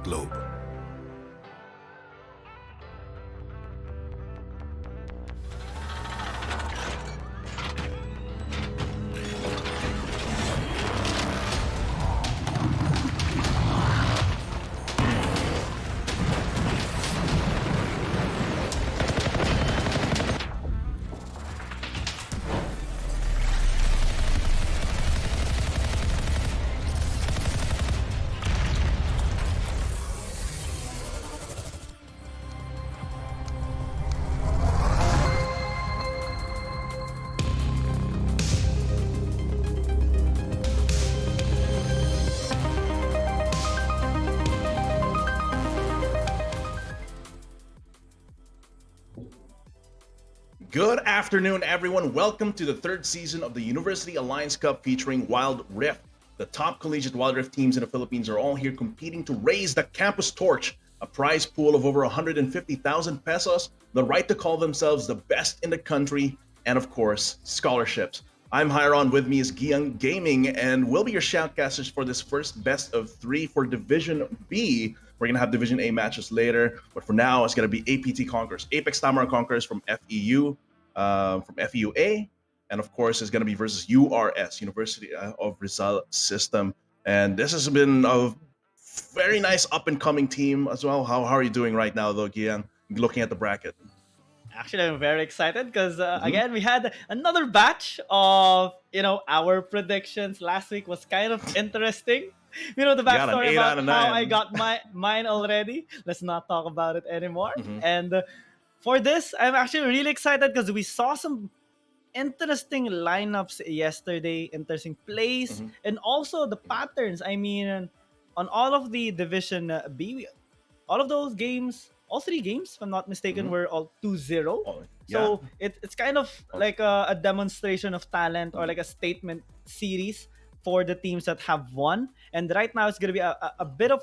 globe. Good afternoon, everyone. Welcome to the third season of the University Alliance Cup featuring Wild Rift. The top collegiate Wild Rift teams in the Philippines are all here competing to raise the campus torch, a prize pool of over 150,000 pesos, the right to call themselves the best in the country, and of course, scholarships. I'm Hiron, with me is Giang Gaming, and we'll be your shoutcasters for this first best of three for Division B. We're going to have Division A matches later, but for now, it's going to be APT Conquerors, Apex Tamara Conquerors from FEUA, and of course, it's going to be versus URS, University of Rizal System. And this has been a very nice up-and-coming team as well. How are you doing right now, though, Gian? Looking at the bracket. Actually, I'm very excited because again we had another batch of our predictions. Last week was kind of interesting. The You got an backstory 8 out about of how I 9. got mine already. Let's not talk about it anymore. Mm-hmm. And for this, I'm actually really excited because we saw some interesting lineups yesterday, interesting plays, Mm-hmm. and also the patterns. I mean, on all of the Division B, all of those games, all three games, if I'm not mistaken, Mm-hmm. were all 2-0. Oh, yeah. So it's kind of like a demonstration of talent or like a statement series for the teams that have won. And right now it's going to be a bit of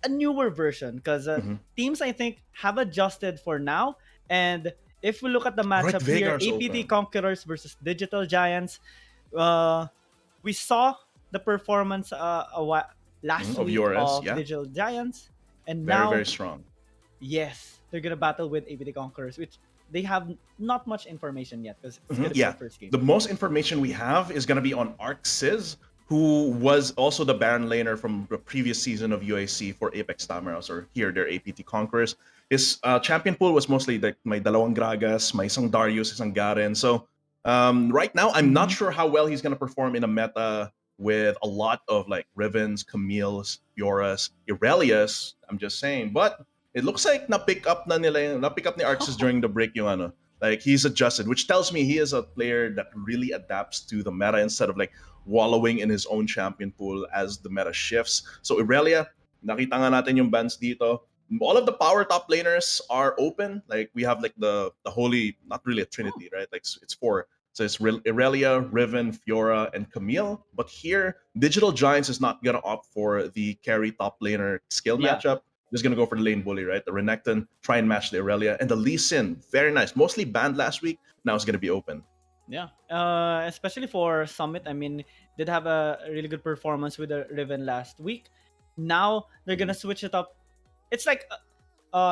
a newer version because Mm-hmm. teams, I think, have adjusted for now. And if we look at the Right, matchup here, Vagar's APT open. Conquerors versus Digital Giants, uh, we saw the performance last Of week URS, of yeah. Digital Giants, and Very, very now, strong. yes, they're gonna battle with APT Conquerors, which they have not much information yet because it's Mm-hmm. gonna be Yeah. the first game. The most information we have is going to be on Arxiz, who was also the Baron laner from the previous season of UAC for Apex Tamaros, or here they're APT Conquerors. His champion pool was mostly like may dalawang Gragas, may isang Darius, isang Garen. So right now, I'm not Mm-hmm. sure how well he's going to perform in a meta with a lot of like Rivens, Camille's, Fioras, Irelias. I'm just saying, but it looks like na-pick up ni Arxiz during the break yung ano. Like he's adjusted, which tells me he is a player that really adapts to the meta instead of like wallowing in his own champion pool as the meta shifts. So Irelia, nakita nga natin yung bans dito. All of the power top laners are open. Like we have like the holy, not really a trinity, right? Like it's four. So it's Irelia, Riven, Fiora, and Camille. But here, Digital Giants is not gonna opt for the carry top laner skill Yeah. matchup. Just gonna go for the lane bully, right? The Renekton, try and match the Irelia, and the Lee Sin, very nice. Mostly banned last week. Now it's gonna be open. Yeah, especially for Summit. I mean, did have a really good performance with the Riven last week. Now they're gonna switch it up. It's like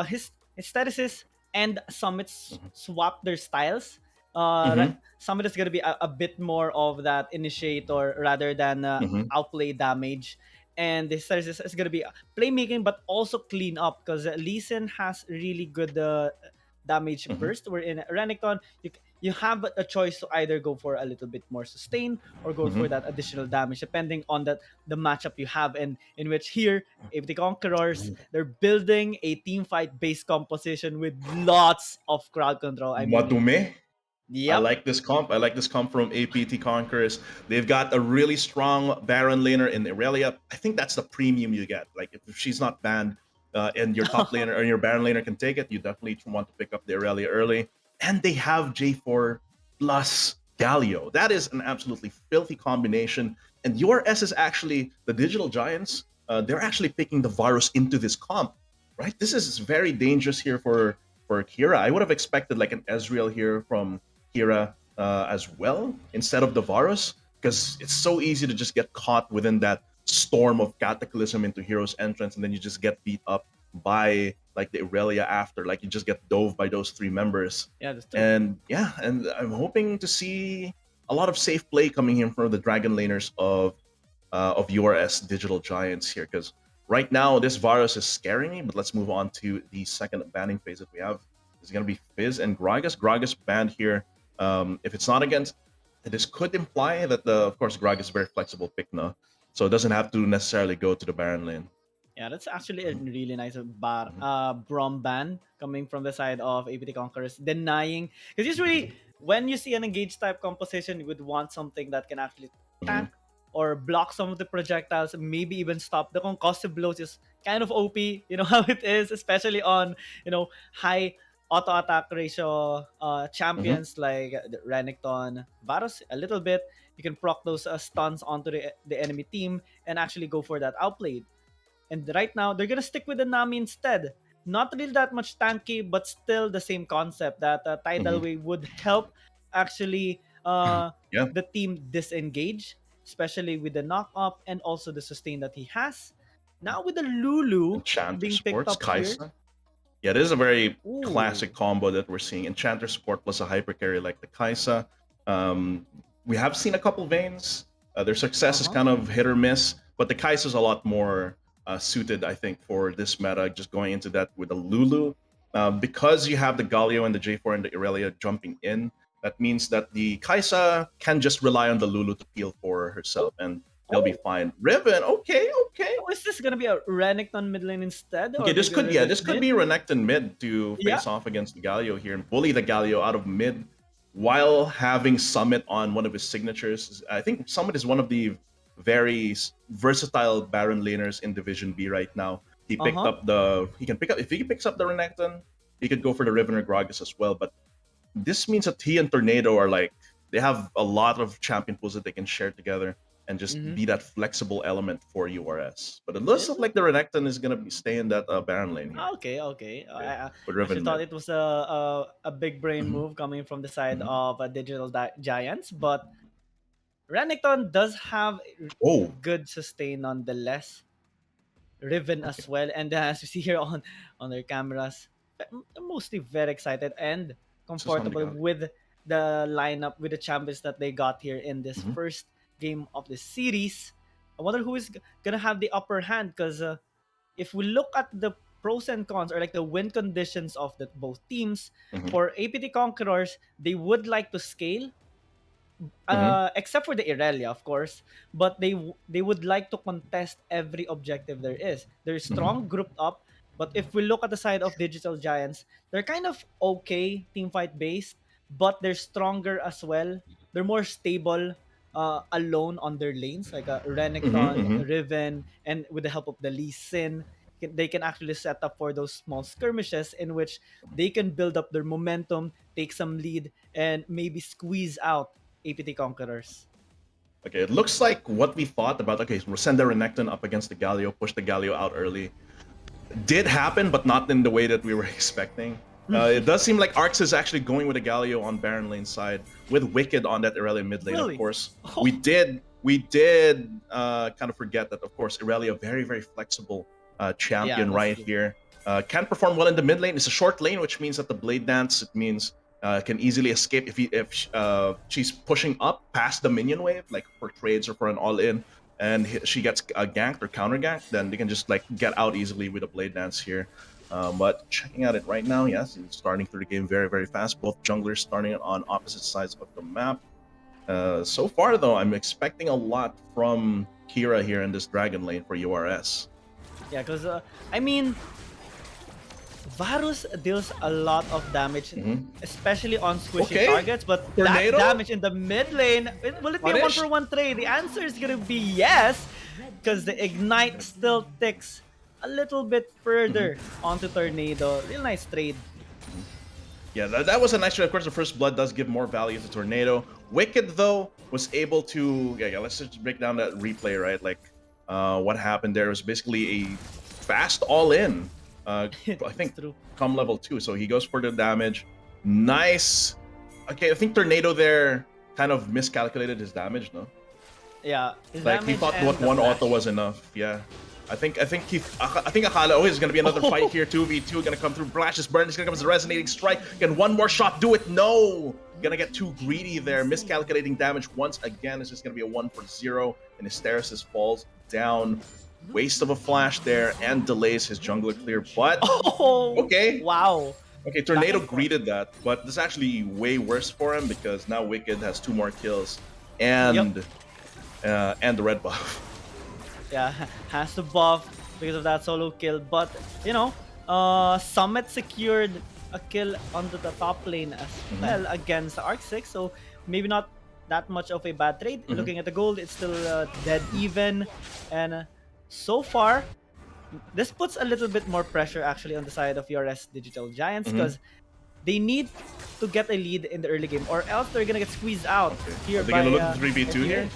his statuses and Summits Mhm. swap their styles. Mhm. Summit is gonna be a bit more of that initiator rather than Mhm. outplay damage. And the statuses is gonna be playmaking, but also clean up because Lee Sin has really good damage Mhm. burst. Where in Renekton, you have a choice to either go for a little bit more sustain or go for Mhm. that additional damage depending on the matchup you have, and in which here if the Conquerors, they're building a team fight based composition with lots of crowd control. I mean, Madume. I yep. like this comp. I like this comp from APT Conquerors. They've got a really strong Baron laner in Irelia. I think that's the premium you get. Like if she's not banned, and your top laner or your Baron laner can take it, you definitely want to pick up the Irelia early. And they have J4 plus Galio. That is an absolutely filthy combination. And your S is actually the Digital Giants. They're actually picking the virus into this comp, right? This is very dangerous here for Kira. I would have expected like an Ezreal here from Kira as well instead of the Varus, because it's so easy to just get caught within that storm of Cataclysm into Hero's Entrance, and then you just get beat up by like the Irelia after. Like you just get dove by those 3 members. Yeah, that's true. And yeah, and I'm hoping to see a lot of safe play coming in from the Dragon laners of URS Digital Giants here, because right now this Varus is scaring me. But let's move on to the second banning phase that we have. It's going to be Fizz and Gragas. Gragas banned here. If it's not against, this could imply that of course Gragas is very flexible pick now, so it doesn't have to necessarily go to the Baron lane. Yeah, that's actually a Mhm. really nice Mhm. Brom ban coming from the side of APT Conquerors, denying, because usually when you see an engaged type composition, you would want something that can actually Mhm. tank or block some of the projectiles, maybe even stop the concussive blows. Is kind of OP, you know how it is, especially on high auto attack ratio Mhm. champions like the Renekton, Varus a little bit. You can proc those stuns onto the enemy team and actually go for that outplay. And right now, they're gonna stick with the Nami instead. Not really that much tanky, but still the same concept that Tidal Mhm. Wave would help actually Yeah, the team disengage, especially with the knock up and also the sustain that he has. Now with the Lulu Enchanter being picked supports up here. Kaisa. Yeah, this is a very Ooh. classic combo that we're seeing. Enchanter support plus a hyper carry like the Kaisa. Um, we have seen a couple Veins. Their success is Uh-huh. kind of hit or miss, but the Kaisa is a lot more suited, I think, for this meta. Just going into that with the Lulu, because you have the Galio and the J4 and the Irelia jumping in. That means that the Kaisa can just rely on the Lulu to peel for Oh, herself, and they'll be oh. fine. Riven, okay, okay. So is this gonna be a Renekton mid lane instead, Okay, or maybe a Riven this could mid? be Renekton mid to Yeah. face off against the Galio here and bully the Galio out of mid while having Summit on one of his signatures. I think Summit is one of the very versatile Baron laners in Division B right now. Uh-huh. He can pick up if he picks up the Renekton, he could go for the Riven or Gragas as well. But this means that he and Tornado are like they have a lot of champion pools that they can share together and just Mm-hmm. be that flexible element for URS. But it looks like the Renekton is gonna be staying that Baron lane here. Okay, okay. Okay, I with actually Riven thought mid. it was a big brain Mhm, move coming from the side mhm. of Digital Giants, but Renekton does have Oh, good sustain nonetheless. Riven okay. as well, and as you see here on their cameras, mostly very excited and This is on the comfortable Galio. with the lineup with the champions that they got here in this Mhm, first game of the series. I wonder who is gonna have the upper hand because if we look at the pros and cons or like the win conditions of the both teams, mhm, for APT Conquerors, they would like to scale, mhm, except for the Irelia, of course, but they would like to contest every objective there is. They're mhm, strong grouped up, but if we look at the side of Digital Giants, they're kind of okay team fight based, but they're stronger as well. They're more stable alone on their lanes, like mhm, Renekton, mhm. Riven, and with the help of the Lee Sin. They can actually set up for those small skirmishes in which they can build up their momentum, take some lead, and maybe squeeze out APT Conquerors. Okay, it looks like what we thought about. Okay, we'll send the Renekton up against the Galio, push the Galio out early. Did happen, but not in the way that we were expecting. It does seem like Arx is actually going with a Galio on Baron lane side with Wicked on that Irelia mid lane. Of Really? course, Oh. we did kind of forget that. Of course, Irelia very very flexible Yeah, champion that's right true. here. Can perform well in the mid lane. It's a short lane, which means that the Blade Dance it means can easily escape if she's pushing up past the minion wave, like for trades or for an all in and she gets ganked or counter ganked, then they can just like get out easily with a blade dance here. But checking out it right now, yes, he's starting through the game very, very fast. Both junglers starting on opposite sides of the map. So far, though, I'm expecting a lot from Kira here in this dragon lane for URS. Yeah, because I mean, Varus deals a lot of damage, Mhm. especially on squishy Okay, targets. But that Tornado damage in the mid lane, will it be a one for punished. one trade? The answer is gonna be yes, because the ignite still ticks a little bit Mhm. further onto Tornado. Real nice trade. Yeah, that was a nice trade. Of course, the first blood does give more value to Tornado. Wicked, though, was able to... Yeah, let's just break down that replay, right? Like, what happened there was basically a fast all-in. I It's think true. come level 2. So he goes for the damage. Nice. Okay, I think Tornado there kind of miscalculated his damage, no? Yeah, his Like he damage thought and what the one flash. auto was enough. Yeah. I think Akala, oh, it's gonna be another fight here. 2v2 gonna come through. Flashes burn. It's gonna come as a resonating strike. Can one more shot do it? No. Gonna get too greedy there. Miscalculating damage once again. It's just gonna be a 1-for-0, and Hysteresis falls down. Waste of a flash there and delays his jungler clear. But Oh, okay. wow. Okay, Back Tornado and forth. greeted that, but this is actually way worse for him because now Wicked has 2 more kills Yep. and the red buff. Yeah, has to buff because of that solo kill. But you know, Summit secured a kill onto the top lane as well against Arc 6, so maybe not that much of a bad trade. Looking at the gold, it's still dead even, and so far, this puts a little bit more pressure actually on the side of URS Digital Giants because they need to get a lead in the early game, or else they're gonna get squeezed out Okay. here Are they by gonna look at the 3v2 here?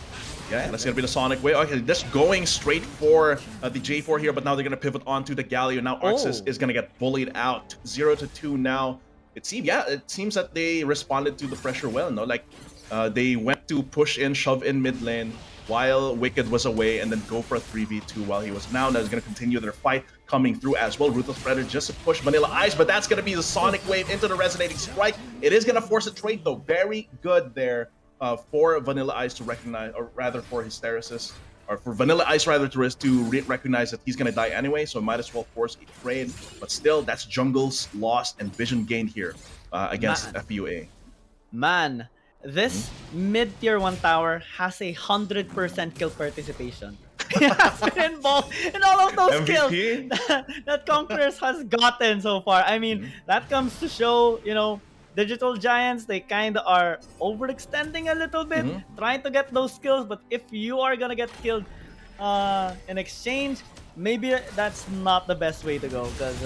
Yeah, that's gonna be the Sonic Wave. Okay, just going straight for the J4 here, but now they're gonna pivot onto the Galio. Now Arxis is gonna get bullied out. 0-2 now. It seems that they responded to the pressure well, no? Like they went to push in, shove in mid lane while Wicked was away, and then go for a 3v2 while he was now. Now he's gonna continue their fight coming through as well. Ruthless Predator just to push Vanilla Ice, but that's gonna be the Sonic Wave into the Resonating Strike. It is gonna force a trade though. Very good there. For Vanilla Ice to recognize, or rather for Hysteresis, or for Vanilla Ice rather to recognize that he's gonna die anyway, so might as well force a trade. But still, that's jungle's loss and vision gained here against FUA. Man, this mid-tier 1 tower has 100% kill participation. He has been involved in all of those kills MVP? that Conquerors has gotten so far. I mean, that comes to show, you know, Digital Giants, they kind of are overextending a little bit, trying to get those kills. But if you are going to get killed in exchange, maybe that's not the best way to go. Because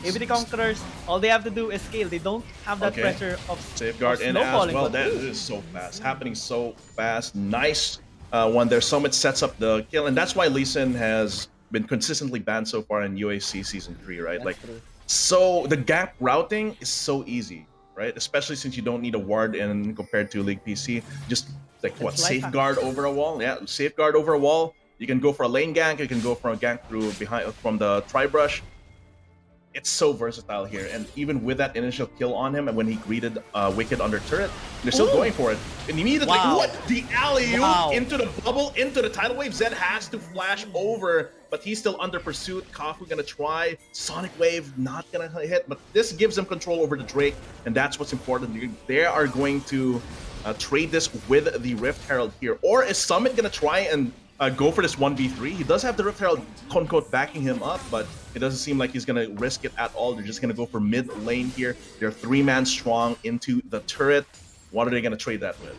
ABD Conquerors, all they have to do is scale. They don't have that pressure of Safeguard of in as snowballing. well. But, That is so fast. Happening so fast. Nice one there. Summit sets up the kill. And that's why Lee Sin has been consistently banned so far in UAC Season 3, right? That's true. So the gap routing is so easy, right? Especially since you don't need a ward in compared to League PC. Just like what, safeguard over a wall? Yeah, safeguard over a wall. You can go for a lane gank. You can go for a gank through behind from the tri-brush. It's so versatile here, and even with that initial kill on him, and when he greeted Wicked under turret, they're still going for it. And immediately, what? The alley-oop into the bubble, into the tidal wave. Zed has to flash over, but he's still under pursuit. Kafu gonna try. Sonic Wave not gonna hit, but this gives them control over the Drake, and that's what's important. They are going to trade this with the Rift Herald here. Or is Summit gonna try and go for this 1v3? He does have the Rift Herald quote-unquote backing him up, but it doesn't seem like he's gonna risk it at all. They're just gonna go for mid lane here. They're 3-man strong into the turret. What are they gonna trade that with?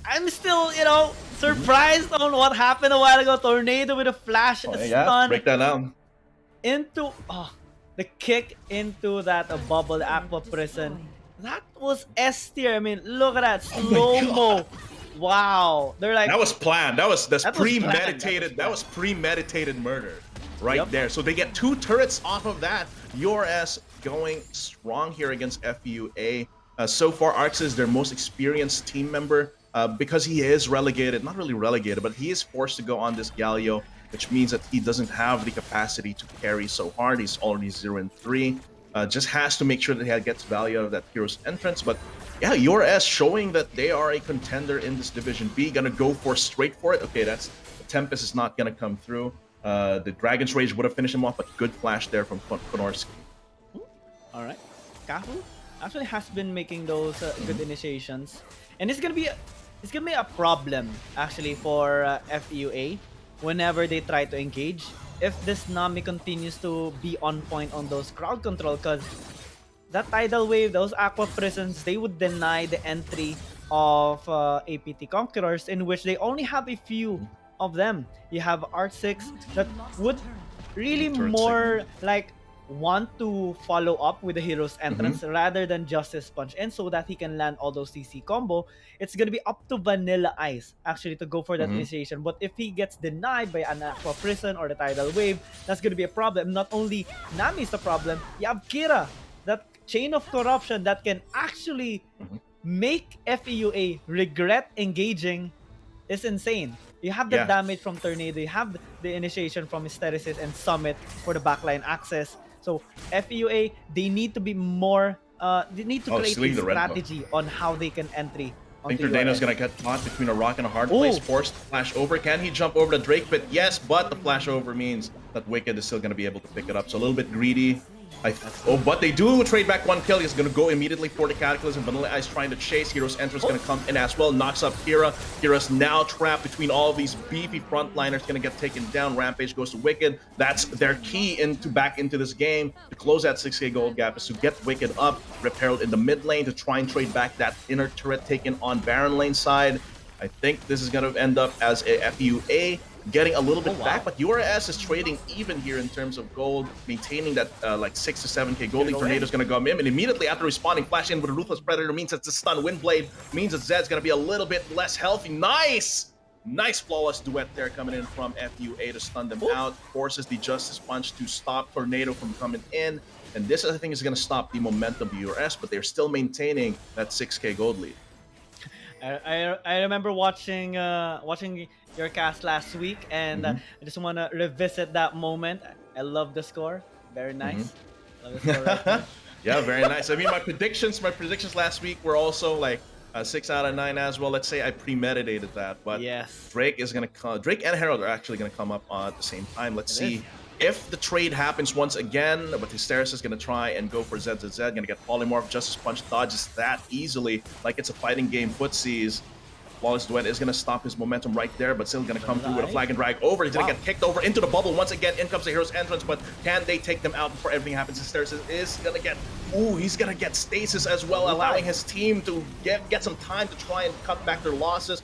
I'm still, you know, surprised on what happened a while ago. Tornado with a flash stun. Break that down. Into the kick into that bubble aqua prison. That was S tier. I mean, look at that slow-mo. Wow. They're like, that was planned. That's premeditated. Planned. That was premeditated murder right there. So they get 2 turrets off of that. URS going strong here against FUA. So far, Arx is their most experienced team member because he is relegated. Not really relegated, but he is forced to go on this Galio, which means that he doesn't have the capacity to carry so hard. He's already 0-3. Just has to make sure that he gets value out of that hero's entrance. But yeah, URS showing that they are a contender in this Division B. Gonna go straight for it. Okay, that's the Tempest is not gonna come through. The Dragon's Rage would have finished him off, but good flash there from Konorski. All right, Kahu actually has been making those good initiations, and it's gonna be a problem actually for FUA whenever they try to engage. If this Nami continues to be on point on those crowd control, because that tidal wave, those aqua prisons, they would deny the entry of APT Conquerors, in which they only have a few of them. You have R6 that would really more like want to follow up with the hero's entrance rather than just his punch in, so that he can land all those CC combo. It's gonna be up to Vanilla Ice actually to go for that initiation. But if he gets denied by an aqua prison or the tidal wave, that's gonna be a problem. Not only Nami's the problem, you have Kira, that chain of corruption that can actually make FEUA regret engaging is insane. You have the Yeah. damage from Tornado, you have the initiation from Hysteresis and Summit for the backline access. So FEUA, they need to be more, they need to Oh, create stealing a the red buff. strategy on how they can entry I think onto Tornado's URS. gonna get caught between a rock and a hard Ooh. place. Forced to flash over. Can he jump over the Drake pit? Yes, but the flash over means that Wicked is still gonna be able to pick it up. So a little bit greedy. But they do trade back 1 kill. He's gonna go immediately for the Cataclysm. Vanilla Ice trying to chase. Hero's Entrance gonna come in as well. Knocks up Kira. Kira's now trapped between all of these beefy frontliners. Gonna get taken down. Rampage goes to Wicked. That's their key back into this game to close that 6k gold gap, is to get Wicked up. Rip Herald in the mid lane to try and trade back that inner turret taken on Baron lane side. I think this is gonna end up as a FUA getting a little bit back, but URS is trading even here in terms of gold, maintaining that like 6 to 7k gold. Tornado's gonna go in, and immediately after responding, flash in with a Ruthless Predator means it's a stun. Windblade means that Zed's gonna be a little bit less healthy. Nice flawless duet there coming in from FUA to stun them out. Forces the Justice Punch to stop Tornado from coming in, and this I think is gonna stop the momentum of URS, but they're still maintaining that 6k gold lead. I remember watching your cast last week, and I just want to revisit that moment. I love the score. Very nice. Love the score right now. Yeah, very nice. I mean, my predictions last week were also like 6 out of 9 as well. Let's say I premeditated that, but yes, Drake and Herald are actually gonna come up at the same time. Let's see if the trade happens once again. But Hysteresis is gonna try and go for ZZZ. Gonna get Polymorph. Justice Punch dodges that easily, like it's a fighting game. Footsies. Flawless Duet is gonna stop his momentum right there, but still gonna come through with a flag and drag over. He's gonna get kicked over into the bubble once again. In comes the Hero's Entrance, but can they take them out before everything happens? Hysteresis is gonna get, he's gonna get stasis as well, allowing his team to get some time to try and cut back their losses.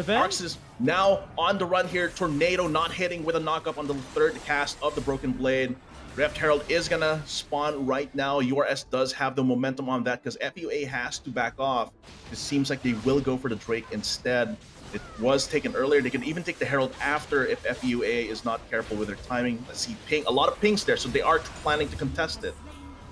Arx is now on the run here. Tornado not hitting with a knockup on the third cast of the Broken Blade. Reft Herald is gonna spawn right now. URS does have the momentum on that because FUA has to back off. It seems like they will go for the Drake instead. It was taken earlier. They can even take the Herald after if FUA is not careful with their timing. Let's see, ping, a lot of pings there, so they are planning to contest it.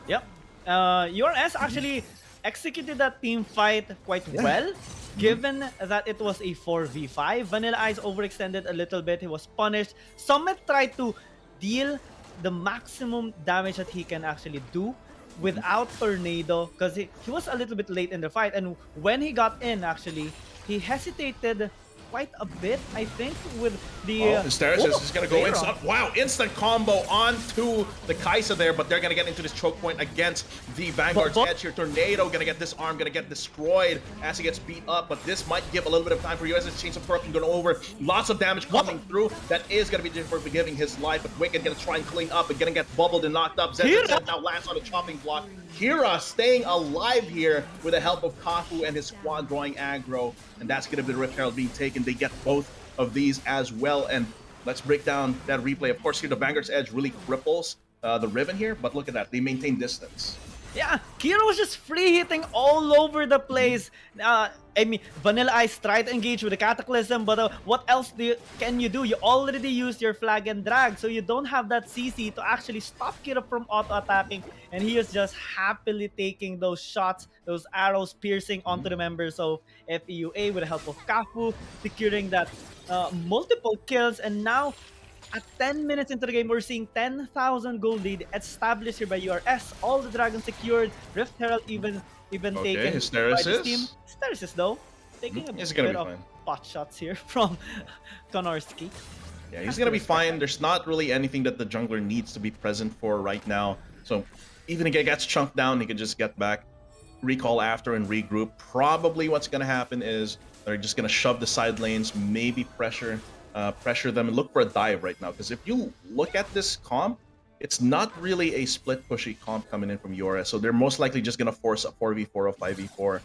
Yep. URS actually executed that team fight quite well, given that it was a 4v5. Vanilla Ice overextended a little bit. He was punished. Summit tried to deal the maximum damage that he can actually do without Tornado, because he was a little bit late in the fight, and when he got in, actually, he hesitated quite a bit, I think, with the... Hysteresis is going to go in. Wow, instant combo onto the Kaisa there, but they're going to get into this choke point against the Vanguard's edge here. Tornado going to get this arm, going to get destroyed as he gets beat up, but this might give a little bit of time for US to change of corruption going over. Lots of damage coming through. That is going to be different for giving his life, but Wicked going to try and clean up and going to get bubbled and knocked up. Zed now lands on a chopping block. Kira staying alive here with the help of Kafu and his squad drawing aggro, and that's going to be the Rift Herald being taken. They get both of these as well, and let's break down that replay. Of course, here the Vanguard's edge really cripples the Riven here, but look at that. They maintain distance. Yeah, Kira was just free hitting all over the place. I mean, Vanilla Ice tried to engage with the Cataclysm, but what else can you do? You already used your flag and drag, so you don't have that CC to actually stop Kira from auto-attacking, and he is just happily taking those shots, those arrows piercing onto the members of FEUA with the help of Kafu, securing that multiple kills, and now at 10 minutes into the game, we're seeing 10,000 gold lead established here by URS. All the dragons secured. Rift Herald even taken by this team. Hysteresis though, taking a bit of pot shots here from Konorski. Yeah, he's gonna be fine. There's not really anything that the jungler needs to be present for right now. So even if he gets chunked down, he can just get back, recall after, and regroup. Probably what's gonna happen is they're just gonna shove the side lanes, maybe pressure them and look for a dive right now, because if you look at this comp, it's not really a split pushy comp coming in from URS, so they're most likely just going to force a 4v4 or 5v4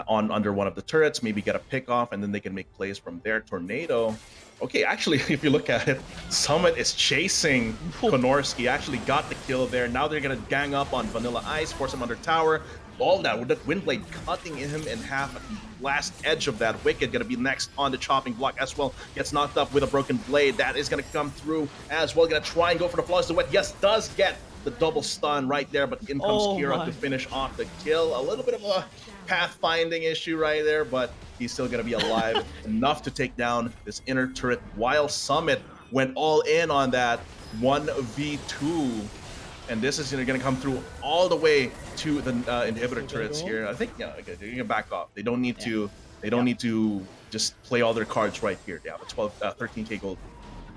on under one of the turrets, maybe get a pick off, and then they can make plays from there. Tornado, okay, actually, if you look at it, Summit is chasing Konorski, actually got the kill there. Now they're going to gang up on Vanilla Ice, force him under tower. All that with that Windblade cutting him in half at the last edge of that. Wicked gonna be next on the chopping block as well. Gets knocked up with a broken blade. That is gonna come through as well. Gonna try and go for the flawless duet. Yes, does get the double stun right there, but in comes Oh Kira my. to finish off the kill. A little bit of a pathfinding issue right there, but he's still going to be alive enough to take down this inner turret while Summit went all in on that 1v2. And this is going to come through all the way to the inhibitor turrets here. I think, yeah, okay, they're going to back off. They don't need to. They don't need to just play all their cards right here. They have a 13k gold.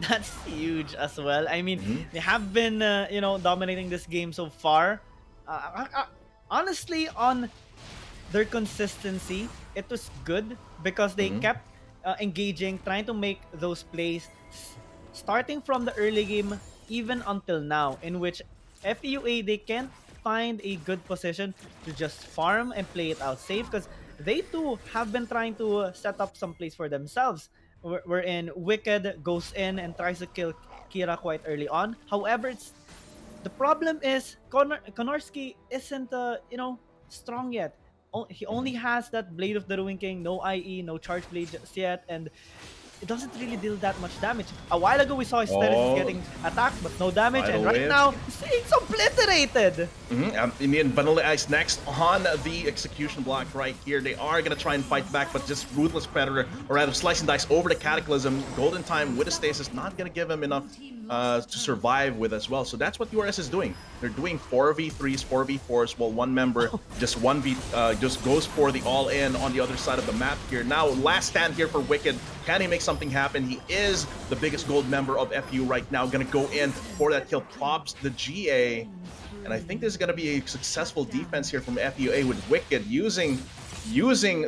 That's huge as well. I mean, Mhm. they have been, dominating this game so far. Honestly, on their consistency, it was good because they Mhm. kept engaging, trying to make those plays, starting from the early game, even until now, in which FUA they can't find a good position to just farm and play it out safe because they too have been trying to set up some plays for themselves. Wherein Wicked goes in and tries to kill Kira quite early on. However, the problem is Konorski isn't strong yet. He only Mhm. has that Blade of the Ruin King, no IE, no Charge Blade just yet, and it doesn't really deal that much damage. A while ago, we saw his Teres is Oh, getting attacked, but no damage, by the and right way, now, it's obliterated! Indian Vanilla Ice next on the execution block right here. They are going to try and fight back, but just Ruthless Predator, or rather Slice and Dice over the Cataclysm. Golden Time with a Stasis, not going to give him enough to survive with as well. So that's what URS is doing. They're doing 4v3s, 4v4s, while one member just just goes for the all-in on the other side of the map here. Now, last stand here for Wicked. Can he make something happen? He is the biggest gold member of FU right now. Going to go in for that kill. Props the GA. And I think this is going to be a successful defense here from FUA with Wicked using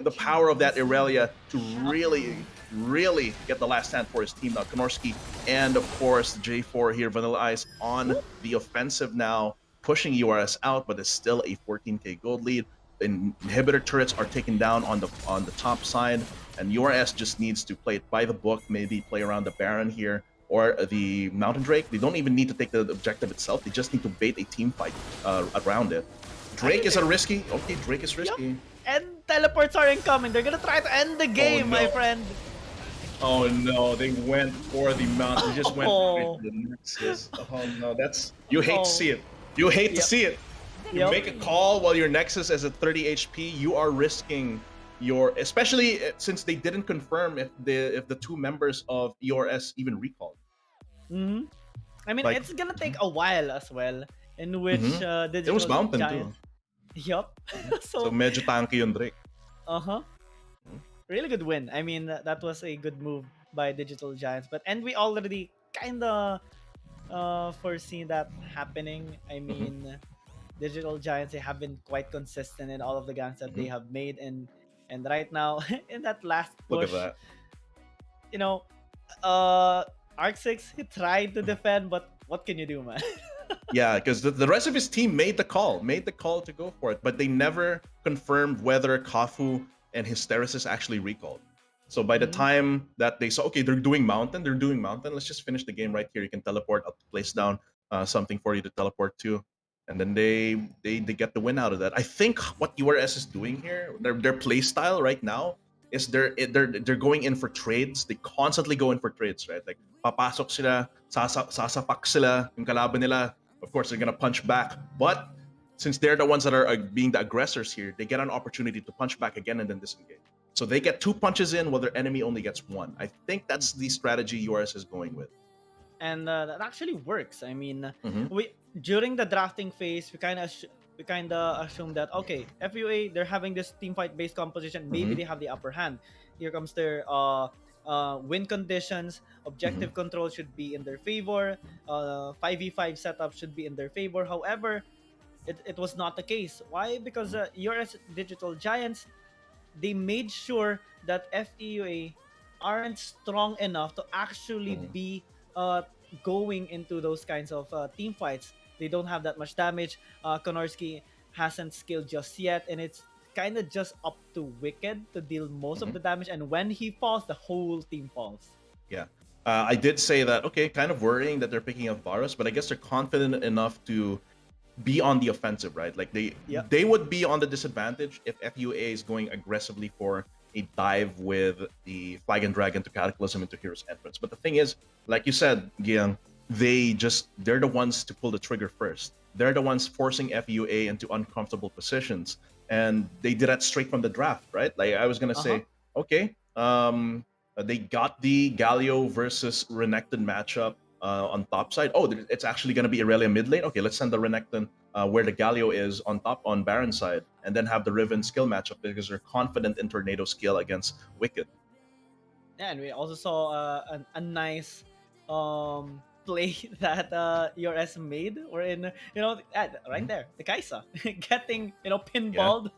the power of that Irelia to really get the last stand for his team now. Konorski and, of course, J4 here, Vanilla Ice on the offensive now, pushing URS out, but it's still a 14k gold lead. Inhibitor turrets are taken down on the top side, and URS just needs to play it by the book, maybe play around the Baron here, or the Mountain Drake. They don't even need to take the objective itself. They just need to bait a team fight around it. Drake is a risky. Okay, Drake is risky. Yep. And teleports are incoming. They're gonna try to end the game, my no. friend. Oh no, they went for the mountain. They just went Oh. for the Nexus. Oh no, that's you hate to Oh. see it. You hate to Yep. see it. You Yep. make a call while your Nexus is at 30 HP. You are risking your, especially since they didn't confirm if the two members of ERS even recalled. Mm-hmm. I mean, Like, it's gonna take a while as well, in which it was Digital Mountain Giant. too. Yup. So So, medyo tanky yung Drake. uh-huh. Mhm. Really good win. I mean, that was a good move by Digital Giants. And we already kinda foreseen that happening. I Mhm. mean, Digital Giants, they have been quite consistent in all of the games that they Mhm. have made, and right now in that last Look at push, that. you know, uh, Arc 6 he tried to defend, but what can you do, man? Yeah, because the rest of his team made the call to go for it, but they never confirmed whether Kafu and Hysteresis actually recalled. So by the Mhm. time that they saw, okay, they're doing mountain, let's just finish the game right here. You can teleport up, place down something for you to teleport to, and then they get the win out of that. I think what URS is doing here, their play style right now is they're going in for trades. They constantly go in for trades, right? Like papasok sila, sasapak sila, yung kalaban nila. Of course, they're gonna punch back, but since they're the ones that are being the aggressors here, they get an opportunity to punch back again and then disengage. So they get 2 punches in while their enemy only gets 1. I think that's the strategy URS is going with. And that actually works. I mean, Mm-hmm. we during the drafting phase, we kind of assume that okay, FUA they're having this team fight based composition. Maybe Mm-hmm. they have the upper hand. Here comes their win conditions. Mm-hmm. Objective control should be in their favor. 5v5 setup should be in their favor. However, it was not the case. Why? Because URS Digital Giants they made sure that FEUA aren't strong enough to actually Mm-hmm. be going into those kinds of team fights. They don't have that much damage. Konorski hasn't skilled just yet, and it's kind of just up to Wicked to deal most of Mm-hmm. the damage. And when he falls, the whole team falls. Yeah. I did say that, okay, kind of worrying that they're picking up Varus, but I guess they're confident enough to be on the offensive, right? Like Yep. they would be on the disadvantage if FUA is going aggressively for a dive with the Flag and Dragon to Cataclysm into Hero's Entrance. But the thing is, like you said, Giang, they're the ones to pull the trigger first. They're the ones forcing FUA into uncomfortable positions, and they did that straight from the draft, right? Like I was gonna Uh huh. say, okay, they got the Galio versus Renekton matchup on top side. Oh, it's actually gonna be Irelia mid lane. Okay, let's send the Renekton where the Galio is on top on Baron side, and then have the Riven skill matchup because they're confident in Tornado skill against Wicked. Yeah, and we also saw a nice play that ERS made, or in right Mhm. there, the Kaisa getting Yeah. pinballed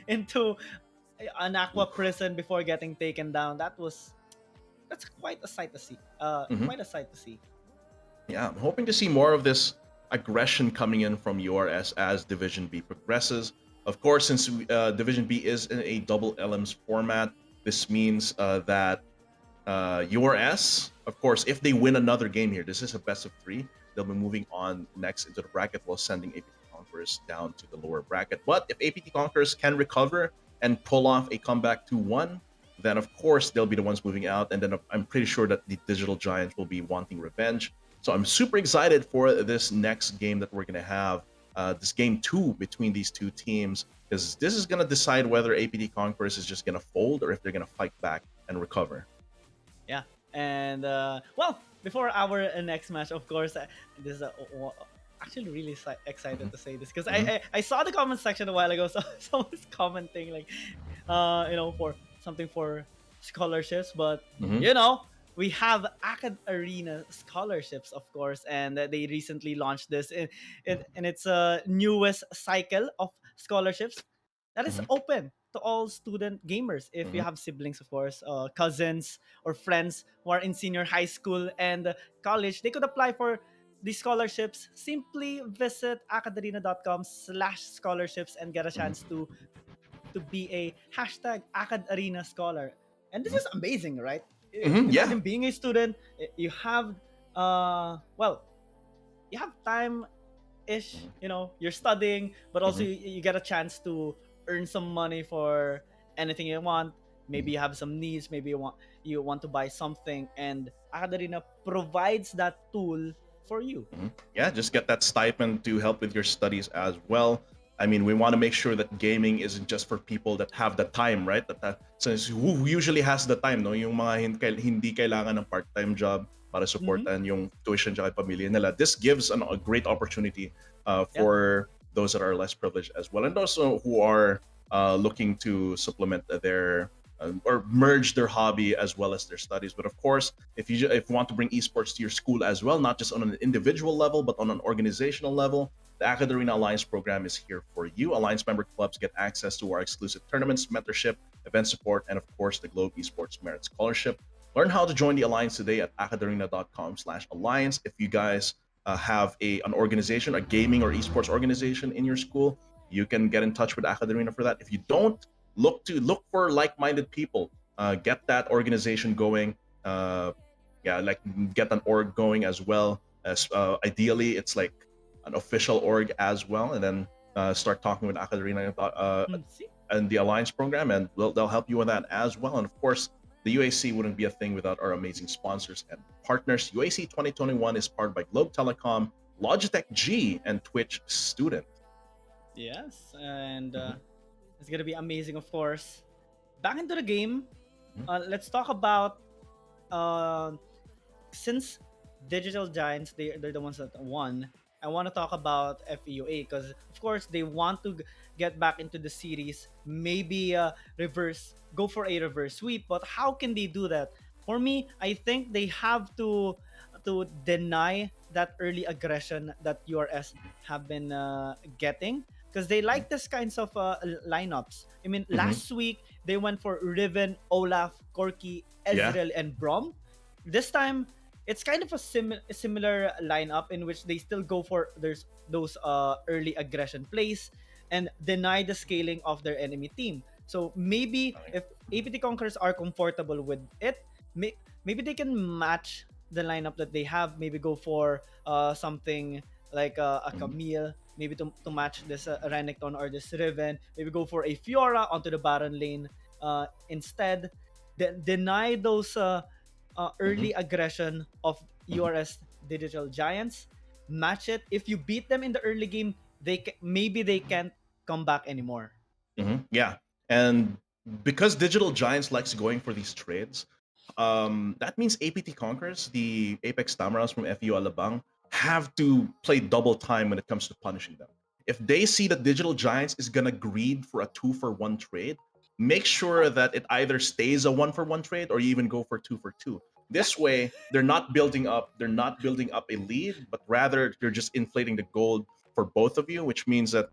into an aqua Oof. prison before getting taken down. That's quite a sight to see. Mhm. Quite a sight to see. Yeah, I'm hoping to see more of this aggression coming in from URS as Division B progresses. Of course, since Division B is in a double LMS format, this means that URS, of course, if they win another game here, this is a best of three. They'll be moving on next into the bracket while sending APT Conquerors down to the lower bracket. But if APT Conquerors can recover and pull off a comeback 2-1, then of course they'll be the ones moving out. And then I'm pretty sure that the Digital Giants will be wanting revenge. So I'm super excited for this next game that we're going to have, this game two between these two teams, because this is going to decide whether APT Conquerors is just going to fold or if they're going to fight back and recover. Yeah, and well, before our next match, of course, this is actually really excited Mhm. to say this because Mhm. I saw the comment section a while ago. So someone was commenting like, for something for scholarships, but Mhm. you know. We have AcadArena scholarships, of course, and they recently launched this in its newest cycle of scholarships that is Mhm. open to all student gamers. If you Mhm. have siblings, of course, cousins or friends who are in senior high school and college, they could apply for these scholarships. Simply visit acadarena.com/scholarships and get a Mhm. chance to be a hashtag AcadArena scholar. And this Mhm. is amazing, right? Mhm. Yeah. Imagine being a student, you have well, you have time ish, Mhm. you're studying, but also Mhm. you get a chance to earn some money for anything you want. Maybe Mhm. you have some needs, maybe you want to buy something, and Academia provides that tool for you. Mhm. Yeah, just get that stipend to help with your studies as well. I mean, we want to make sure that gaming isn't just for people that have the time, right? That since who usually has the time, no? Yung mga hindi kailangan ng part-time job para Mm-hmm. supportan yung tuition tsaka pamilya nila. This gives a great opportunity Yeah. for those that are less privileged as well, and also who are looking to supplement their or merge their hobby as well as their studies. But of course, if you want to bring esports to your school as well, not just on an individual level but on an organizational level, the AcadArena Alliance program is here for you. Alliance member clubs get access to our exclusive tournaments, mentorship, event support, and of course the Globe Esports Merit Scholarship. Learn how to join the Alliance today at acadarena.com/alliance. If you guys have an organization, a gaming or esports organization in your school, you can get in touch with AcadArena for that. If you don't, look for like-minded people. Get that organization going. Uh, yeah, like get an org going as well. As ideally, it's like an official org as well, and then start talking with AcadArena See. and the Alliance program, and they'll help you with that as well. And of course, the UAC wouldn't be a thing without our amazing sponsors and partners. UAC 2021 is powered by Globe Telecom, Logitech G, and Twitch Student. Yes, and Mhm. it's gonna be amazing, of course. Back into the game. Mhm. Let's talk about uh, since Digital Giants, they're the ones that won. I want to talk about FEUA because of course they want to get back into the series. Maybe go for a reverse sweep. But how can they do that? For me, I think they have to deny that early aggression that URS have been getting, because they like this kinds of lineups. I mean, Mhm. last week they went for Riven, Olaf, Corki, Yeah. Ezreal, and Brom. This time, it's kind of a similar lineup in which they still go for there's those early aggression plays and deny the scaling of their enemy team. So maybe if APT Conquerors are comfortable with it, maybe they can match the lineup that they have. Maybe go for something like a Mhm. Camille, maybe to match this Renekton or this Riven. Maybe go for a Fiora onto the Baron lane instead. Deny those Mhm. early aggression of Mhm. URS Digital Giants, match it. If you beat them in the early game, maybe they can't come back anymore. Yeah, and because Digital Giants likes going for these trades, that means APT Conquerors, the Apex Tamaras from FU Alabang, have to play double time when it comes to punishing them. If they see that Digital Giants is gonna greed for a 2-for-1 trade, make sure that it either stays a 1-for-1 trade or you even go for 2-for-2. Yeah. This way, they're not building up a lead, but rather you're just inflating the gold for both of you, which means that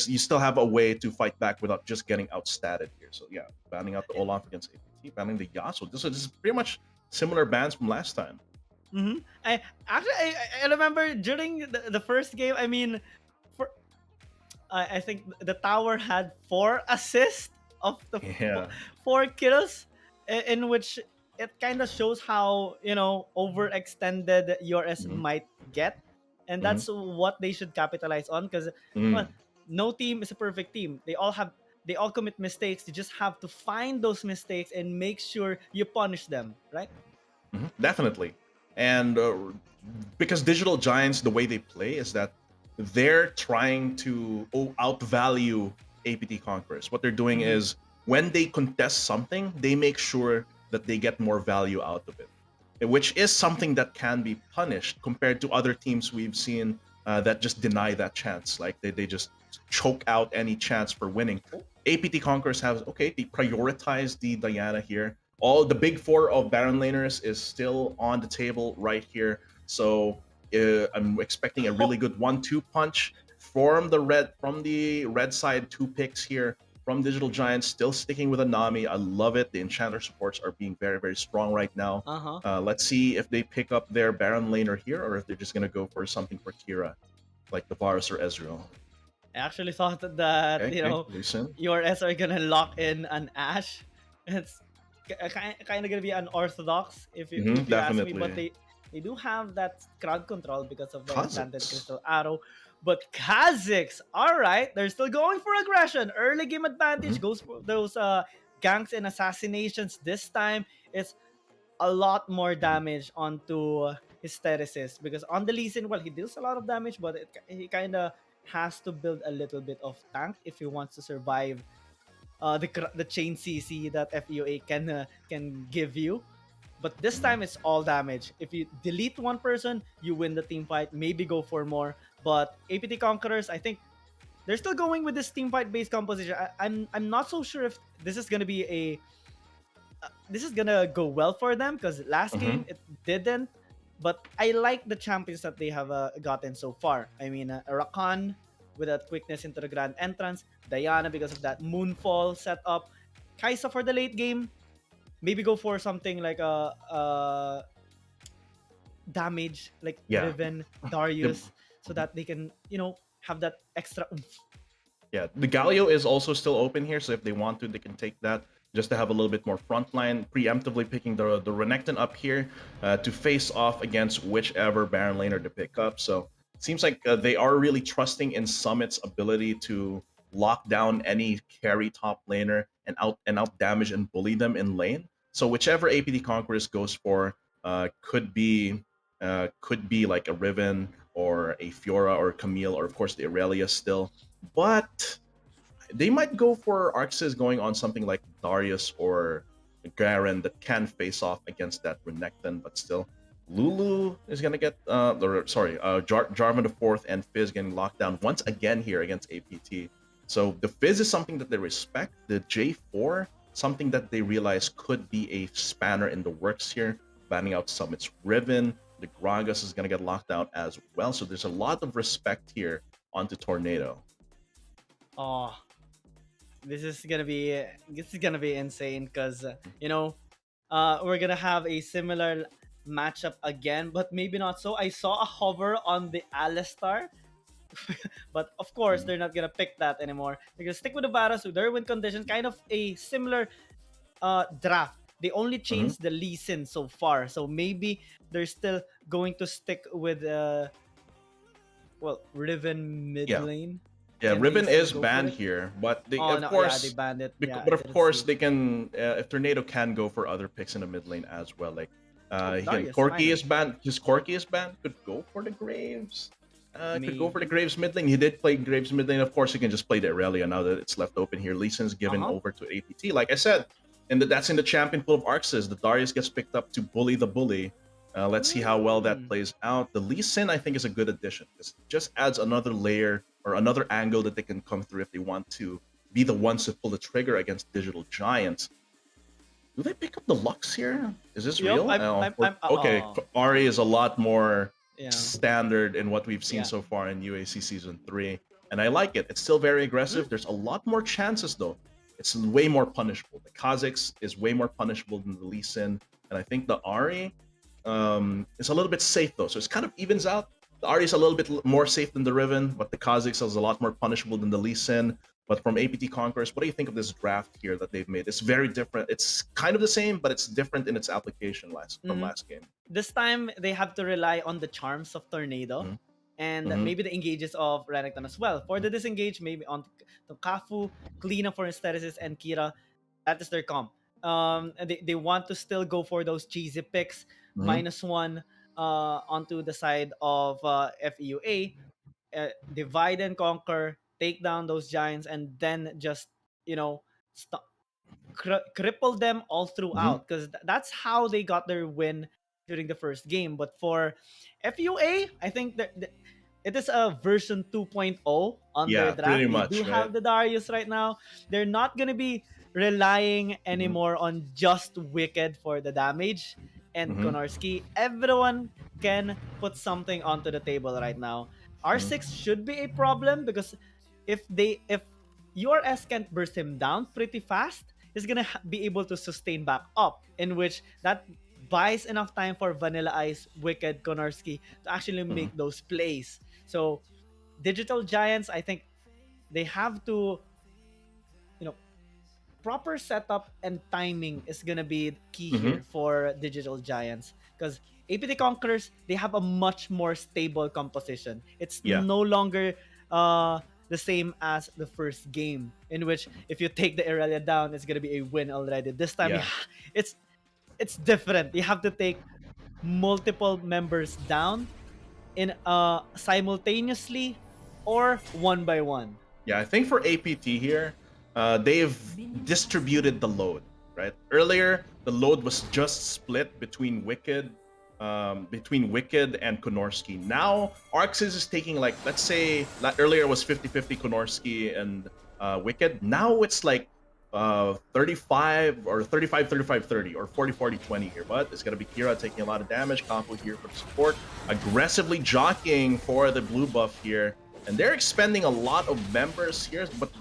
you still have a way to fight back without just getting outstatted here. So yeah, banning out the Olaf against APT, banning the Yasuo. This is pretty much similar bans from last time. I remember during the first game. I mean, for I think the tower had 4 assists of the Yeah. 4 kills, in which it kind of shows how overextended your S Mhm. might get, and Mhm. that's what they should capitalize on. Because well, Mm. no team is a perfect team. They all commit mistakes. You just have to find those mistakes and make sure you punish them, right? Definitely. And because Digital Giants, the way they play is that they're trying to outvalue APT Conquerors. What they're doing Mm-hmm. is when they contest something, they make sure that they get more value out of it, which is something that can be punished compared to other teams we've seen that just deny that chance. Like they just choke out any chance for winning. APT Conquerors have, okay, they prioritize the Diana here. All the big four of Baron laners is still on the table right here. So I'm expecting a really good 1-2 punch from the red side. 2 picks here from Digital Giants, still sticking with a Nami. I love it. The Enchanter supports are being very, very strong right now. Uh-huh. Let's see if they pick up their Baron laner here or if they're just going to go for something for Kira, like the Varus or Ezreal. I actually thought that Okay, okay, listen. your S are gonna lock in an Ash. It's kind of gonna be unorthodox if you ask me, but Definitely. they do have that crowd control because of the enchanted Cousins. crystal arrow. But Kha'Zix, all right, they're still going for aggression. Early game advantage Mhm. goes for those ganks and assassinations. This time it's a lot more damage onto his Theresis, because on the Lee Sin, well, he deals a lot of damage, but he kind of has to build a little bit of tank if he wants to survive the chain CC that FUA can give you. But this time it's all damage. If you delete one person, you win the team fight. Maybe go for more. But APT Conquerors, I think they're still going with this team fight based composition. I'm not so sure if this is gonna go well for them, because last Mhm. game it didn't. But I like the champions that they have gotten so far. I mean, Rakan with that quickness into the grand entrance, Diana because of that moonfall setup, Kaisa for the late game. Maybe go for something like a damage like Yeah. Riven, The- Darius, so that they can have that extra oomph. Yeah, the Galio is also still open here, so if they want to, they can take that just to have a little bit more frontline, preemptively picking the Renekton up here to face off against whichever Baron laner to pick up. So it seems like they are really trusting in Summit's ability to lock down any carry top laner and out damage and bully them in lane. So whichever APT Conquerors goes for could be like a Riven or a Fiora or Camille or of course the Aurelia still, but they might go for Arxes going on something like Darius or Garen that can face off against that Renekton, but still. Lulu is gonna get Jarvan the fourth and Fizz getting locked down once again here against APT. So the Fizz is something that they respect. The J4, something that they realize could be a spanner in the works here, banning out Summit's Riven. The Gragas is gonna get locked down as well. So there's a lot of respect here onto Tornado. Oh, this is gonna be insane, because we're gonna have a similar matchup again, but maybe not so. I saw a hover on the Alistar, but of course they're not gonna pick that anymore. They're gonna stick with the Varus with their win conditions, kind of a similar draft. They only Mhm. changed the Lee Sin so far, so maybe they're still going to stick with Riven mid Yeah. lane. Yeah, Can they Riven still is go for banned it? here, but they Oh of no, yeah, they course, banned it. Yeah, but I of didn't course see. they can. If Tornado can go for other picks in the mid lane as well, like Oh, Darius, Corki is finally. banned. His Corki is banned. Could go for the Graves. Could go for the Maybe. Graves mid lane. He did play Graves mid lane. Of course, he can just play the Irelia now that it's left open here. Lee Sin's given Uh-huh. over to APT. Like I said, that's in the champion pool of Arxes. The Darius gets picked up to bully the bully. Let's see how well that Mm. plays out. The Lee Sin, I think, is a good addition. It just adds another layer or another angle that they can come through if they want to be the ones to pull the trigger against Digital Giants. Do they pick up the Lux here? Is this Yup, real? I'm Okay, Ari is a lot more yeah. standard in what we've seen Yeah. so far in UAC Season 3. And I like it. It's still very Hmm? aggressive. There's a lot more chances, though. It's way more punishable. The Kha'Zix is way more punishable than the Lee Sin. And I think the Ari is a little bit safe, though. So it's kind of evens out. The Ari is a little bit more safe than the Riven, but the Kha'Zix is a lot more punishable than the Lee Sin. But from APT Conquerors, what do you think of this draft here that they've made? It's very different. It's kind of the same, but it's different in its application from Hmm. last game. This time they have to rely on the charms of Tornado Mm-hmm. and Mm-hmm. maybe the engages of Renekton as well. For the disengage, maybe on to Kafu, Kleena for Aestheticis, and Kira. That is their comp. And they want to still go for those cheesy picks, Mm-hmm. -1 onto the side of FEUA, divide and conquer, take down those giants, and then just, you know, st- cripple them all Mm-hmm. throughout, because that's how they got their win during the first game. But for FUA, I think that it is a version 2.0 on their Yeah, pretty draft. They much, do right? have the Darius right now. They're not going to be relying Mm-hmm. anymore on just Wicked for the damage and Mm-hmm. Konorski. Everyone can put something onto the table right now. R6 Mm-hmm. should be a problem because if URS can't burst him down pretty fast, he's gonna be able to sustain back up, in which that buys enough time for Vanilla Ice, Wicked, Konarski to actually Mm-hmm. make those plays. So Digital Giants, I think they have to, you know, proper setup and timing is gonna be key Mm-hmm. here for Digital Giants, because APT Conquerors, they have a much more stable composition. It's Yeah, no longer the same as the first game, in which if you take the Irelia down, it's gonna be a win already. This time, yeah. yeah, it's different. You have to take multiple members down in simultaneously or one by one. Yeah, I think for APT here, they've distributed the load, right? Earlier, the load was just split between Wicked and Konorski. Now, Arxis is taking, like, let's say, earlier it was 50-50 Konorski and Wicked. Now it's like 35 or 35, 35, 30 or 40, 40, 20 here. But it's going to be Kira taking a lot of damage. Kampu here for the support. Aggressively jockeying for the blue buff here. And they're expending a lot of members here, but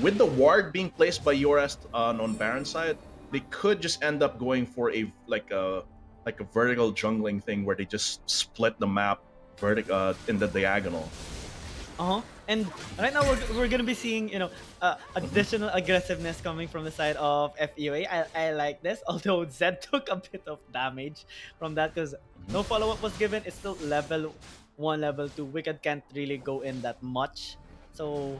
with the ward being placed by URS on Baron side, they could just end up going for a vertical jungling thing where they just split the map in the diagonal. Uh-huh. And right now we're gonna be seeing, you know, additional aggressiveness coming from the side of FEUA. I like this, although Zed took a bit of damage from that because no follow-up was given. It's still level 1, level 2. Wicked can't really go in that much. So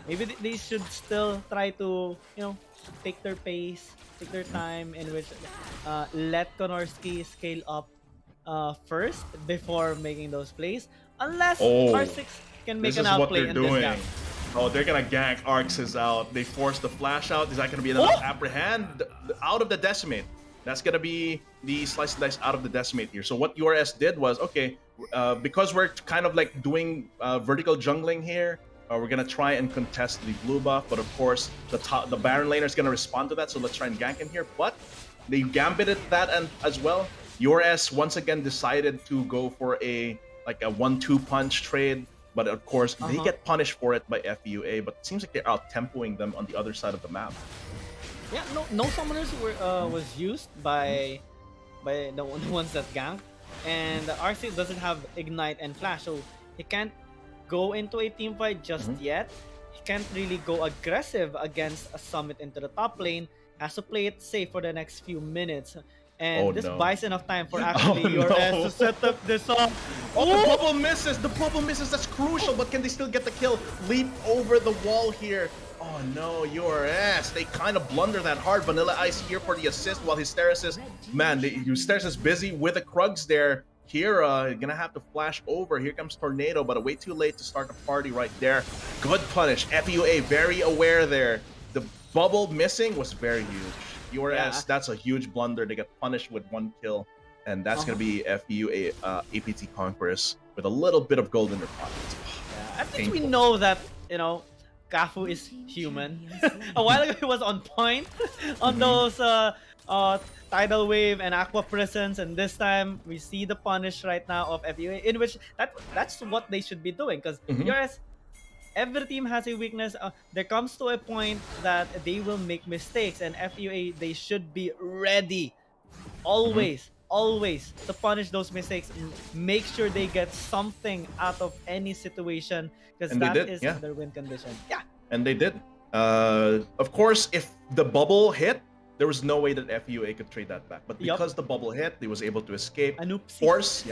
maybe they should still try to, you know, take their pace, take their time, in which let Konorski scale up first before making those plays. Unless Oh, R6 can make this an is what outplay they're in this doing. gap. Oh, they're gonna gank Arxes out. They force the flash out. Is that gonna be enough Oh! apprehend out of the decimate? That's gonna be the slice and dice out of the decimate here. So what URS did was, okay, because we're kind of like doing vertical jungling here, we're gonna try and contest the blue buff. But of course, the Baron laner is gonna respond to that. So let's try and gank him here. But they gambited that and as well. URS once again decided to go for a 1-2 punch trade. But of course, they get punished for it by FUA. But it seems like they're out tempoing them on the other side of the map. Yeah, no summoners were was used by the ones that ganked, and RC doesn't have ignite and flash, so he can't go into a team fight just yet. He can't really go aggressive against a summit into the top lane. Has to play it safe for the next few minutes. And this buys enough time for actually your ass to set up this up. Oh, the bubble misses! The bubble misses! That's crucial, but can they still get the kill? Leap over the wall here. Oh no, URS. They kind of blunder that hard. Vanilla Ice here for the assist while Hysteresis, man, Hysteresis busy with the Krugs there. Kira gonna have to flash over. Here comes Tornado, but way too late to start the party right there. Good punish. FUA very aware there. The bubble missing was very huge. URS, that's a huge blunder. They get punished with 1 kill. And that's gonna be FUA APT Conquerors with a little bit of gold in their pockets. Yeah, at least we know that, you know, Kafu is human. A while ago he was on point on those Tidal Wave and Aqua Prisons, and this time we see the punish right now of FUA, in which that's what they should be doing, because whereas every team has a weakness, there comes to a point that they will make mistakes, and FUA, they should be ready always to punish those mistakes. Make sure they get something out of any situation, because that is their win condition. Yeah, and they did. Of course, if the bubble hit, there was no way that FUA could trade that back. But because the bubble hit, they was able to escape. Force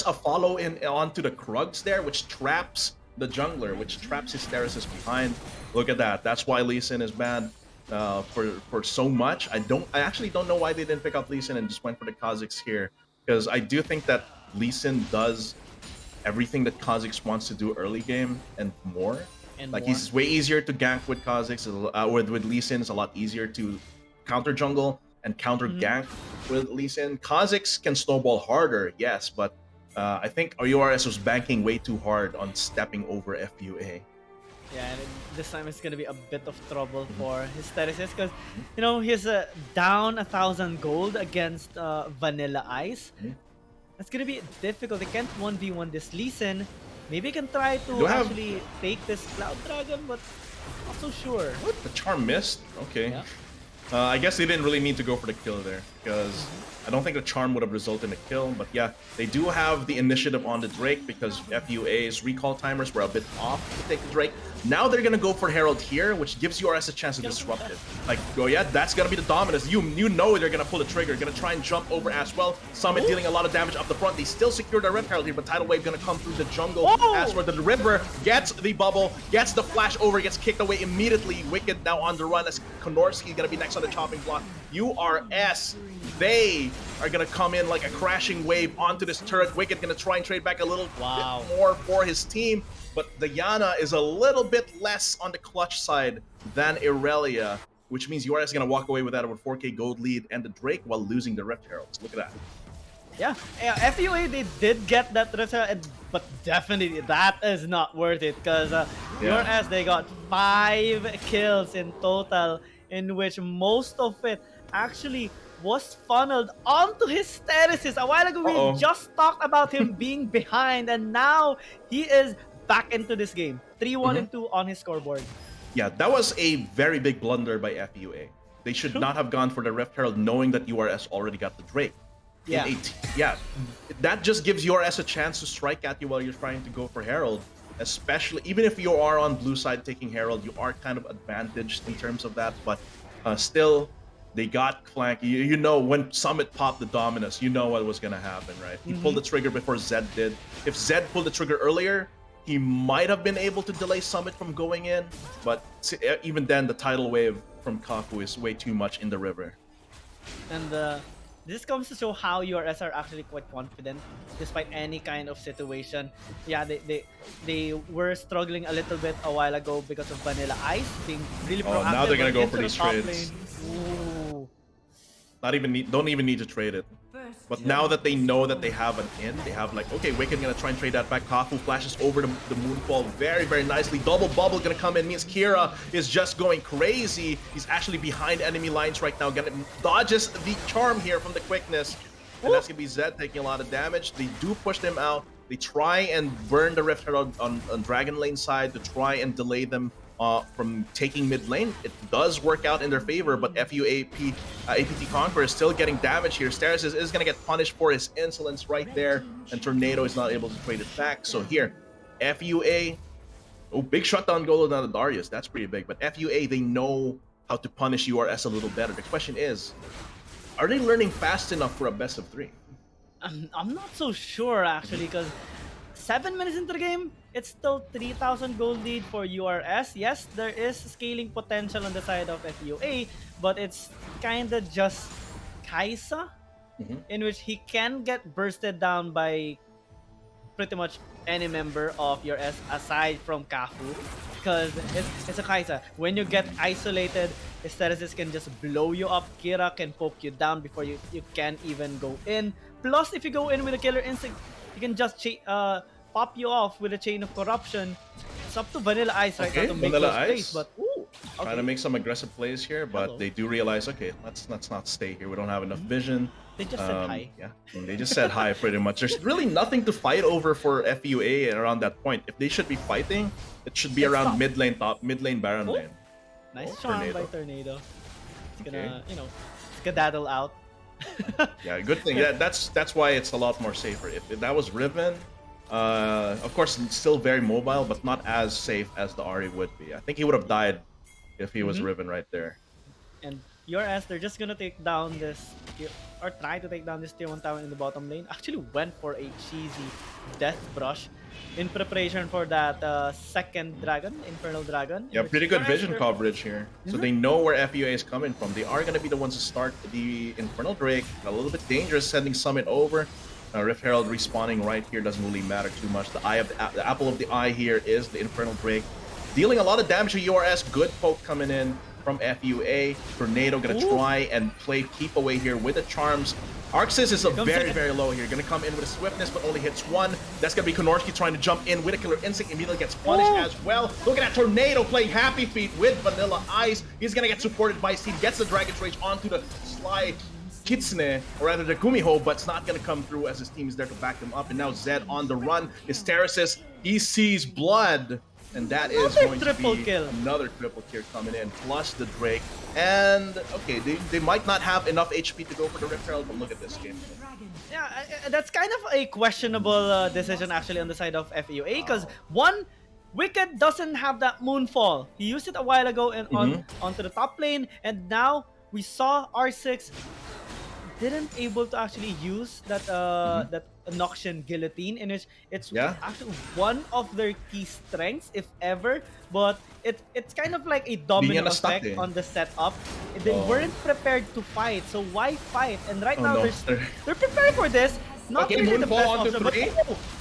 a follow in onto the Krugs there, which traps the jungler, which traps Hysteresis behind. Look at that. That's why Lee Sin is banned for so much. I actually don't know why they didn't pick up Lee Sin and just went for the Kha'Zix here, because I do think that Lee Sin does everything that Kha'Zix wants to do early game and more. He's way easier to gank with Kha'Zix. With Lee Sin, it's a lot easier to counter jungle and counter gank with Lee Sin. Kha'Zix can snowball harder, yes, but I think URS was banking way too hard on stepping over FUA. Yeah, and this time it's gonna be a bit of trouble for Hysteresis, because you know he's down 1,000 gold against Vanilla Ice. That's gonna be difficult. They can't 1v1 this Lee Sin. Maybe he can try to actually take this Cloud Dragon, but not so sure. What? The charm missed? Okay. Yeah. I guess they didn't really need to go for the kill there, because I don't think the charm would have resulted in a kill. But yeah, they do have the initiative on the Drake, because FUA's recall timers were a bit off to take the Drake. Now they're gonna go for Herald here, which gives URS a chance to disrupt it. Like, oh yeah, that's gonna be the dominance. You know they're gonna pull the trigger, gonna try and jump over as well. Summit dealing a lot of damage up the front. They still secure the Rift Herald here, but Tidal Wave gonna come through the jungle. As for the River, gets the bubble, gets the flash over, gets kicked away immediately. Wicked now on the run as Konorski gonna be next on the chopping block. URS, they are gonna come in like a crashing wave onto this turret. Wicked gonna try and trade back a little bit more for his team, but the Yana is a little bit less on the clutch side than Irelia, which means URS is gonna walk away with that over 4k gold lead and the Drake while losing the Rift Heralds. Look at that. Yeah, FUA, they did get that Rift Herald, but definitely that is not worth it, because URS, they got 5 kills in total, in which most of it actually was funneled onto Hysteresis. A while ago, we just talked about him being behind, and now he is back into this game. 3-1 and 2 on his scoreboard. Yeah, that was a very big blunder by FUA. They should not have gone for the Rift Herald, knowing that URS already got the Drake. Yeah, that just gives URS a chance to strike at you while you're trying to go for Herald. Especially, even if you are on blue side taking Herald, you are kind of advantaged in terms of that, but still, they got flanked. You know, when Summit popped the Dominus, you know what was going to happen, right? He pulled the trigger before Zed did. If Zed pulled the trigger earlier, he might have been able to delay Summit from going in, but even then, the tidal wave from Kafu is way too much in the river. And this comes to show how URS are actually quite confident despite any kind of situation. Yeah, they were struggling a little bit a while ago because of Vanilla Ice being really proactive. Now they're gonna go for these trades. Don't even need to trade it. But now that they know that they have an in, they have like, okay, Wicked gonna try and trade that back. Kafu flashes over the Moonfall very, very nicely. Double bubble gonna come in, means Kira is just going crazy. He's actually behind enemy lines right now. Dodges the charm here from the quickness. And that's gonna be Zed taking a lot of damage. They do push them out. They try and burn the Rift Herald on Dragon Lane side to try and delay them from taking mid lane. It does work out in their favor, but FUAP APT Conqueror is still getting damage here. Steris is going to get punished for his insolence right there, and Tornado is not able to trade it back. So here, FUA, big shutdown goal on the Darius. That's pretty big, but FUA, they know how to punish URS a little better. The question is, are they learning fast enough for a best of 3? I'm not so sure, actually, because 7 minutes into the game, it's still 3,000 gold lead for URS. Yes, there is scaling potential on the side of FUA, but it's kind of just Kaisa, Mhm. in which he can get bursted down by pretty much any member of your S aside from Kafu, because it's a Kaisa. When you get isolated, Hysteresis can just blow you up. Kira can poke you down before you can even go in. Plus, if you go in with a Killer Instinct, he can just pop you off with a Chain of Corruption. It's up to Vanilla Ice right now Okay, to make Vanilla those plays, Ice but ooh, trying to okay. make some aggressive plays here, but Hello. they do realize, okay, let's not stay here. We don't have enough Mhm. vision. They just said hi. Yeah, and they just said hi pretty much. There's really nothing to fight over for FUA around that point. If they should be fighting, it should be It's around top. mid lane top, mid lane Baron Oh, lane. nice Oh, charm by Tornado. Tornado. It's Okay. gonna, skedaddle out. Yeah, good thing. Yeah, that's why it's a lot more safer. If that was Riven, of course, it's still very mobile, but not as safe as the Ari would be. I think he would have died if he was Mhm. Riven right there. And your ass, they're just gonna take down this or try to take down this tier 1 tower in the bottom lane. Actually went for a cheesy death brush in preparation for that second dragon, Infernal Dragon. In Yeah, which pretty your good ass, vision coverage here. So Mhm. they know where FUA is coming from. They are going to be the ones to start the Infernal Drake. A little bit dangerous sending Summit over. Rift Herald respawning right here doesn't really matter too much. The the apple of the eye here is the Infernal Drake. Dealing a lot of damage to URS. Good poke coming in from FUA. Tornado going to Ooh. try and play keep away here with the charms. Arxis is a Comes very, in. very low here. Going to come in with a swiftness, but only hits one. That's going to be Konorski trying to jump in with a Killer Instinct. Immediately gets punished Ooh. as well. Look at that Tornado playing Happy Feet with Vanilla Ice. He's going to get supported by Steve. Gets the Dragon's Rage onto the Sly Kitsune, or rather the Gumiho, but it's not going to come through as his team is there to back him up. And now Zed on the run. Hysteresis, he sees blood. And that is Another going to triple be kill. another triple kill coming in, plus the Drake. And, okay, they might not have enough HP to go for the Rift Herald, but look at this game. Yeah, that's kind of a questionable decision actually on the side of FUA, because one, Wicked doesn't have that Moonfall. He used it a while ago and onto the top lane, and now we saw R6 didn't able to actually use that that Noxian Guillotine, in which it's Yeah. actually one of their key strengths, if ever. But it's kind of like a Di domino niya na-stuck effect eh. on the setup. They Oh. weren't prepared to fight, so why fight? And right Oh, now no. they're prepared for this. Not Okay, really the best Moonfall onto option, but 3.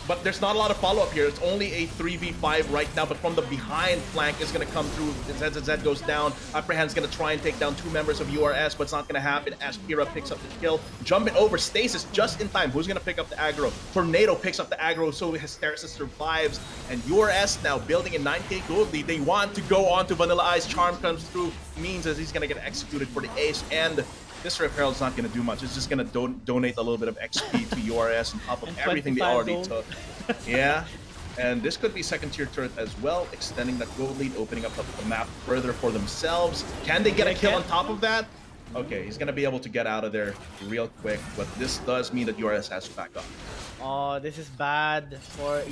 But there's not a lot of follow-up here. It's only a 3v5 right now, but from the behind flank is going to come through. ZZZ goes down. Upper Hand's going to try and take down 2 members of URS, but it's not going to happen as Kira picks up the kill. Jumping over Stasis just in time. Who's going to pick up the aggro? Tornado picks up the aggro, so Hysteresis survives. And URS now building a 9k gold lead. They want to go on to Vanilla Ice. Charm comes through, means as he's going to get executed for the ace. And this Rift Herald's not going to do much. It's just going to donate a little bit of XP to URS on top of And everything they 25 already gold. took. Yeah. And this could be second tier turret as well, extending that gold lead, opening up the map further for themselves. Can they get a kill on top of that? Okay, he's going to be able to get out of there real quick, but this does mean that URS has to back up. Oh, this is bad for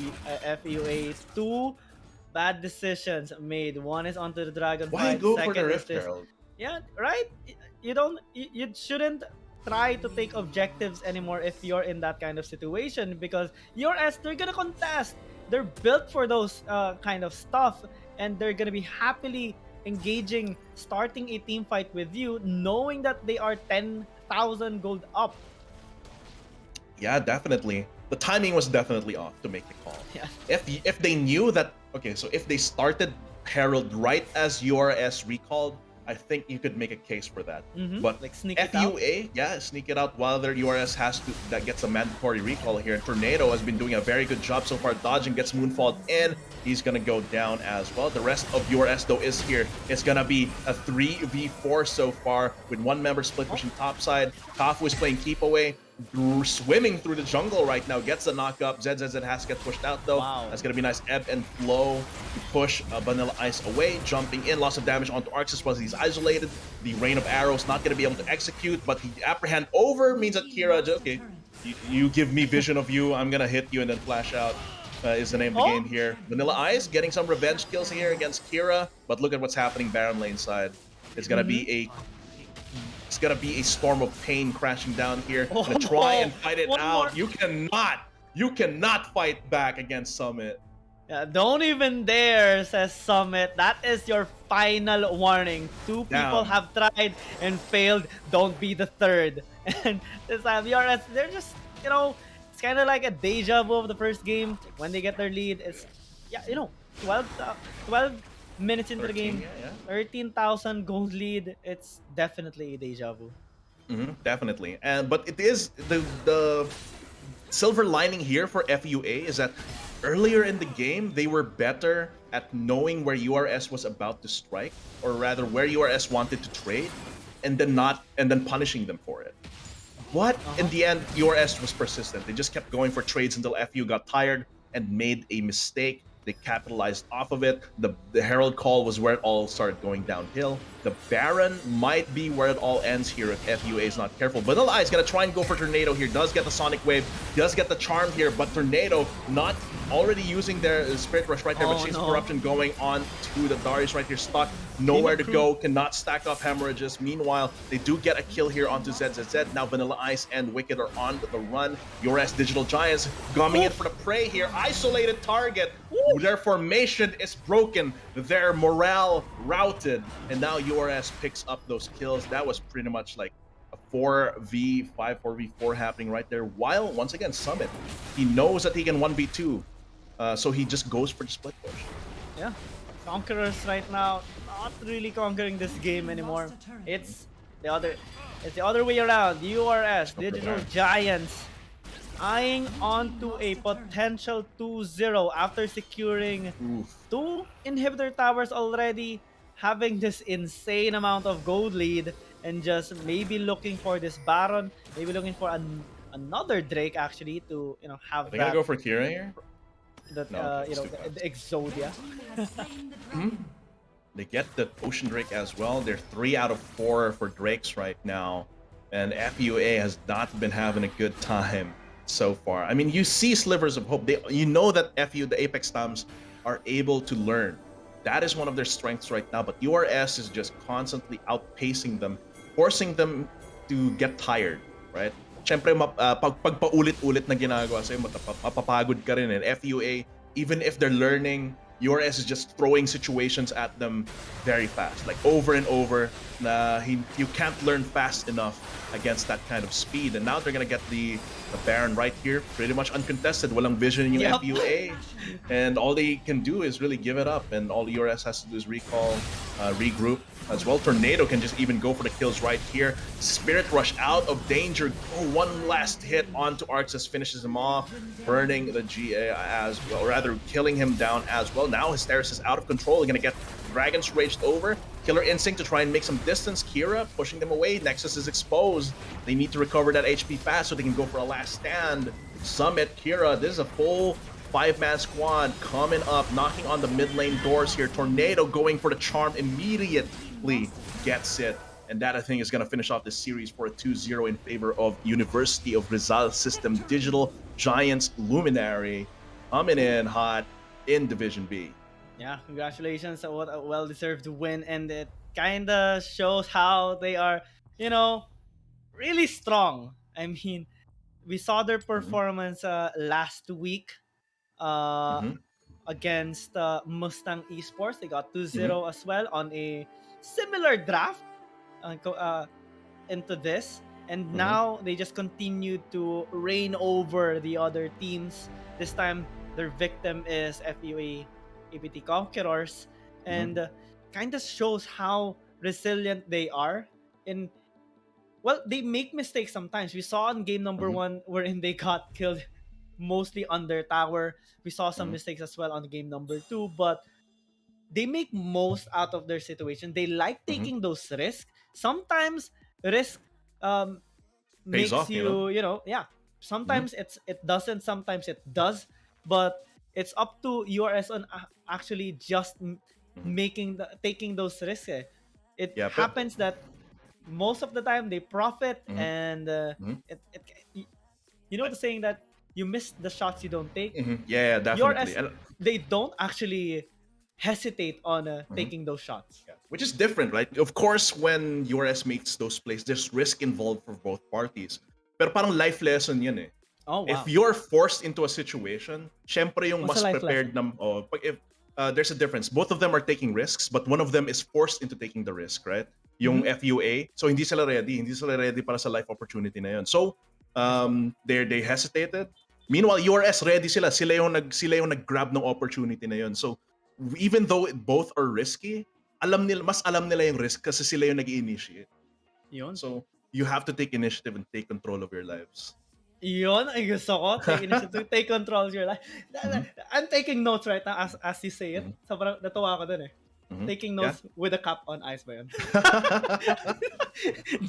FUA. 2 bad decisions made. One is onto the Dragon Why fight. go for Second the is Rift this. Herald? Yeah, right? You shouldn't try to take objectives anymore if you're in that kind of situation, because they're gonna contest. They're built for those kind of stuff, and they're gonna be happily engaging, starting a team fight with you, knowing that they are 10,000 gold up. Yeah, definitely. The timing was definitely off to make the call. Yeah. If they knew that, okay, so if they started Herald right as URS recalled, I think you could make a case for that. But Like sneak it out. FUA, yeah, sneak it out while their URS that gets a mandatory recall here. And Tornado has been doing a very good job so far. Dodging, gets Moonfall in. He's gonna go down as well. The rest of URS though is here. It's gonna be a 3v4 so far with one member split pushing topside. Kafu is playing keep away. Swimming through the jungle right now, gets the knock up. ZZZ has to get pushed out though. Wow. That's gonna be nice ebb and flow to push Vanilla Ice away. Jumping in, loss of damage onto Arxis while he's isolated. The Rain of Arrows not gonna be able to execute, but the apprehend over means that Kira, okay, you give me vision of you, I'm gonna hit you and then flash out. Is the name of the game here. Vanilla Ice getting some revenge kills here against Kira, but look at what's happening Baron lane side. It's gonna be a storm of pain crashing down here. Gonna try and fight it One out. more. You cannot You cannot fight back against Summit. Yeah, don't even dare, says Summit. That is your final warning. Two people Damn. have tried and failed. Don't be the third. And this time, URS, they're just, it's kind of like a deja vu of the first game. When they get their lead, it's, yeah, 12 minutes into the 13, game, yeah. 13,000 gold lead. It's definitely a deja vu. Definitely. And but it is the silver lining here for FUA is that earlier in the game they were better at knowing where URS was about to strike, or rather where URS wanted to trade, and then punishing them for it. But in the end, URS was persistent. They just kept going for trades until FU got tired and made a mistake. They capitalized off of it. The Herald Call was where it all started going downhill. The Baron might be where it all ends here if FUA is not careful. Vanilla Eye is going to try and go for Tornado here. Does get the Sonic Wave. Does get the Charm here. But Tornado not already using their Spirit Rush right there. But Chase Corruption going on to the Darius right here. Stuck. Nowhere to go. Cannot stack up Hemorrhages. Meanwhile, they do get a kill here onto ZZZ. Now Vanilla Ice and Wicked are on the run. URS Digital Giants gumming it for the prey here. Isolated target. Their formation is broken. Their morale routed. And now URS picks up those kills. That was pretty much like a 4v5, 4v4 happening right there. While, once again, Summit, he knows that he can 1v2. So he just goes for the split push. Yeah. Conquerors right now not really conquering this game anymore. It's the other way around. URS, Digital Giants, eyeing onto a potential 2-0 after securing two inhibitor towers already, having this insane amount of gold lead, and just maybe looking for this Baron, maybe looking for another Drake actually to have. They're gonna go for Kira here. That No, the Exodia. They get the Ocean Drake as well. They're 3 out of 4 for Drakes right now, and FUA has not been having a good time so far. I mean, you see slivers of hope. You know that FU, the Apex Toms, are able to learn. That is one of their strengths right now. But URS is just constantly outpacing them, forcing them to get tired, right? Siyempre, pag paulit-ulit na ginagawa sa'yo, mapapagod ka rin. And FUA, even if they're learning, URS is just throwing situations at them very fast, like over and over. You can't learn fast enough against that kind of speed. And now they're gonna get the Baron right here, pretty much uncontested. Walang vision yung FUA, and all they can do is really give it up. And all URS has to do is recall, regroup as well. Tornado can just even go for the kills right here. Spirit Rush out of danger. Oh, one last hit onto Arxis, finishes him off, burning the GA as well, or rather killing him down as well. Now Hysteris is out of control. They're gonna get Dragons Raged over. Killer Instinct to try and make some distance. Kira pushing them away. Nexus is exposed. They need to recover that HP fast so they can go for a last stand. Summit, Kira, this is a full 5-man squad coming up, knocking on the mid lane doors here. Tornado going for the charm immediately gets it. And that, I think, is going to finish off this series for a 2-0 in favor of University of Rizal System. Digital Giants Luminary coming in hot in Division B. Yeah, congratulations on what a well-deserved win, and it kind of shows how they are, really strong. I mean, we saw their performance last week against Mustang Esports. They got 2-0 as well on a similar draft into this, and now they just continue to reign over the other teams. This time, their victim is FUA APT Conquerors, and kind of shows how resilient they are. In they make mistakes sometimes. We saw in game number 1 wherein they got killed mostly on their tower. We saw some mistakes as well on game number 2, but they make most out of their situation. They like taking those risks. Sometimes risk makes off, you, sometimes it doesn't, sometimes it does, but it's up to URS on actually just taking those risks. It happens that most of the time they profit, and you know the saying that you miss the shots you don't take. Yeah, definitely. URS, they don't actually hesitate on taking those shots. Yeah. Which is different, right? Of course, when URS makes those plays, there's risk involved for both parties. Pero parang life lesson yun eh. Oh, If wow. you're forced into a situation, syempre yung What's a mas life prepared lesson? na, if there's a difference. Both of them are taking risks, but one of them is forced into taking the risk, right? Yung Mhm. FUA, so hindi sila ready para sa life opportunity na yun. So, they hesitated. Meanwhile, URS ready sila yung nag-grab ng opportunity na yun. So, even though both are risky, mas alam nila yung risk kasi sila yung nag-initiate. Yun. So, you have to take initiative and take control of your lives. Yun ay gusto ko. Take initiative, take control of your life. Mhm, I'm taking notes right now as you say it. mhm, Sobrang natuwa ako dun eh. mhm. Taking Yeah. notes with a cap on ice ba yun?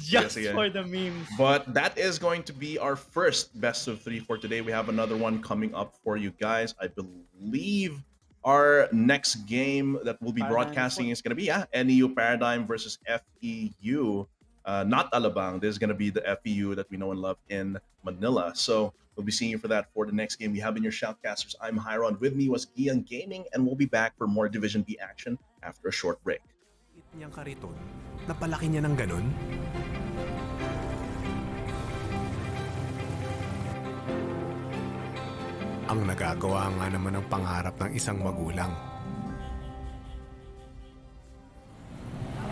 Sige, Just sige. for the memes. But that is going to be our first best of three for today. We have another one coming up for you guys. I believe our next game that we'll be Paradigm broadcasting Esports. is going to be NEU Paradigm versus FEU. Not Alabang. This is going to be the FEU that we know and love in Manila. So we'll be seeing you for that for the next game we have in your Shoutcasters. I'm Hyron. With me was Gian Gaming, and we'll be back for more Division B action after a short break. Niyang kariton, napalaki niya ng ganun? Ang nagagawa nga naman ng pangarap ng isang magulang.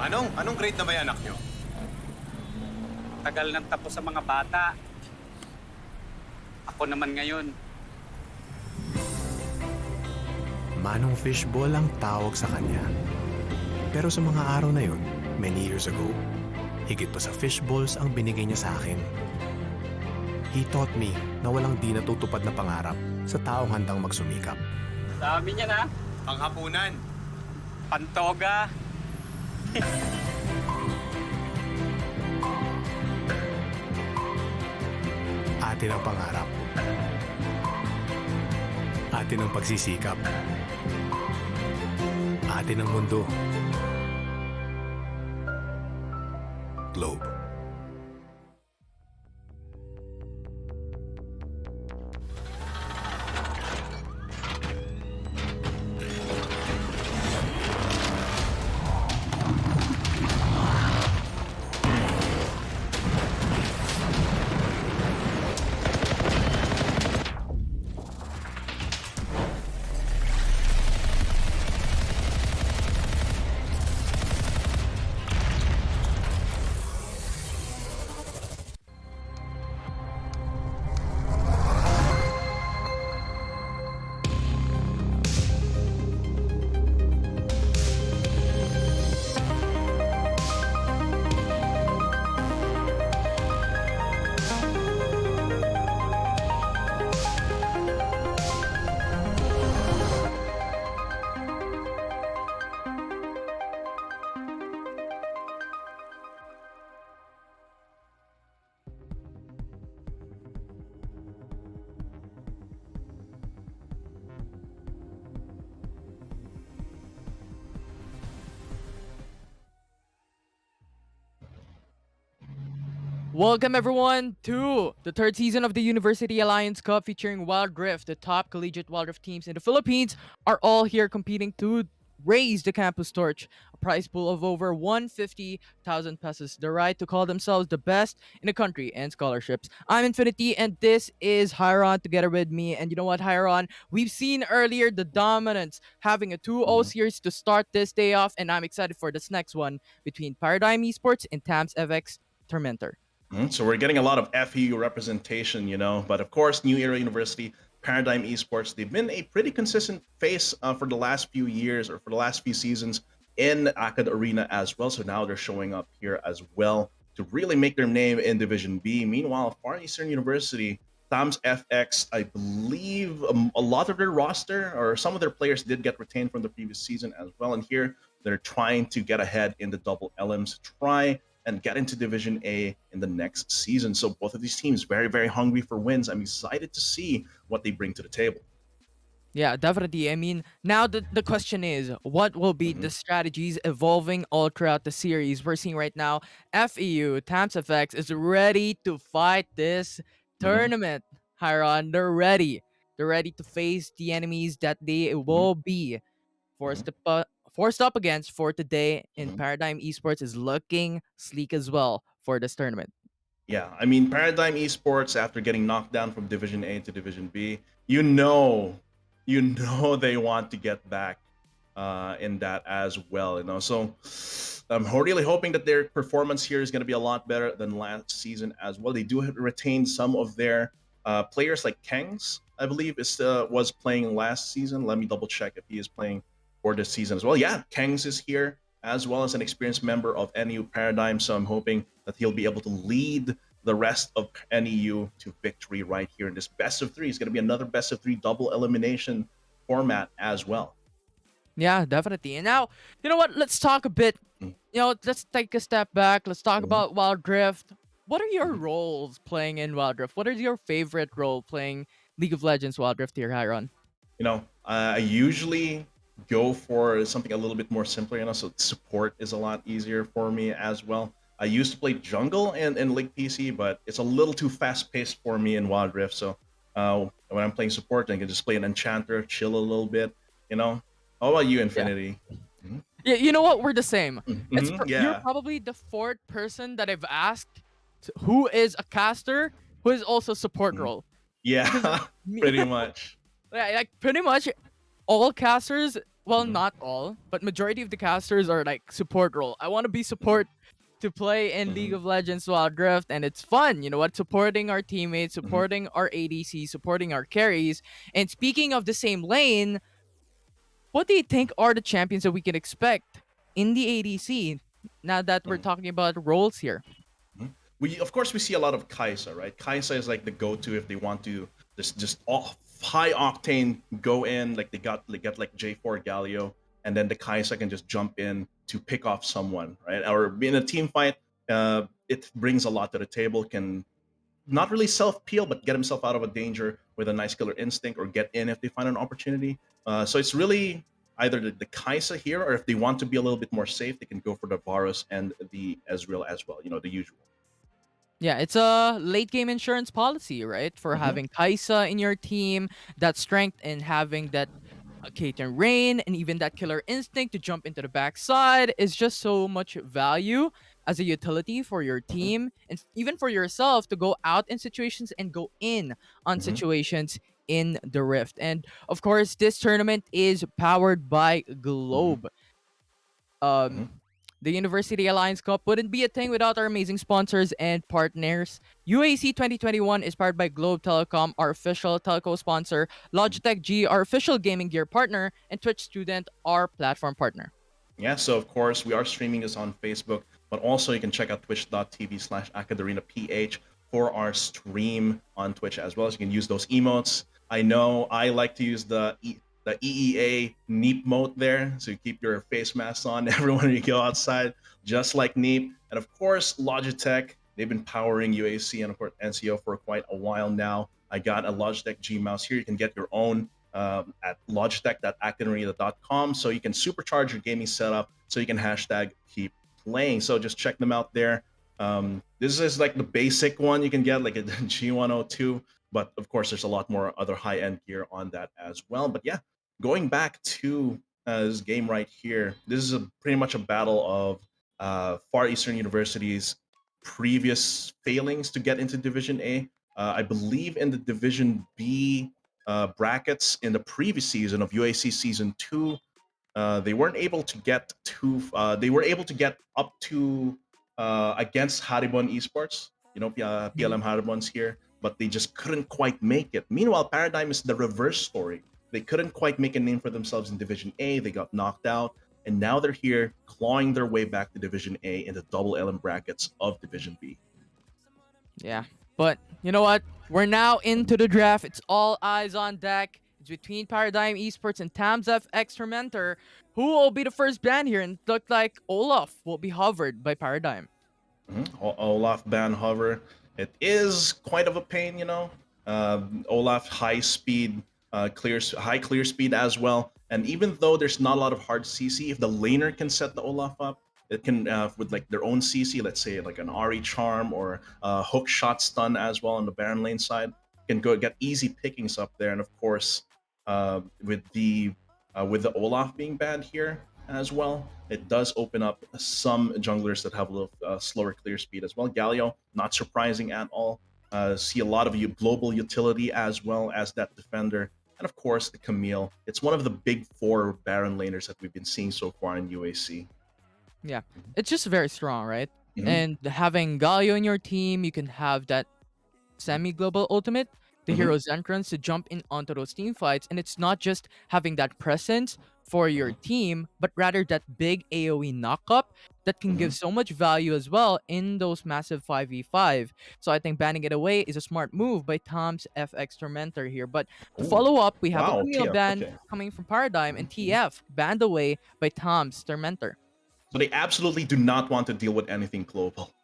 Anong grade na ba yung anak nyo? Tagal nang tapos sa mga bata. Ako naman ngayon. Manong fishball ang tawag sa kanya. Pero sa mga araw na yun, many years ago, higit pa sa fishballs ang binigay niya sa akin. He taught me na walang di natutupad na pangarap sa taong handang magsumikap. Dami niya na. Panghapunan. Pantoga. Atin ang pangarap. Atin ang pagsisikap. Atin ang mundo. Globe. Welcome everyone to the third season of the University Alliance Cup featuring Wild Rift. The top collegiate Wild Rift teams in the Philippines are all here competing to raise the campus torch. A prize pool of over 150,000 pesos. The right to call themselves the best in the country and scholarships. I'm Infinity and this is Hyron together with me. And you know what, Hyron? We've seen earlier the dominance having a 2-0 Mhm. series to start this day off, and I'm excited for this next one between Paradigm Esports and TAMS FX Tormentor. So we're getting a lot of FEU representation, but of course, New Era University, Paradigm Esports, they've been a pretty consistent face for the last few years or for the last few seasons in AcadArena as well. So now they're showing up here as well to really make their name in Division B. Meanwhile, Far Eastern University, TAMS FX, I believe a lot of their roster or some of their players did get retained from the previous season as well. And here they're trying to get ahead in the double LMs, try and get into Division A in the next season. So both of these teams very, very hungry for wins. I'm excited to see what they bring to the table. Yeah, definitely. I mean, now the question is, what will be Mhm. the strategies evolving all throughout the series? We're seeing right now, FEU, TAMS FX, is ready to fight this Mhm. tournament. Hyron, they're ready. They're ready to face the enemies that they Mhm. will be Mhm. forced up against for today. In Mhm. Paradigm Esports is looking sleek as well for this tournament. Yeah, I mean, Paradigm Esports, after getting knocked down from Division A to Division B, you know they want to get back in that as well. So I'm really hoping that their performance here is going to be a lot better than last season as well. They do retain some of their players, like Kengs, I believe, was playing last season. Let me double check if he is playing for this season as well. Yeah, Kengs is here as well as an experienced member of NEU Paradigm. So I'm hoping that he'll be able to lead the rest of NEU to victory right here in this best of three. It's going to be another best of three double elimination format as well. Yeah, definitely. And now, you know what? Let's talk a bit. Mm. Let's take a step back. Let's talk Mhm. about Wild Rift. What are your Mhm. roles playing in Wild Rift? What is your favorite role playing League of Legends Wild Rift here, Hyron? I usually go for something a little bit more simpler, so support is a lot easier for me as well. I used to play jungle in League PC, but it's a little too fast paced for me in Wild Rift. So when I'm playing support, I can just play an enchanter, chill a little bit. How about you, Yeah. Infinity? Mhm. Yeah, you know what? We're the same. You're Yeah. probably the fourth person that I've asked who is a caster who is also support Mhm. role. Because Yeah, pretty much. yeah, like pretty much all casters, well, Mhm. not all, but majority of the casters are like support role. I want to be support to play in League Mhm. of Legends Wild Rift, and it's fun. You know what? Supporting our teammates, Mhm. supporting our ADC, supporting our carries. And speaking of the same lane, what do you think are the champions that we can expect in the ADC? Now that we're Mhm. talking about roles here. We of course we see a lot of Kaisa, right? Kaisa is like the go-to if they want to just high octane go in, like they get like J4 Galio, and then the Kaisa can just jump in to pick off someone, right? Or in a team fight, it brings a lot to the table. Can not really self-peel, but get himself out of a danger with a nice killer instinct, or get in if they find an opportunity. So it's really either the Kaisa here, or if they want to be a little bit more safe, they can go for the Varus and the Ezreal as well. The usual. Yeah, it's a late game insurance policy, right? For Mhm. having Kaisa in your team, that strength and having that Kaiten Rain and even that killer instinct to jump into the backside is just so much value as a utility for your Mhm. team and even for yourself to go out in situations and go in on Mhm. situations in the Rift. And of course, this tournament is powered by Mhm. Globe. Um, Mhm. the University Alliance Cup wouldn't be a thing without our amazing sponsors and partners. UAC 2021 is powered by Globe Telecom, our official telco sponsor, Logitech G, our official gaming gear partner, and Twitch Student, our platform partner. Yeah, so of course we are streaming this on Facebook, but also you can check out twitch.tv/AcadArenaPH for our stream on Twitch as well. As you can use those emotes. I know I like to use the EEA Neep mode there, so you keep your face mask on everywhere you go outside, just like Neep. And of course, Logitech. They've been powering UAC and of course NCO for quite a while now. I got a Logitech G mouse here. You can get your own at logitech.acadArena.com, so you can supercharge your gaming setup, so you can hashtag keep playing. So just check them out there. This is like the basic one you can get, like a G102, but of course there's a lot more other high-end gear on that as well. But yeah, going back to this game right here, this is pretty much a battle of Far Eastern University's previous failings to get into Division A. I believe in the Division B brackets in the previous season of UAC Season 2, they weren't able to get to. They were able to get up to against Haribon Esports. Mhm. PLM Haribon's here, but they just couldn't quite make it. Meanwhile, Paradigm is the reverse story. They couldn't quite make a name for themselves in Division A. They got knocked out, and now they're here clawing their way back to Division A in the double LM brackets of Division B. Yeah. But you know what? We're now into the draft. It's all eyes on deck. It's between Paradigm Esports and Tamzef Experimenter. Who will be the first ban here? And it looked like Olaf will be hovered by Paradigm. Olaf ban hover. It is quite of a pain, Olaf high speed, high clear speed as well. And even though there's not a lot of hard CC, if the laner can set the Olaf up, it can with like their own CC, let's say like an Ari charm or hook shot stun as well on the Baron lane side, can go get easy pickings up there. And of course, with the Olaf being banned here, as well. It does open up some junglers that have a little slower clear speed as well. Galio, not surprising at all. See a lot of global utility as well as that defender. And of course, the Camille. It's one of the big four Baron laners that we've been seeing so far in UAC. Yeah, it's just very strong, right? Mhm. And having Galio in your team, you can have that semi-global ultimate, the Mhm. hero's entrance to jump in onto those team fights, and it's not just having that presence for your team, but rather that big AoE knockup that can give so much value as well in those massive 5v5. So I think banning it away is a smart move by Tom's FX Tormentor here. But to Ooh. follow up, we have a Wow, Camille TF, ban okay. coming from Paradigm and TF banned away by Tom's Tormentor. So they absolutely do not want to deal with anything global,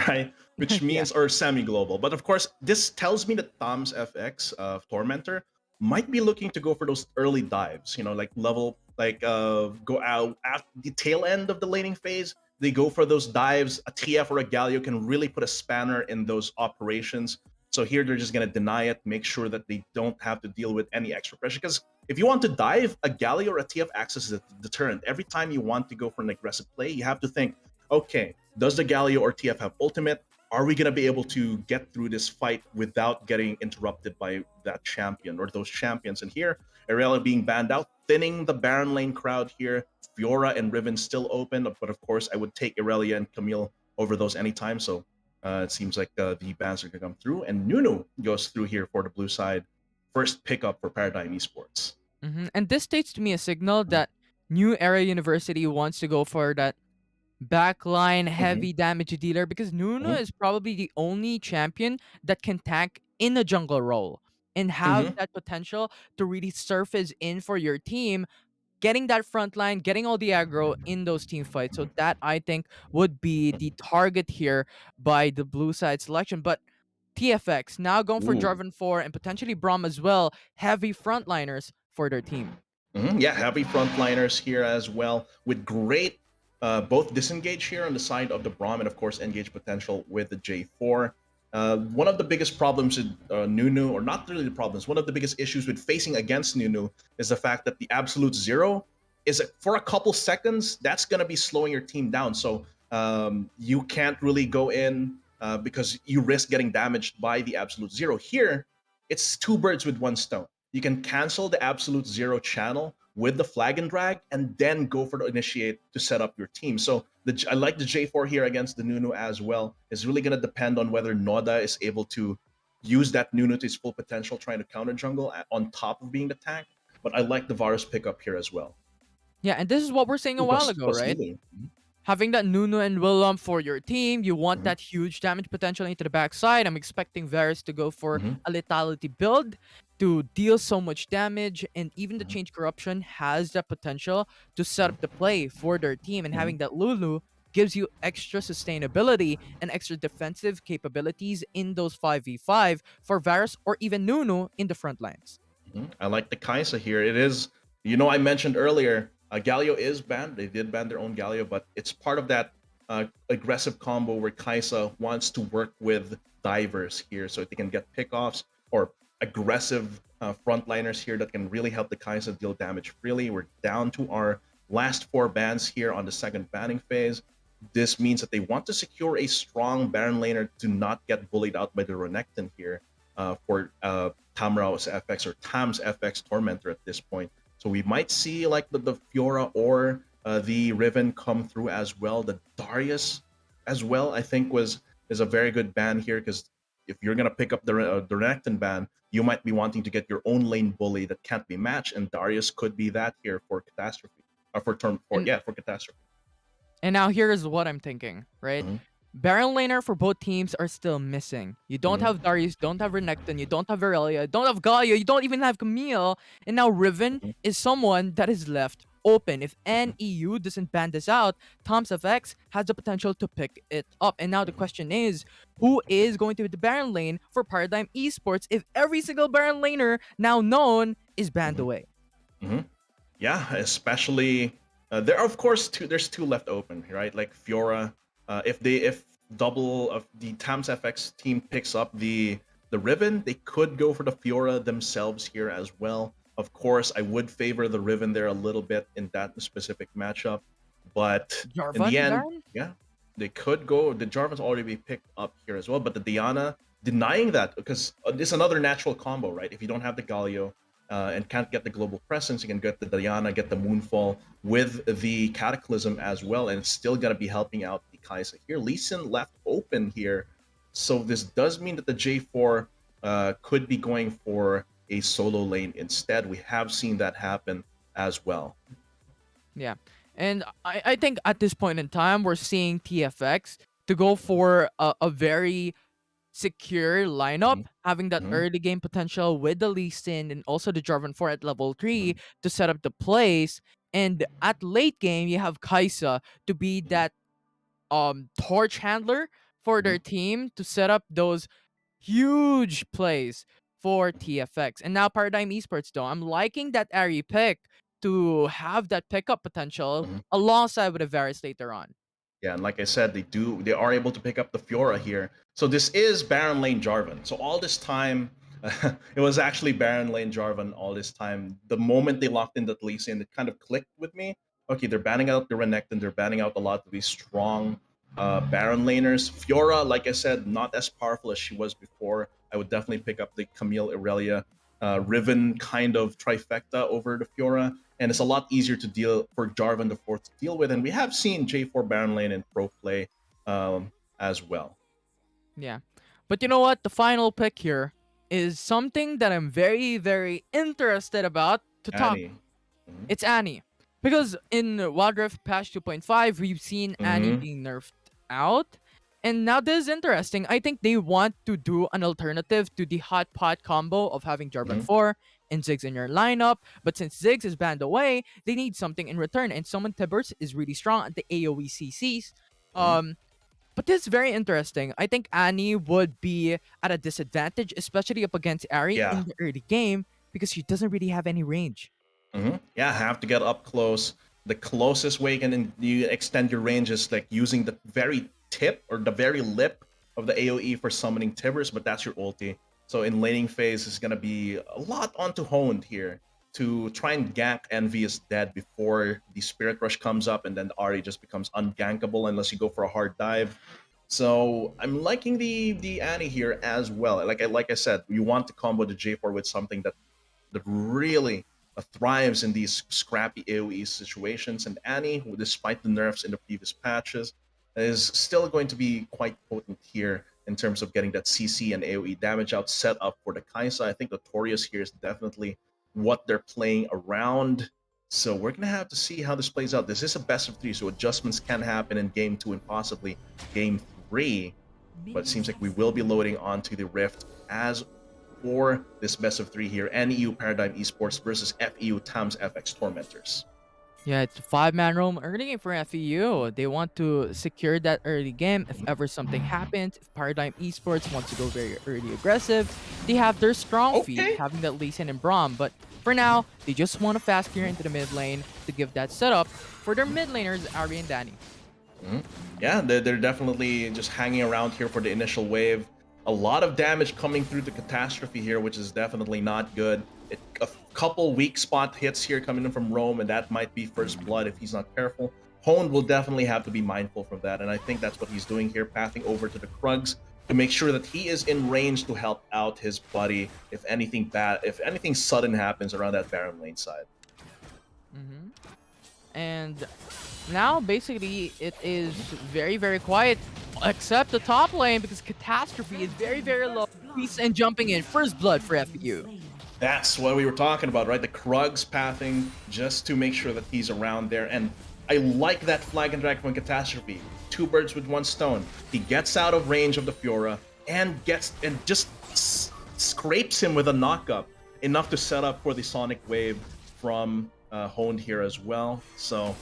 right? Which Yeah. means, or semi-global. But of course, this tells me that Tom's FX Tormentor might be looking to go for those early dives. Like level, like go out at the tail end of the laning phase. They go for those dives. A TF or a Galio can really put a spanner in those operations. So here they're just gonna deny it, make sure that they don't have to deal with any extra pressure. Because if you want to dive, a Galio or a TF acts as a deterrent. Every time you want to go for an aggressive play, you have to think, okay, does the Galio or TF have ultimate? Are we going to be able to get through this fight without getting interrupted by that champion or those champions? And here, Irelia being banned out, thinning the Baron lane crowd here. Fiora and Riven still open, but of course, I would take Irelia and Camille over those anytime. So it seems like the bans are going to come through. And Nunu goes through here for the blue side. First pickup for Paradigm Esports. And this states to me a signal that New Era University wants to go for that backline heavy damage dealer because Nuno is probably the only champion that can tank in a jungle role and have that potential to really surface in for your team, getting that front line, getting all the aggro in those team fights. So that I think would be the target here by the blue side selection. But TFX now going for Ooh. Jarvan 4 and potentially Braum as well, heavy frontliners for their team. Yeah, heavy frontliners here as well with great both disengage here on the side of the Braum and of course engage potential with the J4. One of the biggest problems with Nunu, or not really the problems, one of the biggest issues with facing against Nunu is the fact that the absolute zero is for a couple seconds, that's going to be slowing your team down. So you can't really go in because you risk getting damaged by the absolute zero. Here, it's two birds with one stone. You can cancel the absolute zero channel with the flag and drag and then go for the initiate to set up your team. So I like the J4 here against the Nunu as well. It's really going to depend on whether Noda is able to use that Nunu to his full potential trying to counter jungle on top of being the tank. But I like the Varus pickup here as well. Yeah, and this is what we're saying a while ago, Plus right? healing. Having that Nunu and Willem for your team, you want that huge damage potential into the backside. I'm expecting Varus to go for a lethality build to deal so much damage, and even the Change Corruption has that potential to set up the play for their team, and having that Lulu gives you extra sustainability and extra defensive capabilities in those 5v5 for Varus or even Nunu in the front lines. I like the Kaisa here. It is, I mentioned earlier, Galio is banned. They did ban their own Galio, but it's part of that aggressive combo where Kaisa wants to work with divers here so they can get pickoffs or aggressive frontliners here that can really help the Kaisa deal damage freely. We're down to our last 4 bans here on the second banning phase. This means that they want to secure a strong Baron laner to not get bullied out by the Renekton here for Tamrao's FX or Tam's FX Tormentor at this point. So we might see like the Fiora or the Riven come through as well. The Darius as well, I think is a very good ban here because if you're gonna pick up the Renekton ban, you might be wanting to get your own lane bully that can't be matched, and Darius could be that here for Catastrophe, or for Catastrophe. And now here is what I'm thinking, right? Baron laner for both teams are still missing. You don't have Darius, don't have Renekton, you don't have Irelia, you don't have Galio, you don't even have Camille, and now Riven is someone that is left open. If NEU doesn't ban this out, Tom's FX has the potential to pick it up. And now the question is, who is going to be the Baron lane for Paradigm Esports if every single Baron laner now known is banned away? Yeah, especially there are of course there's 2 left open, right? Like Fiora. If double of the Tams FX team picks up the Riven, they could go for the Fiora themselves here as well. Of course, I would favor the Riven there a little bit in that specific matchup, but in the Jarvan, end, Baron? yeah, they could go. The Jarvan's already be picked up here as well, but the Diana denying that because it's another natural combo, right? If you don't have the Galio and can't get the global presence, you can get the Diana, get the Moonfall with the Cataclysm as well, and it's still gonna be helping out the Kai'Sa here. Lee Sin left open here, so this does mean that the J4 could be going for a solo lane instead. We have seen that happen as well. Yeah. And I think at this point in time, we're seeing TFX to go for a very secure lineup, having that Mhm. early game potential with the Lee Sin and also the Jarvan 4 at level 3 Mhm. to set up the plays. And at late game, you have Kai'Sa to be that torch handler for their team to set up those huge plays for TFX. And now Paradigm Esports though, I'm liking that Ari pick to have that pickup potential Mhm. alongside with the Varus later on. Yeah, and like I said, they are able to pick up the Fiora here. So this is Baron Lane Jarvan. So all this time, it was actually Baron Lane Jarvan all this time. The moment they locked in that Lee Sin, it kind of clicked with me. Okay, they're banning out the Renekton, they're banning out a lot of these strong Baron laners. Fiora, like I said, not as powerful as she was before. I would definitely pick up the Camille Irelia Riven kind of trifecta over the Fiora, and it's a lot easier to deal for Jarvan the Fourth to deal with. And we have seen J4 Baron Lane in pro play as well. Yeah. But you know what? The final pick here is something that I'm very, very interested about to talk. Annie. Mhm. It's Annie. Because in Wild Rift patch 2.5, we've seen Annie Mhm. being nerfed out. And now this is interesting. I think they want to do an alternative to the hot pot combo of having Jarvan Mhm. 4 and Ziggs in your lineup. But since Ziggs is banned away, they need something in return. And Summon Tibbers is really strong at the AoE CCs. But this is very interesting. I think Annie would be at a disadvantage, especially up against Ari Yeah. in the early game, because she doesn't really have any range. Yeah, have to get up close. The closest way you extend your range is like using the very tip or the very lip of the AoE for summoning Tibbers, but that's your ulti. So in laning phase, is going to be a lot onto Honed here to try and gank Envious Dead before the Spirit Rush comes up, and then Ahri just becomes ungankable unless you go for a hard dive. So I'm liking the Annie here as well. Like I said, you want to combo the J4 with something that really thrives in these scrappy AoE situations. And Annie, despite the nerfs in the previous patches, is still going to be quite potent here in terms of getting that CC and AoE damage out set up for the Kai'Sa. I think Notorious here is definitely what they're playing around. So we're going to have to see how this plays out. This is a best of 3, so adjustments can happen in Game 2 and possibly Game 3. But it seems like we will be loading onto the Rift as for this best of 3 here. NEU Paradigm Esports versus FEU Tams FX Tormentors. Yeah, it's a 5-man roam early game for FEU. They want to secure that early game if ever something happens. If Paradigm Esports wants to go very early aggressive, they have their strong feet, Okay. having that Lee Sin and Braum. But for now, they just want to fast clear into the mid lane to give that setup for their mid laners, Ari and Danny. Yeah, they're definitely just hanging around here for the initial wave. A lot of damage coming through the Catastrophe here, which is definitely not good. A couple weak spot hits here coming in from Rome, and that might be first blood if he's not careful. Hone will definitely have to be mindful from that, and I think that's what he's doing here, pathing over to the Krugs to make sure that he is in range to help out his buddy if anything sudden happens around that Baron lane side. And now, basically, it is very, very quiet, except the top lane, because Catastrophe is very, very low. And jumping in, first blood for FEU. That's what we were talking about, right? The Krugs pathing just to make sure that he's around there. And I like that flag and drag from Catastrophe. 2 birds with 1 stone. He gets out of range of the Fiora and just scrapes him with a knockup, enough to set up for the Sonic Wave from Honed here as well. So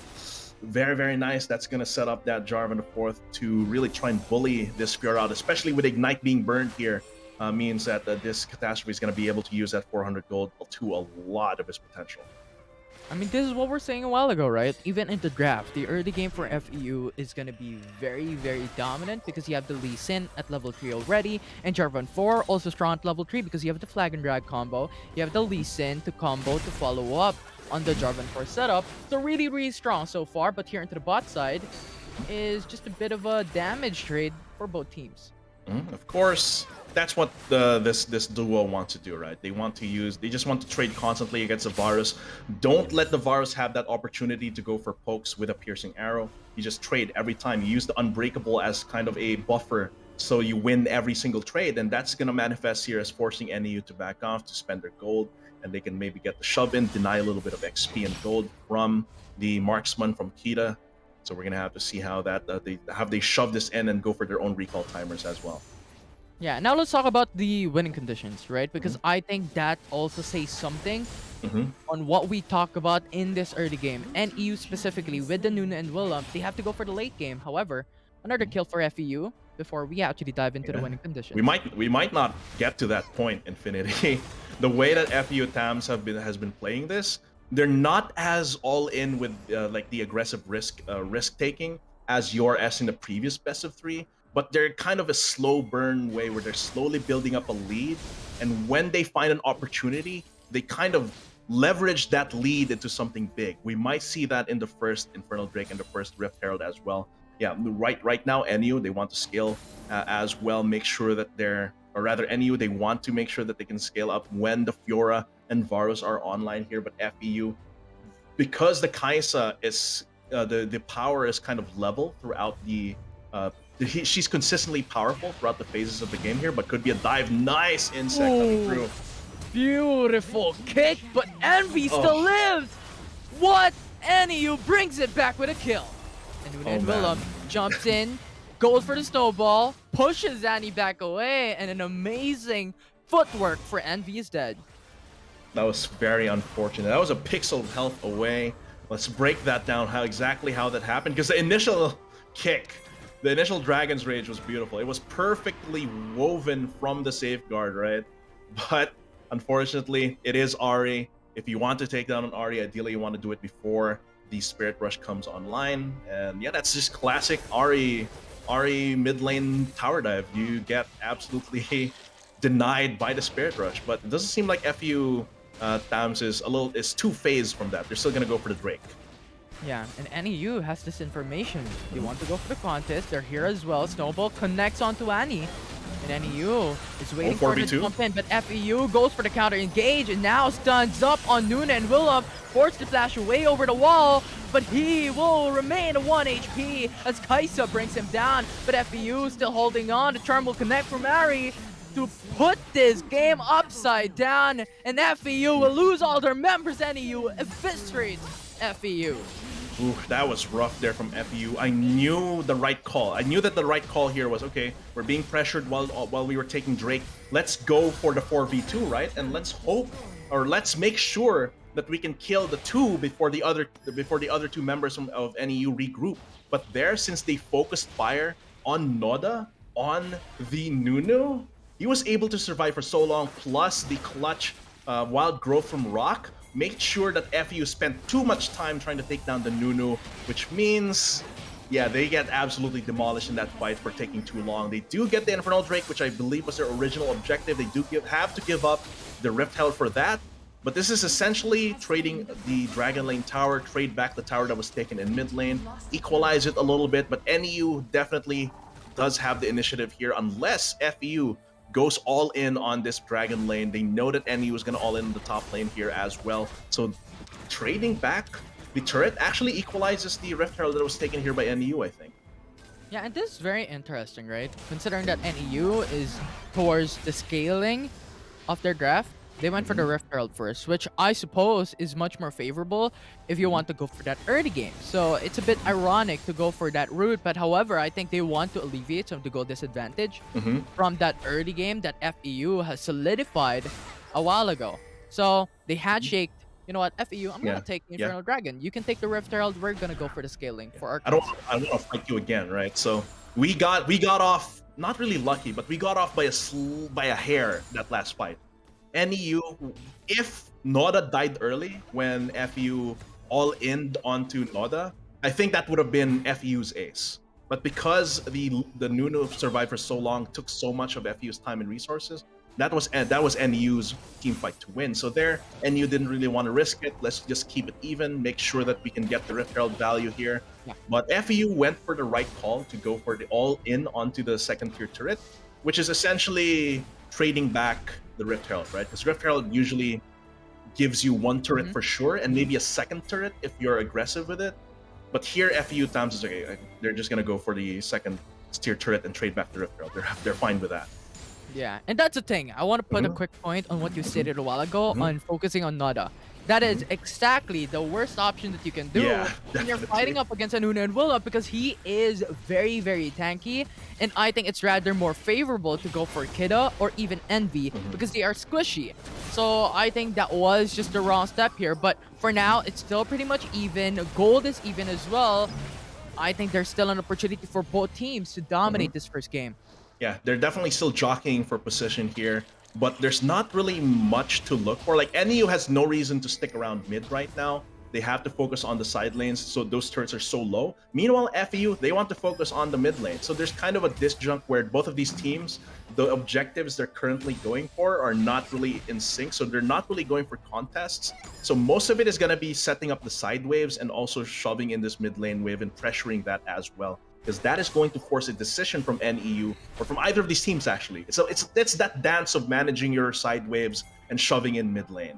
very, very nice. That's going to set up that Jarvan the Fourth to really try and bully this Fiora out, especially with Ignite being burned here. Means that this Catastrophe is going to be able to use that 400 gold to a lot of his potential. I mean, this is what we're saying a while ago, right? Even in the draft, the early game for FEU is going to be very, very dominant because you have the Lee Sin at level 3 already, and Jarvan 4 also strong at level 3 because you have the Flag and Drag combo. You have the Lee Sin to combo to follow up on the Jarvan 4 setup. So really, really strong so far, but here into the bot side is just a bit of a damage trade for both teams. Of course, that's what this duo wants to do, right? They just want to trade constantly against the Varus. Don't let the Varus have that opportunity to go for pokes with a piercing arrow. You just trade every time. You use the Unbreakable as kind of a buffer, so you win every single trade, and that's gonna manifest here as forcing NEU to back off, to spend their gold, and they can maybe get the shove in, deny a little bit of XP and gold from the marksman from Kita. So we're gonna have to see how that they shove this in and go for their own recall timers as well. Yeah, now let's talk about the winning conditions, right? Because I think that also says something on what we talk about in this early game. And EU specifically, with the Nuna and Willem, they have to go for the late game. However, another kill for FEU before we actually dive into the winning conditions. We might not get to that point, Infinity. The way that FEU TAMS has been playing this, they're not as all in with like the aggressive risk taking as URS in the previous best of 3, but they're kind of a slow burn way where they're slowly building up a lead, and when they find an opportunity, they kind of leverage that lead into something big. We might see that in the first Infernal Drake and the first Rift Herald as well. Yeah, right now NEU, they want to scale as well, make sure that NEU, they want to make sure that they can scale up when the Fiora and Varus are online here. But FEU, because the Kaisa is the power is kind of level throughout she's consistently powerful throughout the phases of the game here, but could be a dive. Nice insect coming through. Beautiful kick, but Envy still lives. What? NEU brings it back with a kill. And Willem jumps in, goes for the snowball, pushes Zanny back away, and an amazing footwork for Envy is dead. That was very unfortunate. That was a pixel of health away. Let's break that down, exactly how that happened, because the initial kick, the initial Dragon's Rage was beautiful. It was perfectly woven from the safeguard, right? But unfortunately, it is Ahri. If you want to take down an Ahri, ideally you want to do it before the Spirit Rush comes online. And yeah, that's just classic Ahri mid lane tower dive. You get absolutely denied by the Spirit Rush, but it doesn't seem like FU TAMS is two-phased from that. They're still gonna go for the Drake. Yeah, and NEU has this information. They want to go for the contest. They're here as well. Snowball connects onto Annie. And NEU is waiting for it to jump in, but FEU goes for the counter engage and now stuns up on Nuna and Willem, forced to flash away over the wall, but he will remain at 1 HP as Kaisa brings him down. But FEU still holding on. The charm will connect from Ari to put this game upside down, and FEU will lose all their members. NEU eviscerates FEU. Ooh, that was rough there from FEU. I knew the right call. I knew that the right call here was, okay, we're being pressured while we were taking Drake. Let's go for the 4v2, right? And let's hope, or let's make sure that we can kill the two before the other two members of NEU regroup. But there, since they focused fire on Noda, on the Nunu, he was able to survive for so long, plus the clutch wild growth from Rock. Make sure that FEU spent too much time trying to take down the Nunu, which means, yeah, they get absolutely demolished in that fight for taking too long. They do get the Infernal Drake, which I believe was their original objective. They do have to give up the Rift Herald for that, but this is essentially trading the Dragon Lane tower, trade back the tower that was taken in mid lane, equalize it a little bit, but NEU definitely does have the initiative here unless FEU goes all in on this Dragon Lane. They know that NEU is going to all in the top lane here as well. So trading back the turret actually equalizes the Rift Herald that was taken here by NEU, I think. Yeah, and this is very interesting, right? Considering that NEU is towards the scaling of their draft, they went for the Rift Herald first, which I suppose is much more favorable if you want to go for that early game. So it's a bit ironic to go for that route, but however, I think they want to alleviate some of the goal disadvantage from that early game that FEU has solidified a while ago. So they handshaked, you know what, FEU, I'm gonna take the Infernal Dragon. You can take the Rift Herald. We're gonna go for the scaling for our. I don't want to fight you again, right? So we got off, not really lucky, but we got off by a hair that last fight. NEU, if Noda died early when FU all in onto Noda, I think that would have been FU's ace. But because the Nunu survived for so long, took so much of FU's time and resources, that was NU's team fight to win. So there, NU didn't really want to risk it. Let's just keep it even, make sure that we can get the Rift Herald value here. Yeah. But FU went for the right call to go for the all in onto the second tier turret, which is essentially trading back the Rift Herald, right? Because Rift Herald usually gives you one turret for sure, and maybe a second turret if you're aggressive with it. But here, FU times is okay. They're just gonna go for the second tier turret and trade back the Rift Herald. They're fine with that. Yeah, and that's the thing. I want to put a quick point on what you stated a while ago on focusing on Noda. That is exactly the worst option that you can do Yeah, when you're definitely. fighting up against Anuna and Willa, because he is very, very tanky. And I think it's rather more favorable to go for Kida or even Envy because they are squishy. So I think that was just the wrong step here. But for now, it's still pretty much even. Gold is even as well. I think there's still an opportunity for both teams to dominate this first game. Yeah, they're definitely still jockeying for position here, but there's not really much to look for. Like, NEU has no reason to stick around mid right now. They have to focus on the side lanes, so those turrets are so low. Meanwhile, FEU, they want to focus on the mid lane. So there's kind of a disjunct where both of these teams, the objectives they're currently going for are not really in sync, so they're not really going for contests. So most of it is going to be setting up the side waves and also shoving in this mid lane wave and pressuring that as well, because that is going to force a decision from NEU or from either of these teams, actually. So it's that dance of managing your side waves and shoving in mid lane.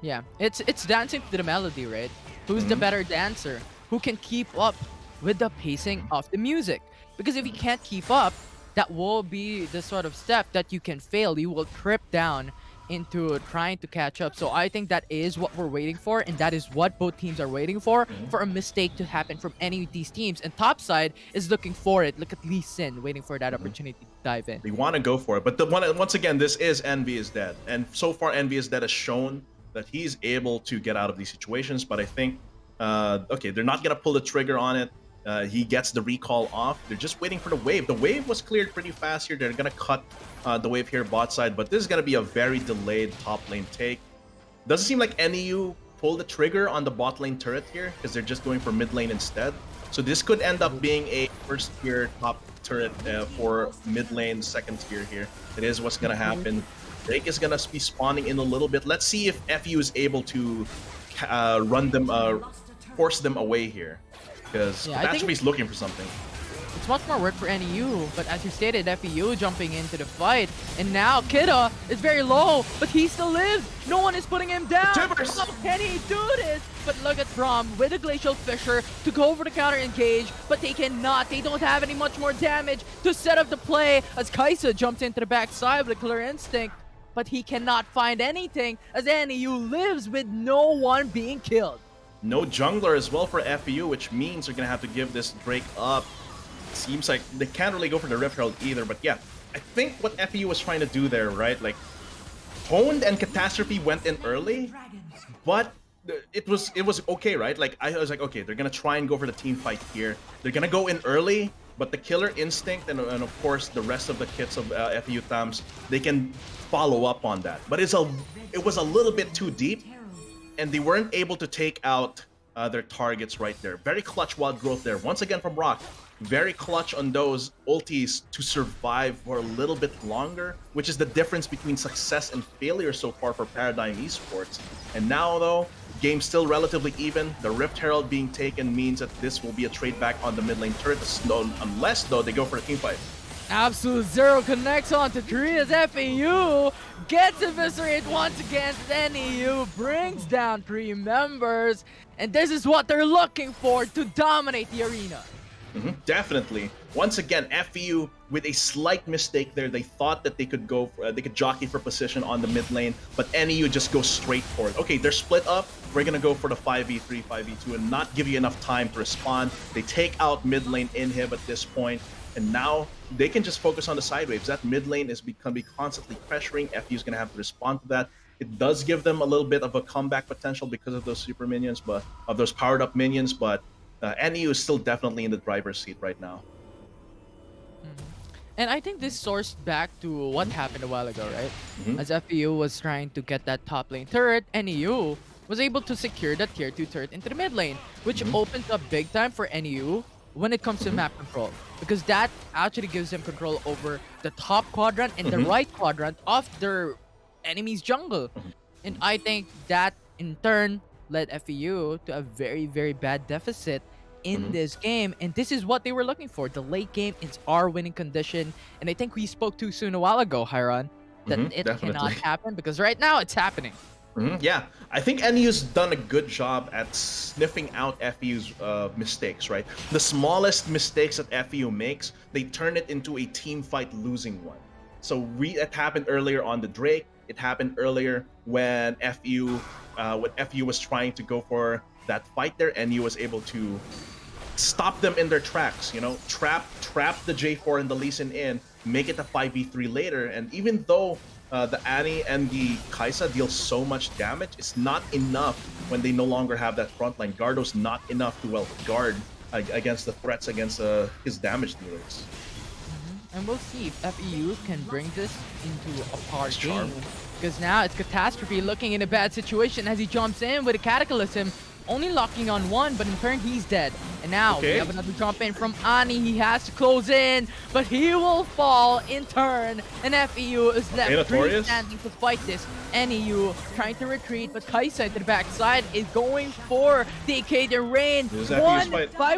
Yeah, it's dancing to the melody, right? Who's the better dancer? Who can keep up with the pacing of the music? Because if you can't keep up, that will be the sort of step that you can fail. You will trip down into trying to catch up. So I think that is what we're waiting for, and that is what both teams are waiting for a mistake to happen from any of these teams. And Topside is looking for it. Look at Lee Sin waiting for that opportunity to dive in. They want to go for it, but once again, this is Envy is Dead, and so far Envy is Dead has shown that he's able to get out of these situations. But I think, okay, they're not gonna pull the trigger on it. He gets the recall off. They're just waiting for the wave. The wave was cleared pretty fast here. They're gonna cut the wave here bot side, but this is gonna be a very delayed top lane take. Doesn't seem like NEU pulled the trigger on the bot lane turret here because they're just going for mid lane instead. So this could end up being a first tier top turret for mid lane, second tier here. It is what's gonna happen. Drake is gonna be spawning in a little bit. Let's see if FU is able to run them, force them away here, because Catastrophe's looking for something. It's much more work for NEU, but as you stated, FEU jumping into the fight, and now Kida is very low, but he still lives. No one is putting him down. Timbers! How can he do this? But look at Braum with a Glacial Fissure to go for the counter engage, but they cannot. They don't have any much more damage to set up the play as Kaisa jumps into the backside with a Killer Instinct, but he cannot find anything as NEU lives with no one being killed. No jungler as well for FEU, which means they're gonna have to give this Drake up. Seems like they can't really go for the Rift Herald either, but yeah, I think what FEU was trying to do there, right? Like, Honed and Catastrophe went in early, but it was okay, right? Like, I was like, okay, they're gonna try and go for the team fight here. They're gonna go in early, but the Killer Instinct and of course the rest of the kits of FEU Thams, they can follow up on that. But it was a little bit too deep, and they weren't able to take out their targets right there. Very clutch Wild Growth there. Once again from Rock. Very clutch on those ultis to survive for a little bit longer, which is the difference between success and failure so far for Paradigm Esports. And now, though, game's still relatively even. The Rift Herald being taken means that this will be a trade back on the mid lane turret, unless, though, they go for a team fight. Absolute Zero connects onto Tree as FEU gets eviscerated once again. NEU brings down 3 members, and this is what they're looking for to dominate the arena. Definitely. Once again, FEU with a slight mistake there. They thought that they could go, they could jockey for position on the mid lane, but NEU just goes straight for it. Okay, they're split up. We're gonna go for the 5v3, 5v2, and not give you enough time to respond. They take out mid lane inhib at this point, and now they can just focus on the side waves. That mid lane is gonna be constantly pressuring. FEU's gonna have to respond to that. It does give them a little bit of a comeback potential because of those super minions, but of those powered up minions, but NEU is still definitely in the driver's seat right now. And I think this sourced back to what happened a while ago, right? Mhm. As FEU was trying to get that top lane turret, NEU was able to secure the tier 2 turret into the mid lane, which Mhm. opens up big time for NEU when it comes to Mhm. map control. Because that actually gives them control over the top quadrant and the Mhm. right quadrant of their enemy's jungle. Mhm. And I think that in turn led FEU to a very, very bad deficit in Mhm. this game. And this is what they were looking for. The late game is our winning condition. And I think we spoke too soon a while ago, Hiron, that it cannot Definitely. happen because right now it's happening. Yeah, I think NU's done a good job at sniffing out FEU's mistakes, right? The smallest mistakes that FEU makes, they turn it into a team fight losing one. So it happened earlier on the Drake. It happened earlier when FEU was trying to go for that fight there. NU was able to stop them in their tracks, you know, trap the J4 and the Lee Sin in, make it a 5v3 later. And even though the Annie and the Kaisa deal so much damage, it's not enough when they no longer have that frontline. Gardo's not enough to well guard against the threats against his damage dealers. And we'll see if FEU can bring this into a par Nice charm. game. Because now it's Catastrophe looking in a bad situation as he jumps in with a Cataclysm. Only locking on one, but in turn he's dead. And now we Okay. have another jump in from Ani. He has to close in, but he will fall in turn. And FEU is left Notorious. standing to fight this. NEU trying to retreat, but Kaisa to the backside is going for the AcadArena. This is FEU's One fight. by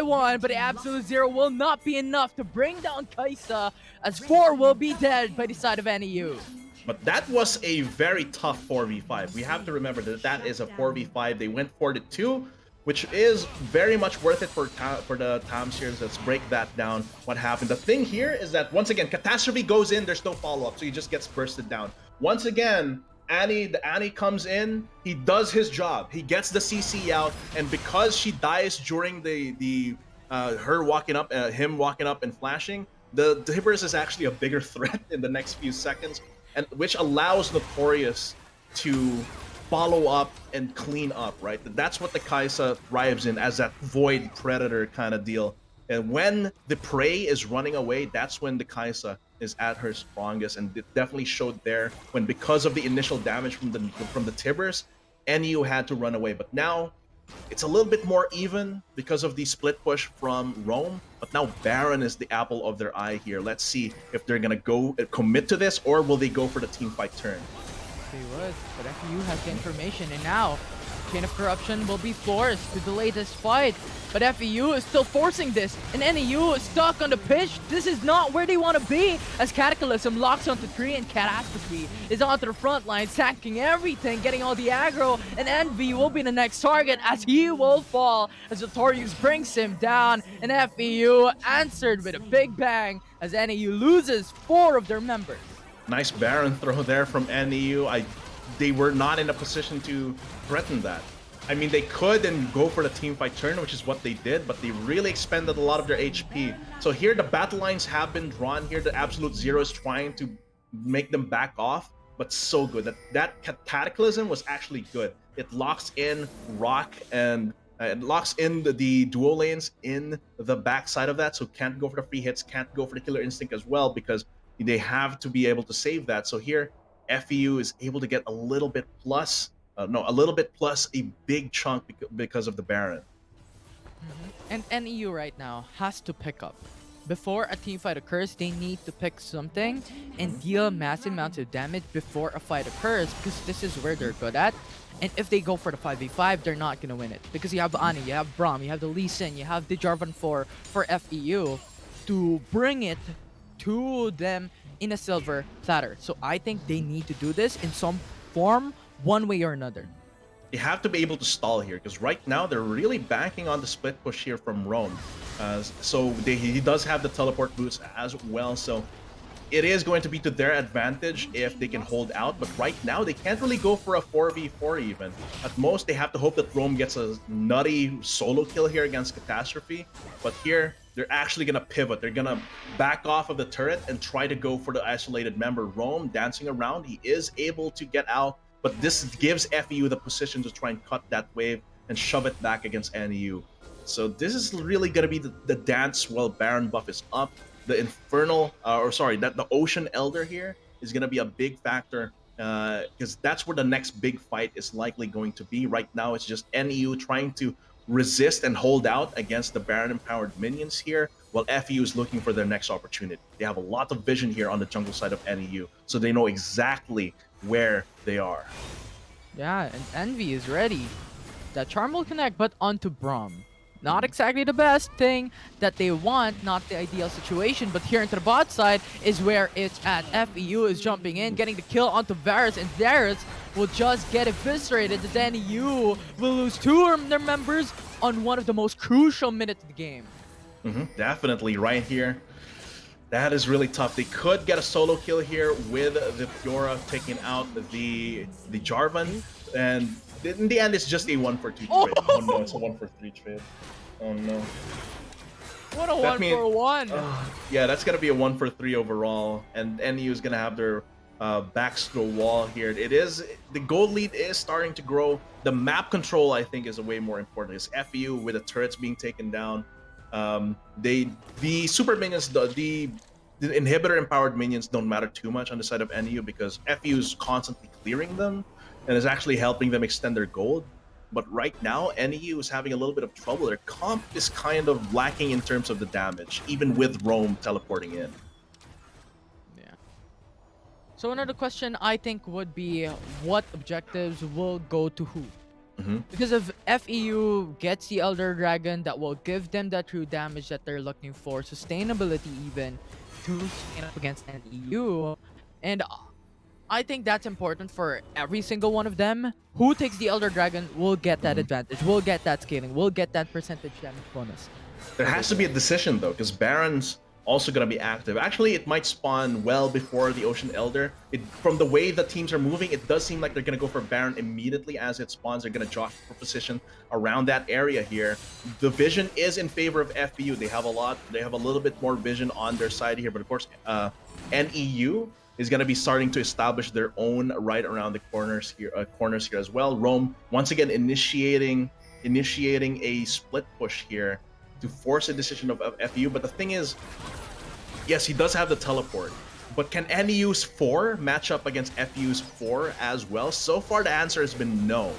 one, but the absolute zero will not be enough to bring down Kaisa, as 4 will be dead by the side of NEU. But that was a very tough 4v5. We have to remember that that is a 4v5. They went 4-2, which is very much worth it for the TAM series. Let's break that down. What happened? The thing here is that once again, Catastrophe goes in. There's no follow-up, so he just gets bursted down. Once again, Annie comes in. He does his job. He gets the CC out, and because she dies during him walking up and flashing, the Hibbers is actually a bigger threat in the next few seconds, and which allows Notorious to follow up and clean up, right? That's what the Kaisa thrives in, as that void predator kind of deal. And when the prey is running away, that's when the Kaisa is at her strongest, and it definitely showed there when, because of the initial damage from the Tibbers, NU had to run away. But now it's a little bit more even because of the split push from Rome, but now Baron is the apple of their eye here. Let's see if they're gonna go commit to this, or will they go for the team fight turn? They would, but FEU has the information, and now Chain of Corruption will be forced to delay this fight. But FEU is still forcing this, and NEU is stuck on the pitch. This is not where they want to be, as Cataclysm locks onto 3, and Catastrophe is onto the front line, sacking everything, getting all the aggro, and Envy will be the next target as he will fall, as Notorious brings him down, and FEU answered with a big bang, as NEU loses 4 of their members. Nice Baron throw there from NEU. They were not in a position to threaten that. I mean, they could and go for the team fight turn, which is what they did, but they really expended a lot of their HP. So here the battle lines have been drawn. Here the Absolute Zero is trying to make them back off, but so good. That Cataclysm was actually good. It locks in Rock and it locks in the duo lanes in the backside of that, so can't go for the free hits, can't go for the Killer Instinct as well, because they have to be able to save that. So here, FEU is able to get a little bit plus a big chunk because of the Baron. And NEU right now has to pick up. Before a team fight occurs, they need to pick something and deal massive amounts of damage before a fight occurs, because this is where they're good at. And if they go for the 5v5, they're not going to win it. Because you have Ani, you have Braum, you have the Lee Sin, you have the Jarvan for FEU to bring it to them in a silver platter. So I think they need to do this in some form, one way or another. They have to be able to stall here, because right now they're really banking on the split push here from Rome. He does have the teleport boost as well, so it is going to be to their advantage if they can hold out. But right now they can't really go for a 4v4 even. At most they have to hope that Rome gets a nutty solo kill here against Catastrophe. But here they're actually gonna pivot. They're gonna back off of the turret and try to go for the isolated member. Rome dancing around, he is able to get out, but this gives FEU the position to try and cut that wave and shove it back against NEU. So this is really going to be the dance while Baron buff is up. the Infernal, or sorry, that the Ocean Elder here is going to be a big factor because that's where the next big fight is likely going to be. Right now, it's just NEU trying to resist and hold out against the Baron empowered minions here, while FEU is looking for their next opportunity. They have a lot of vision here on the jungle side of NEU, so they know exactly where they are. Yeah, and Envy is ready. That charm will connect, but onto Braum. Not exactly the best thing that they want, not the ideal situation, but here into the bot side is where it's at. FEU is jumping in, getting the kill onto Varus, and Varus will just get eviscerated. Then EU will lose two of their members on one of the most crucial minutes of the game. Definitely right here. That is really tough. They could get a solo kill here with the Fiora taking out the Jarvan, and in the end, it's just a 1-for-2 trade. Oh no, it's a 1-for-3 trade. Oh no. What a 1-for-1. Yeah, that's gonna be a 1-for-3 overall, and NEU is gonna have their backs to the wall here. It is, the gold lead is starting to grow. The map control, I think, is way more important. It's FEU with the turrets being taken down. The super minions, the inhibitor empowered minions don't matter too much on the side of NEU because FEU is constantly clearing them and is actually helping them extend their gold. But right now, NEU is having a little bit of trouble. Their comp is kind of lacking in terms of the damage, even with Roam teleporting in. Yeah. So another question I think would be, what objectives will go to who? Because if FEU gets the Elder Dragon, that will give them that true damage that they're looking for, sustainability even, to stand up against NEU. And I think that's important for every single one of them. Who takes the Elder Dragon will get that advantage, will get that scaling, will get that percentage damage bonus. There has to be a decision though, because Baron's also going to be active. Actually, it might spawn well before the Ocean Elder. From the way the teams are moving, it does seem like they're going to go for Baron immediately as it spawns. They're going to jockey for position around that area here. The vision is in favor of FEU. They have a little bit more vision on their side here, but of course, NEU is going to be starting to establish their own right around the corners here as well. Rome once again initiating a split push here to force a decision of FEU. But the thing is, yes, he does have the teleport, but can NEU's 4 match up against FEU's 4 as well? So far, the answer has been no.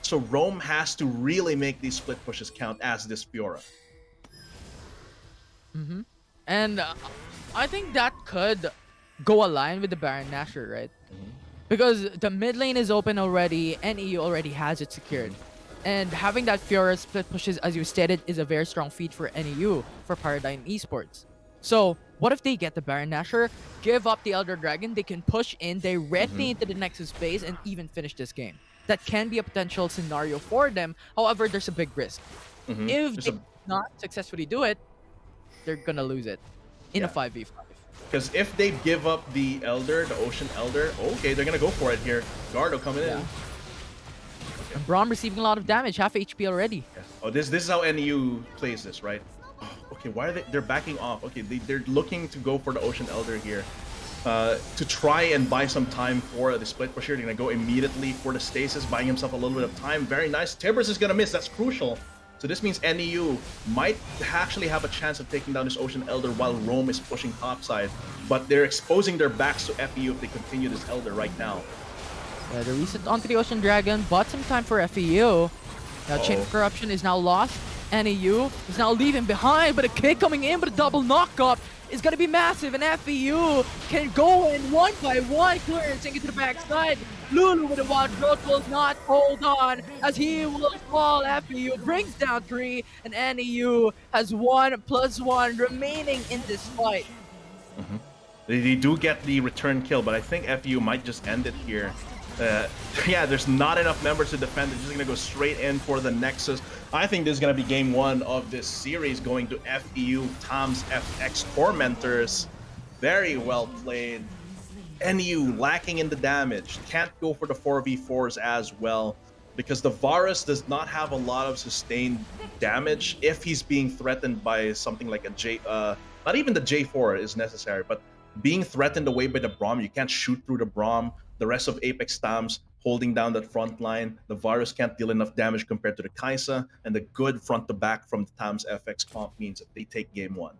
So Rome has to really make these split pushes count as this Fiora. And I think that could go align with the Baron Nashor, right? Because the mid lane is open already, NEU already has it secured. And having that Fiora split pushes, as you stated, is a very strong feat for NEU, for Paradigm Esports. So, what if they get the Baron Nashor, give up the Elder Dragon, they can push in directly into the Nexus base and even finish this game. That can be a potential scenario for them. However, there's a big risk. If they not successfully do it, they're gonna lose it in a 5v5. Because if they give up the Elder, the Ocean Elder, okay, they're gonna go for it here. Gardo coming in. And Braum receiving a lot of damage, half HP already. Oh, this is how NEU plays this, right? Oh, okay, why are they're backing off? Okay, they're looking to go for the Ocean Elder here. To try and buy some time for the split push here. They're gonna go immediately for the stasis, buying himself a little bit of time. Very nice. Tibbers is gonna miss, that's crucial. So this means NEU might actually have a chance of taking down this Ocean Elder while Rome is pushing topside. But they're exposing their backs to FEU if they continue this Elder right now. Yeah, the reset onto the Ocean Dragon bought some time for FEU. Now Chain of Corruption is now lost. NEU is now leaving behind, but a kick coming in, but a double knockup is going to be massive, and FEU can go in one by one, clearancing into the backside. Lulu with a wild growth will not hold on as he will fall. FEU brings down 3, and NEU has 1+1 remaining in this fight. They do get the return kill, but I think FEU might just end it here. Yeah, there's not enough members to defend. They're just going to go straight in for the Nexus. I think this is going to be game 1 of this series, going to FEU Tom's FX Tormentors. Very well played. NEU lacking in the damage. Can't go for the 4v4s as well because the Varus does not have a lot of sustained damage if he's being threatened by something like a J... not even the J4 is necessary, but being threatened away by the Braum, you can't shoot through the Braum. The rest of Apex Tams holding down that front line. The Varus can't deal enough damage compared to the Kaisa, and the good front to back from the Tams FX comp means that they take game 1.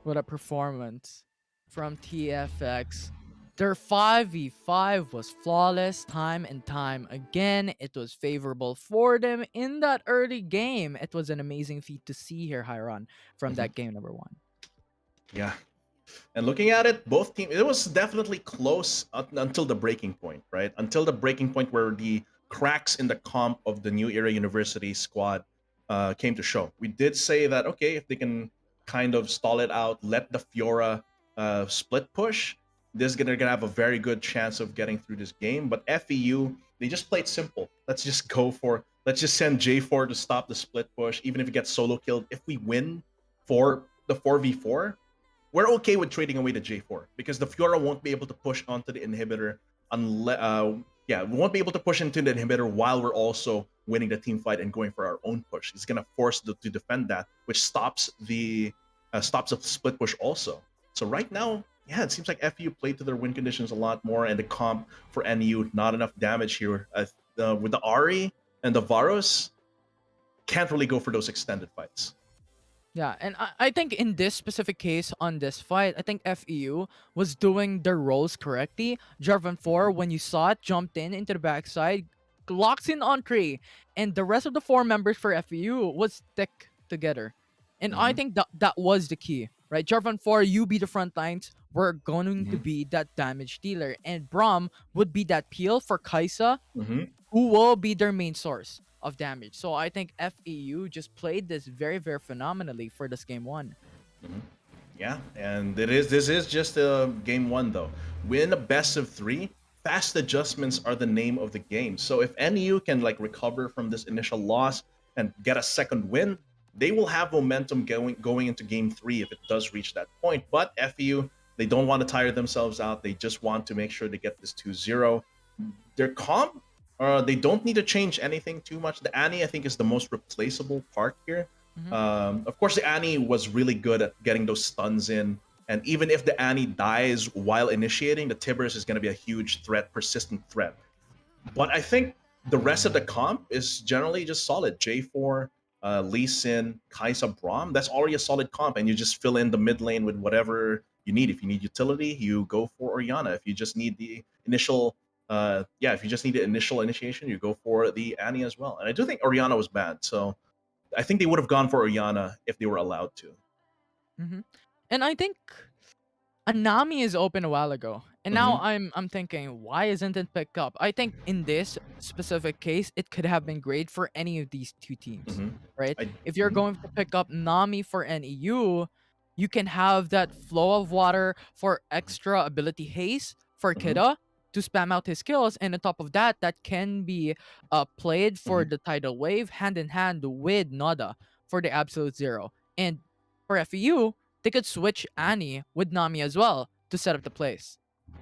What a performance from TFX. Their 5v5 was flawless time and time again. It was favorable for them in that early game. It was an amazing feat to see here, Hyron, from Mhm. that game number 1. Yeah. And looking at it, both teams, it was definitely close until the breaking point, right? Until the breaking point where the cracks in the comp of the New Era University squad came to show. We did say that, okay, if they can kind of stall it out, let the Fiora split push, this is gonna have a very good chance of getting through this game. But FEU, they just played simple. Let's just send J4 to stop the split push, even if it gets solo killed. If we win for the 4v4, we're okay with trading away the J4 because the Fiora won't be able to push onto the inhibitor unless we won't be able to push into the inhibitor while we're also winning the team fight and going for our own push. He's gonna force to defend that, which stops the split push also. So right now, yeah, it seems like FU played to their win conditions a lot more, and the comp for NU not enough damage here with the Ari and the Varus. Can't really go for those extended fights. Yeah, and I think in this specific case on this fight, I think FEU was doing their roles correctly. Jarvan 4, when you saw it, jumped into the backside, locks in on 3, and the rest of the 4 members for FEU was stick together. And I Mhm. think that was the key, right? Jarvan 4, you be the front lines, we're going to Mhm. be that damage dealer, and Braum would be that peel for Kaisa, Mm-hmm. who will be their main source of damage. So I think FEU just played this very, very phenomenally for this game 1. Mhm. Yeah, and this is just a game 1 though. Win a best of 3. Fast adjustments are the name of the game. So if NU can like recover from this initial loss and get a second win, they will have momentum going into game 3 if it does reach that point. But FEU, they don't want to tire themselves out. They just want to make sure they get this 2-0. Their comp, they don't need to change anything too much. The Annie, I think, is the most replaceable part here. Mhm. Of course, the Annie was really good at getting those stuns in. And even if the Annie dies while initiating, the Tibbers is going to be a huge threat, persistent threat. But I think the rest of the comp is generally just solid. J4, Lee Sin, Kaisa Braum, that's already a solid comp. And you just fill in the mid lane with whatever you need. If you need utility, you go for Oriana. If you just need the initial, if you just need the initial initiation, you go for the Annie as well. And I do think Oriana was bad. So I think they would have gone for Oriana if they were allowed to. Mm-hmm. And I think Anami is open a while ago. And now Mhm. I'm thinking, why isn't it picked up? I think in this specific case, it could have been great for any of these two teams, Mhm. right? I If you're mhm. going to pick up Nami for NEU, you can have that flow of water for extra ability haste for Mhm. Kida to spam out his skills. And on top of that, that can be played for Mhm. the tidal wave hand in hand with Nada for the absolute zero. And for FEU, they could switch Annie with Nami as well to set up the place.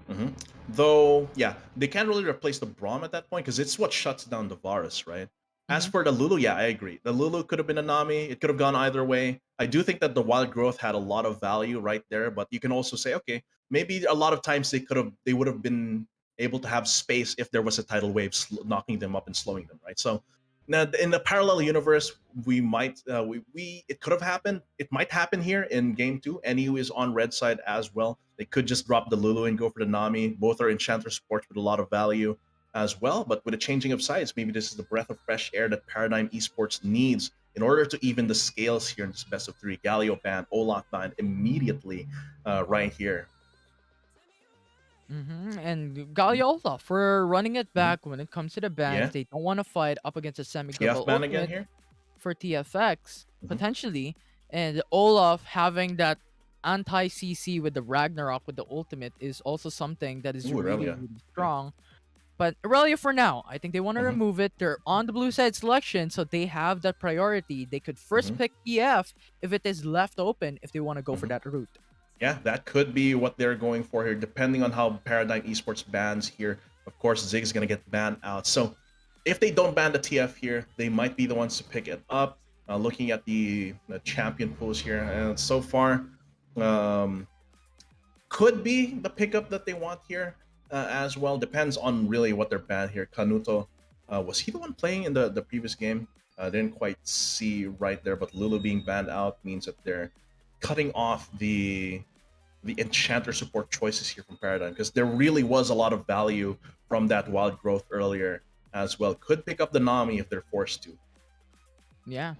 hmm Though, yeah, they can't really replace the Braum at that point because it's what shuts down the Varus, right? As Mm-hmm. for the Lulu, yeah, I agree. The Lulu could have been a Nami. It could have gone either way. I do think that the Wild Growth had a lot of value right there, but you can also say, okay, maybe a lot of times they would have been able to have space if there was a tidal wave knocking them up and slowing them, right? So now in the parallel universe, we might we it could have happened. It might happen here in game 2. NU is on red side as well. They could just drop the Lulu and go for the Nami. Both are enchanter supports with a lot of value as well. But with a changing of sides, maybe this is the breath of fresh air that Paradigm Esports needs in order to even the scales here in this best of 3. Galio ban, Olaf ban immediately right here. Mm-hmm. And Galia Olaf, for running it Mhm. back when it comes to the bans, Yeah, they don't want to fight up against a semi-global TF ban again ultimate here. for TFX, Mhm. potentially. And Olaf having that anti-CC with the Ragnarok with the ultimate is also something that is Ooh, really, Aurelia. really Okay. strong. But Aurelia for now, I think they want to Mhm. remove it. They're on the blue side selection, so they have that priority. They could first Mhm. pick EF if it is left open if they want to go for Mhm. that route. Yeah, that could be what they're going for here, depending on how Paradigm Esports bans here. Of course, Zig's gonna get banned out. So if they don't ban the TF here, they might be the ones to pick it up. Looking at the champion pools here, and so far, um, could be the pickup that they want here as well. Depends on really what they're banned here. Kanuto, was he the one playing in the previous game? Didn't quite see right there, but Lulu being banned out means that they're cutting off the enchanter support choices here from Paradigm, because there really was a lot of value from that wild growth earlier as well. Could pick up the Nami if they're forced to. Yeah,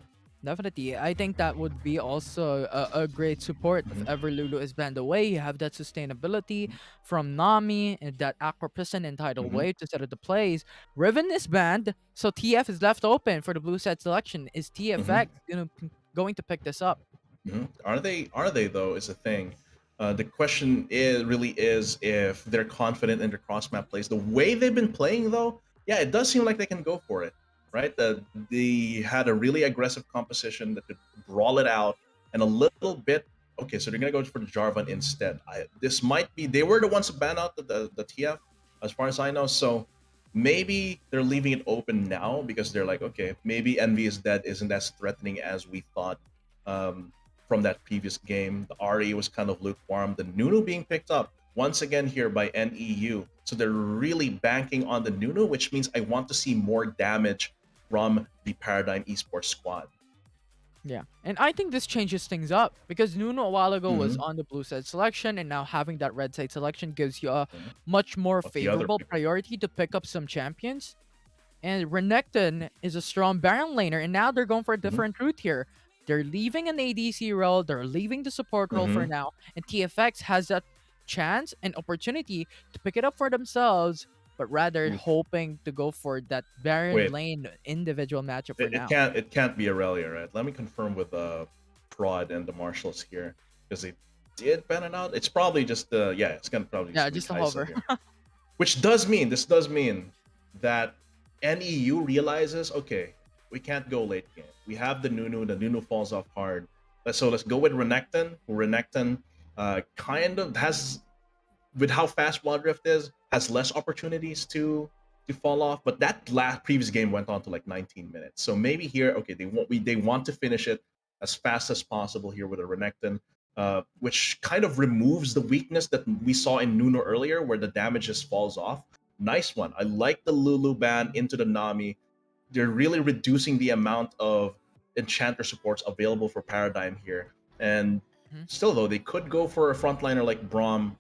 definitely. I think that would be also a great support if Mhm. ever Lulu is banned away. You have that sustainability from Nami and that Aqua Prison and Tidal Mhm. Wave to set up the plays. Riven is banned, so TF is left open for the blue set selection. Is TFX going to pick this up? Are they? Are they though? Is the thing. The question is really is if they're confident in their cross map plays. The way they've been playing though, yeah, it does seem like they can go for it, right? They had a really aggressive composition that could brawl it out, and a little bit. Okay, so they're gonna go for the Jarvan instead. This might be they were the ones to ban out the TF, as far as I know. So maybe they're leaving it open now because they're like, okay, maybe Envy is dead isn't as threatening as we thought. Um, from that previous game. The RE was kind of lukewarm. The Nunu being picked up once again here by NEU. So they're really banking on the Nunu, which means I want to see more damage from the Paradigm Esports squad. Yeah, and I think this changes things up because Nuno a while ago was Mhm. on the blue side selection, and now having that red side selection gives you a Mhm. much more Of the other favorable people. priority to pick up some champions. And Renekton is a strong Baron laner, and now they're going for a Mhm. different route here. They're leaving an ADC role, they're leaving the support role for Mhm. now, and TFX has that chance and opportunity to pick it up for themselves, but rather Oof. hoping to go for that Baron Wait, lane individual matchup for now. it can't be Aurelia, right? Let me confirm with Prod and the Marshals here because they did ban it out. It's probably just yeah, it's gonna probably Yeah, be just a Kai'Sa hover. here. Which does mean this does mean that NEU realizes, okay, we can't go late game. We have the Nunu falls off hard. So let's go with Renekton. Renekton kind of has, with how fast Wild Rift is, has less opportunities to fall off. But that last previous game went on to like 19 minutes. So maybe here, okay, they want to finish it as fast as possible here with a Renekton, which kind of removes the weakness that we saw in Nuno earlier, where the damage just falls off. Nice one. I like the Lulu ban into the Nami. They're really reducing the amount of enchanter supports available for Paradigm here. And Mhm. still, though, they could go for a frontliner like Braum,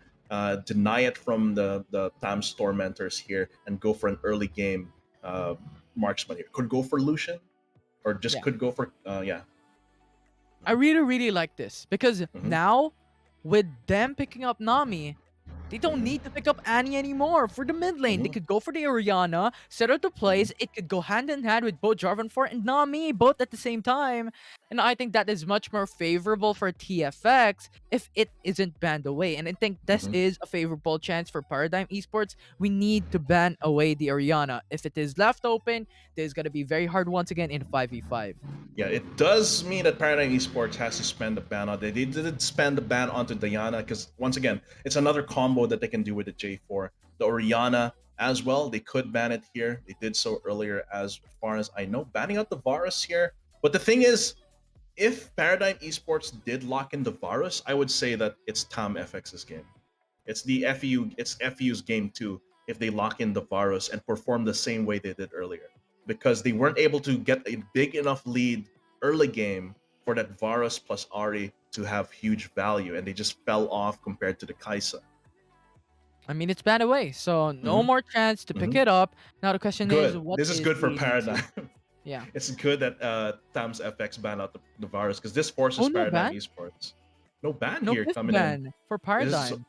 deny it from the Tams Tormentors here, and go for an early game marksman here. Could go for Lucian, or just Yeah. could go for yeah. I really, really like this because Mhm. now with them picking up Nami, they don't Mhm. need to pick up Annie anymore for the mid lane. They Mhm. could go for the Orianna, set up the Mhm. plays. It could go hand in hand with both Jarvan 4 and Nami, both at the same time. And I think that is much more favorable for TFX if it isn't banned away. And I think this Mhm. is a favorable chance for Paradigm Esports. We need to ban away the Orianna. If it is left open, there's going to be very hard once again in 5v5. Yeah, it does mean that Paradigm Esports has to spend the ban on. They did spend the ban onto Diana because once again, it's another combo that they can do with the J4. The Oriana as well, they could ban it here. They did so earlier, as far as I know, banning out the Varus here. But the thing is, if Paradigm Esports did lock in the Varus, I would say that it's Tam FX's game. It's the it's FU's game too if they lock in the Varus and perform the same way they did earlier. Because they weren't able to get a big enough lead early game for that Varus plus Ari to have huge value, and they just fell off compared to the Kaisa. I mean, it's banned away, so no Mhm. more chance to pick Mhm. it up. Now the question is, Good. what This is is good for the ADC? Paradigm. Yeah. It's good that Tams FX banned out the Varus because this forces Oh, no Paradigm ban? Esports. No ban No here cliff coming in. ban for Is Paradigm.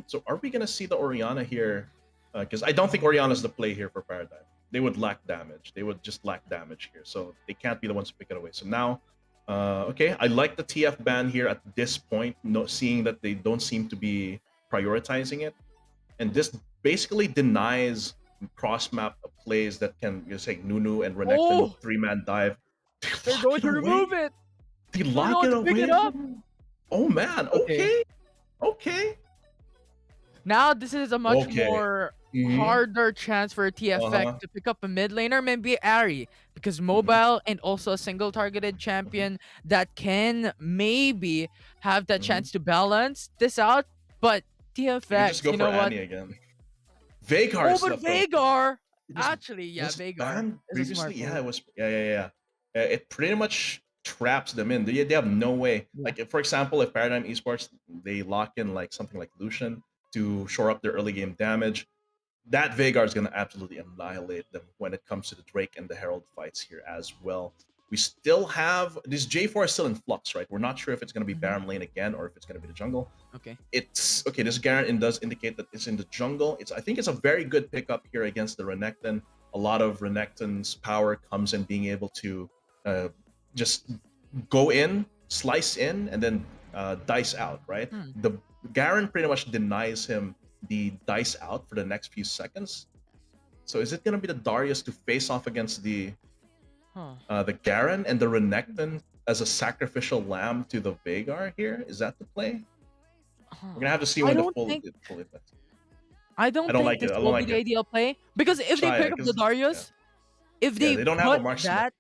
so are we gonna see the Oriana here? Because I don't think Oriana's the play here for Paradigm. They would lack damage. They would just lack damage here, so they can't be the ones to pick it away. So now, okay, I like the TF ban here at this point. No, seeing that they don't seem to be prioritizing it, and this basically denies cross map plays that can say Nunu and Renekton Oh, 3-man dive. They they're lock going it to remove away. it. They They're lock going it to pick it away. up. Oh man. Okay. Okay. Okay. Now this is a much Okay. more Mhm. harder chance for TFX Uh-huh. to pick up a mid laner, maybe Ari, because Mhm. mobile and also a single targeted champion that can maybe have that Mhm. chance to balance this out. But You can just TFX, go you for know what? Annie again. Veigar Oh, is but left open. Vagar. It Actually, yeah, was Vagar banned is a smart previously. Yeah, move. it was. Yeah. It pretty much traps them in. They have no way. Yeah. Like, if, for example, if Paradigm Esports, they lock in like something like Lucian to shore up their early game damage, that Veigar is going to absolutely annihilate them when it comes to the Drake and the Herald fights here as well. We still have this J4 is still in flux, right? We're not sure if it's going to be Baron lane again or if it's going to be the jungle. Okay. It's okay. This Garen does indicate that it's in the jungle. I think it's a very good pickup here against the Renekton. A lot of Renekton's power comes in being able to just go in, slice in, and then dice out, right? The Garen pretty much denies him the dice out for the next few seconds. So is it gonna be the Darius to face off against the Garen and the Renekton as a sacrificial lamb to the Veigar here? Is that the play? We're gonna have to see I when the don't full think- effect. I don't don't think like this it. I don't will like be the it. ideal play, because if they Try it, pick up the 'cause- Darius, if Yeah, they they don't have a put marksman. that,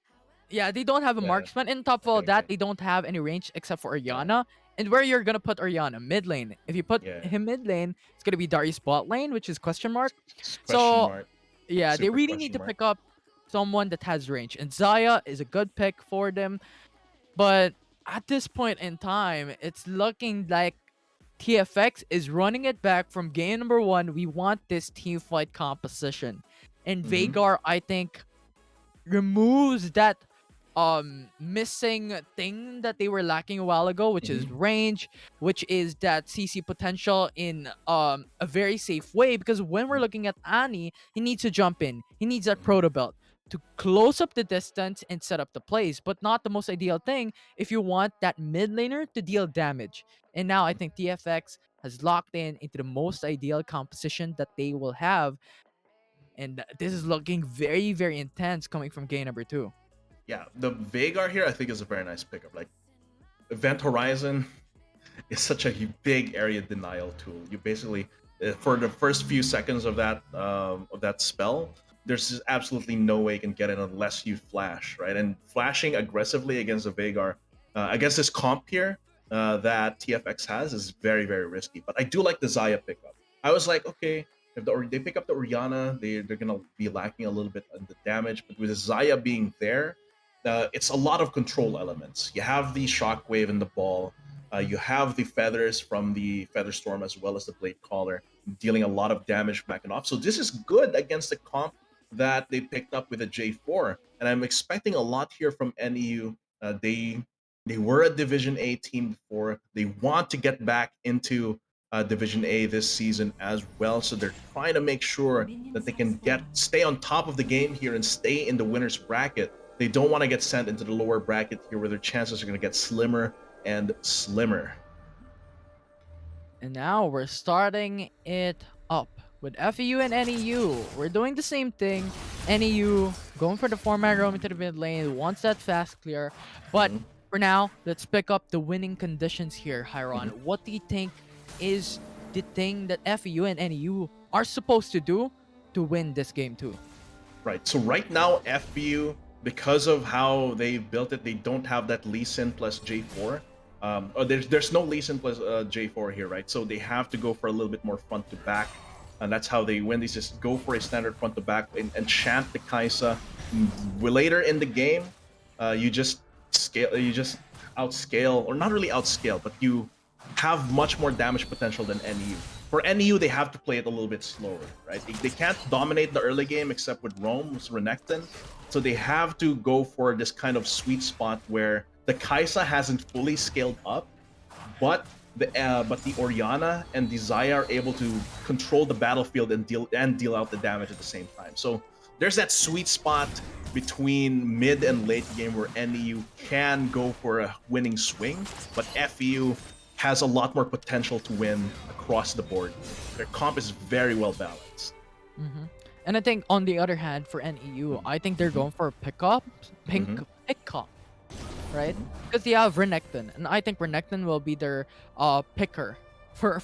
yeah, they don't have a Yeah. marksman. And top of all Okay, that, okay. they don't have any range except for Oriana. And where you're gonna put Oriana? Mid lane. If you put Yeah. him mid lane, it's gonna be Darius bot lane, which is question mark. Question So mark. yeah, they Super really question need to mark. pick up someone that has range. And Zaya is a good pick for them. But at this point in time, it's looking like TFX is running it back from game number 1. We want this team fight composition. And Mhm. Veigar, I think, removes that missing thing that they were lacking a while ago, which is range, which is that CC potential in a very safe way. Because when we're looking at Annie, he needs to jump in. He needs that proto belt to close up the distance and set up the plays, but not the most ideal thing if you want that mid laner to deal damage. And now I think TFX has locked in into the most ideal composition that they will have. And this is looking very, very intense coming from game number 2. Yeah, the Veigar here I think is a very nice pickup. Like, Event Horizon is such a big area denial tool. You basically, for the first few seconds of that spell, there's just absolutely no way you can get it unless you flash, right? And flashing aggressively against a Veigar, against this comp here that TFX has, is very, very risky. But I do like the Zaya pickup. I was like, okay, if they pick up the Oriana, they're gonna be lacking a little bit on the damage. But with Zaya being there, it's a lot of control elements. You have the shockwave in the ball. You have the feathers from the Feather Storm as well as the Blade Caller, dealing a lot of damage back and off. So this is good against the comp that they picked up with a J4. And I'm expecting a lot here from NEU. They were a Division A team before. They want to get back into Division A this season as well. So they're trying to make sure that they can stay on top of the game here and stay in the winner's bracket. They don't want to get sent into the lower bracket here where their chances are going to get slimmer and slimmer. And now we're starting it up with FEU and NEU. We're doing the same thing. NEU going for the 4-man roam into the mid lane, wants that fast clear. But for now, let's pick up the winning conditions here, Hyron. What do you think is the thing that FEU and NEU are supposed to do to win this game too? Right. So right now, FEU, because of how they built it, they don't have that Lee Sin plus J4. There's no Lee Sin plus J4 here, right? So they have to go for a little bit more front to back, and that's how they win. They just go for a standard front to back and chant the Kaisa. Later in the game, you just outscale, or not really outscale, but you have much more damage potential than NEU. For NEU, they have to play it a little bit slower, right? They can't dominate the early game except with Roam, with Renekton. So they have to go for this kind of sweet spot where the Kaisa hasn't fully scaled up, but the Oriana and the Zaya are able to control the battlefield and deal out the damage at the same time. So there's that sweet spot between mid and late game where NEU can go for a winning swing, but FEU has a lot more potential to win across the board. Their comp is very well balanced. And I think on the other hand, for NEU, I think they're going for a pickup, right? Because they have Renekton, and I think Renekton will be their picker for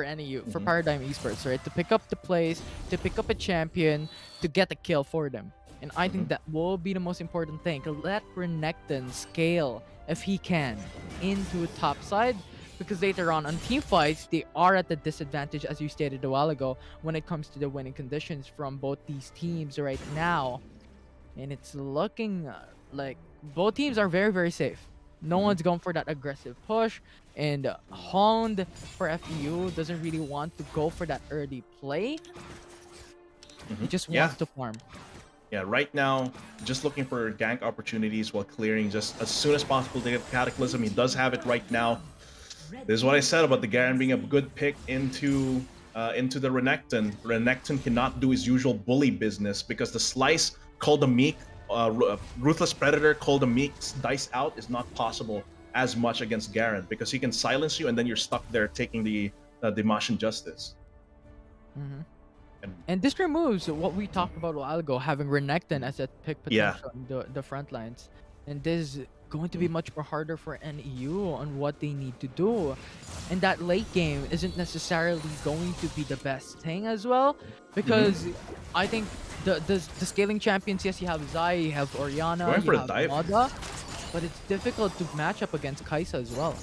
NEU, for Paradigm Esports, right? To pick up the plays, to pick up a champion, to get a kill for them. And I think that will be the most important thing, to let Renekton scale, if he can, into top side. Because later on team fights, they are at the disadvantage, as you stated a while ago, when it comes to the winning conditions from both these teams right now. And it's looking like both teams are very, very safe. No one's going for that aggressive push, and Hound for FEU doesn't really want to go for that early play. He just Yeah. wants to farm. Yeah, right now, just looking for gank opportunities while clearing just as soon as possible to get Cataclysm. He does have it right now. This is what I said about the Garen being a good pick into the Renekton. Renekton cannot do his usual bully business because the slice called the meek, Ruthless Predator called the meek dice out is not possible as much against Garen because he can silence you and then you're stuck there taking the Damascene Justice. Mhm. And And this removes what we talked about a while ago, having Renekton as a pick Yeah. potential in the front lines. And this is going to be much more harder for NEU on what they need to do. And that late game isn't necessarily going to be the best thing as well, because I think the scaling champions, yes, you have Zai, you have Orianna, Going for you a have dive. Moda, but it's difficult to match up against Kaisa as well.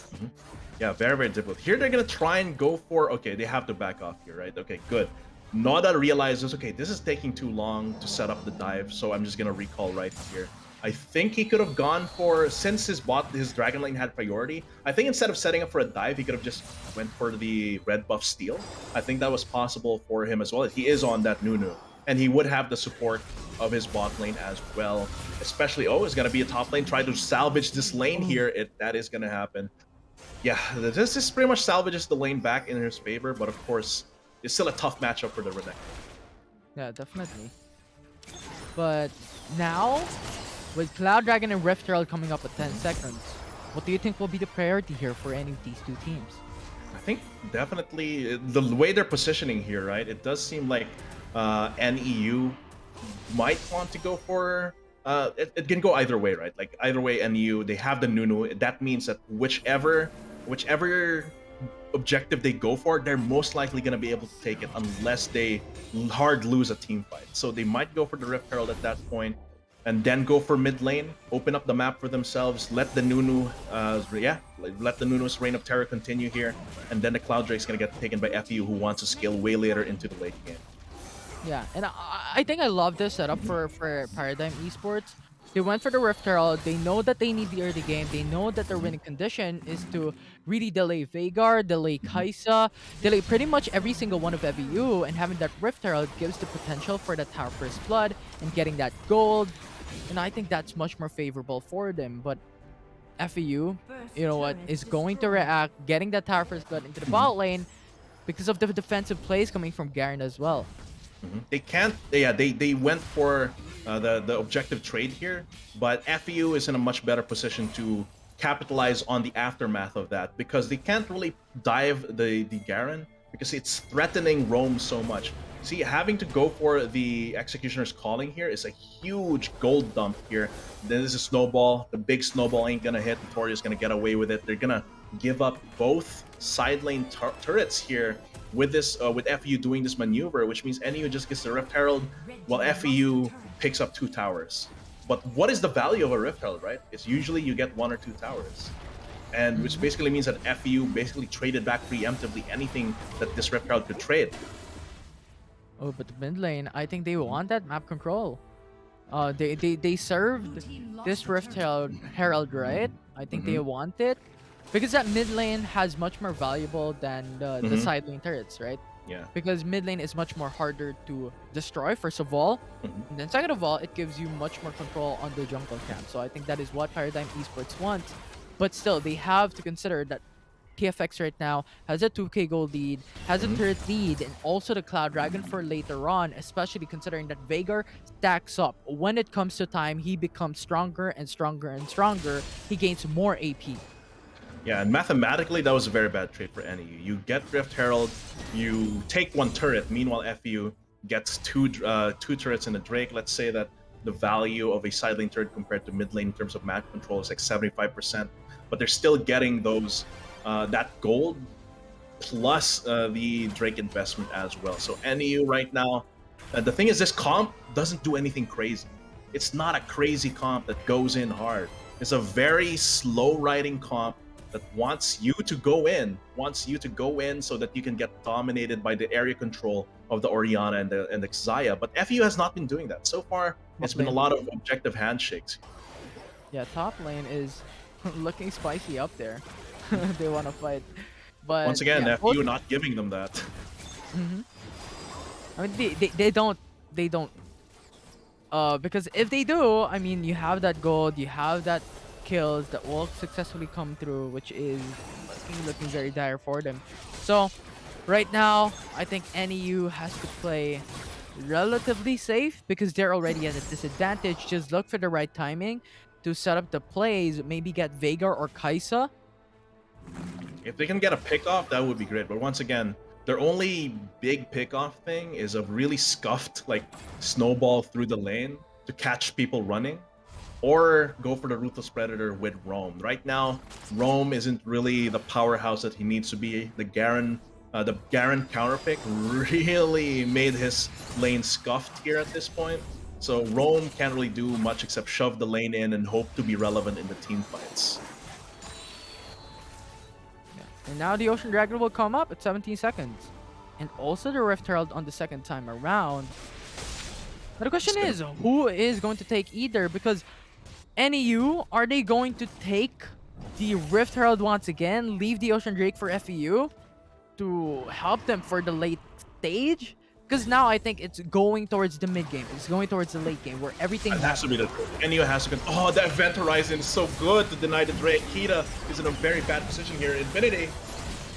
Yeah, very, very difficult. Here they're gonna try and go for, okay, they have to back off here, right? Okay, good. Noda realizes, okay, this is taking too long to set up the dive, so I'm just gonna recall right here. I think he could have gone for, since his Dragon Lane had priority, I think instead of setting up for a dive, he could have just went for the red buff steal. I think that was possible for him as well. He is on that Nunu, and he would have the support of his bot lane as well. Especially, oh, it's gonna be a top lane, try to salvage this lane here. That is gonna happen. Yeah, this is pretty much salvages the lane back in his favor, but of course, it's still a tough matchup for the Renekton. Yeah, definitely. But now, with Cloud Dragon and Rift Herald coming up at 10 seconds, what do you think will be the priority here for any of these two teams? I think definitely the way they're positioning here, right? It does seem like NEU might want to go for. It can go either way, right? Like either way, NEU they have the Nunu. That means that whichever objective they go for, they're most likely going to be able to take it unless they hard lose a team fight. So they might go for the Rift Herald at that point, and then go for mid lane, open up the map for themselves, let the Nunu, let the Nunu's reign of terror continue here, and then the Cloud Drake's gonna get taken by FEU, who wants to scale way later into the late game. Yeah, and I think I love this setup for Paradigm Esports. They went for the Rift Herald. They know that they need the early game. They know that their winning condition is to really delay Veigar, delay Kaisa, delay pretty much every single one of FEU, and having that Rift Herald gives the potential for the Tower First Blood and getting that gold. And I think that's much more favorable for them. But FEU, you know what, is going to react, getting that Tower First Blood into the bot lane because of the defensive plays coming from Garen as well. They can't. Yeah, they went for the objective trade here, but FEU is in a much better position to capitalize on the aftermath of that because they can't really dive the Garen because it's threatening Rome so much. See, having to go for the Executioner's Calling here is a huge gold dump here. Then there's a snowball. The big snowball ain't gonna hit. Notoria's gonna get away with it. They're gonna give up both side lane turrets here with this with FEU doing this maneuver, which means NEU just gets the Rift Herald while FEU picks up 2 towers. But what is the value of a Rift Herald, right? It's usually you get 1 or 2 towers. And which basically means that FEU basically traded back preemptively anything that this Rift Herald could trade. Oh, but the mid lane, I think they want that map control. They served this Rift Herald, right? I think they want it. Because that mid lane has much more valuable than the side lane turrets, right? Yeah. Because mid lane is much more harder to destroy, first of all. And then second of all, it gives you much more control on the jungle camp. So I think that is what Paradigm Esports wants. But still, they have to consider that TFX right now has a 2k gold lead, has a turret lead, and also the Cloud Dragon for later on, especially considering that Veigar stacks up. When it comes to time, he becomes stronger and stronger and stronger. He gains more AP. Yeah, and mathematically, that was a very bad trade for NEU. You get Rift Herald, you take 1 turret. Meanwhile, FEU gets two turrets in a Drake. Let's say that the value of a side lane turret compared to mid lane in terms of map control is like 75%, but they're still getting those that gold plus the Drake investment as well. So NEU right now, the thing is, this comp doesn't do anything crazy. It's not a crazy comp that goes in hard. It's a very slow riding comp that wants you to go in so that you can get dominated by the area control of the Orianna and the Xayah. But FEU has not been doing that. So far, it's been a lot of objective handshakes. Yeah, top lane is looking spicy up there. They want to fight. But Once again, yeah, FU not giving them that. Mhm. I mean, they don't. Because if they do, I mean, you have that gold, you have that kills that will successfully come through, which is looking very dire for them. So, right now, I think NEU has to play relatively safe because they're already at a disadvantage. Just look for the right timing to set up the plays. Maybe get Veigar or Kaisa. If they can get a pick off, that would be great. But once again, their only big pick off thing is a really scuffed like snowball through the lane to catch people running, or go for the Ruthless Predator with Roam. Right now, Roam isn't really the powerhouse that he needs to be. The Garen counter pick really made his lane scuffed here at this point. So Roam can't really do much except shove the lane in and hope to be relevant in the team fights. And now the Ocean Dragon will come up at 17 seconds. And also the Rift Herald on the second time around. But the question is, who is going to take either? Because NEU, are they going to take the Rift Herald once again, leave the Ocean Drake for FEU to help them for the late stage? Because now I think it's going towards the mid game. It's going towards the late game where everything It has to be the NEU has to go. Oh, that Event Horizon is so good to deny the Drake. Kita is in a very bad position here. Infinity.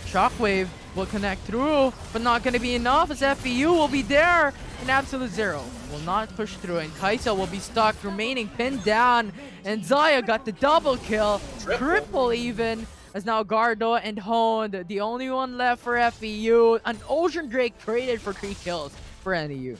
Shockwave will connect through, but not going to be enough as FEU will be there in absolute zero. Will not push through, and Kaisa will be stuck, remaining pinned down, and Zaya got the double kill, triple even, as now Gardo and Honed, the only one left for FEU. An Ocean Drake traded for 3 kills for NEU.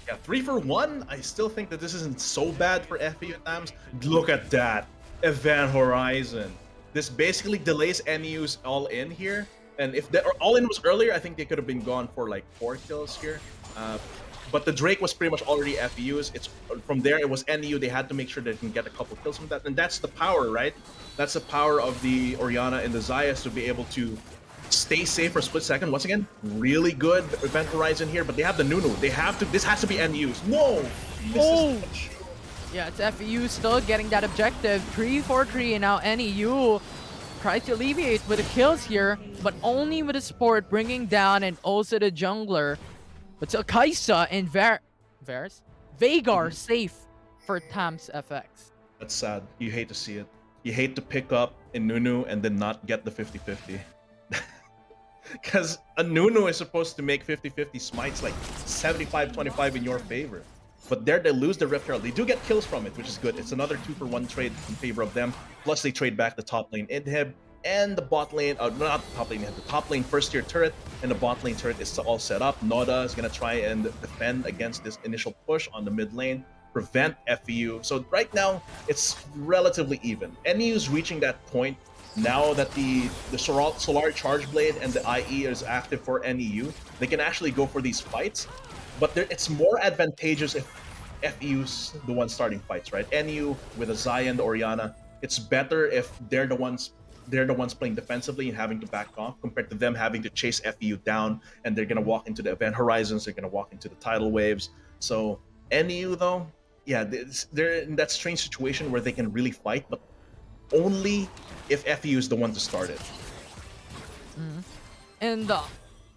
Yeah, 3 for 1. I still think that this isn't so bad for FEU at times. Look at that. Event Horizon. This basically delays NEU's all-in here. And if the all-in was earlier, I think they could have been gone for like 4 kills here. But the Drake was pretty much already FEU's. It's from there, it was NEU. They had to make sure they can get a couple kills from that. And that's the power, right? That's the power of the Orianna and the Zayas to be able to stay safe for a split second. Once again, really good Event Horizon here, but they have the Nunu. They have to, this has to be NEU's. No! This is Yeah, it's FEU still getting that objective. 3-4-3, and now NEU tries to alleviate with the kills here, but only with the support bringing down and also the jungler. But still, Kaisa and Veigar safe for Tam's FX. That's sad. You hate to see it. You hate to pick up in Nunu and then not get the 50-50. Because a Nunu is supposed to make 50-50 smites like 75-25 in your favor. But there they lose the Rift Herald. They do get kills from it, which is good. It's another 2-for-1 trade in favor of them. Plus they trade back the top lane inhib and the bot lane, not the top lane inhib, the top lane first tier turret and the bot lane turret is all set up. Noda is going to try and defend against this initial push on the mid lane, prevent FEU. So right now, it's relatively even. NEU's reaching that point now that the Solar Charge Blade and the IE is active for NEU. They can actually go for these fights. But it's more advantageous if FEU's the one starting fights, right? NEU with a Zaya and the Orianna, it's better if they're the ones playing defensively and having to back off compared to them having to chase FEU down, and they're gonna walk into the event horizons, they're gonna walk into the tidal waves. So NEU though, yeah, they're in that strange situation where they can really fight, but only if FEU is the one to start it. And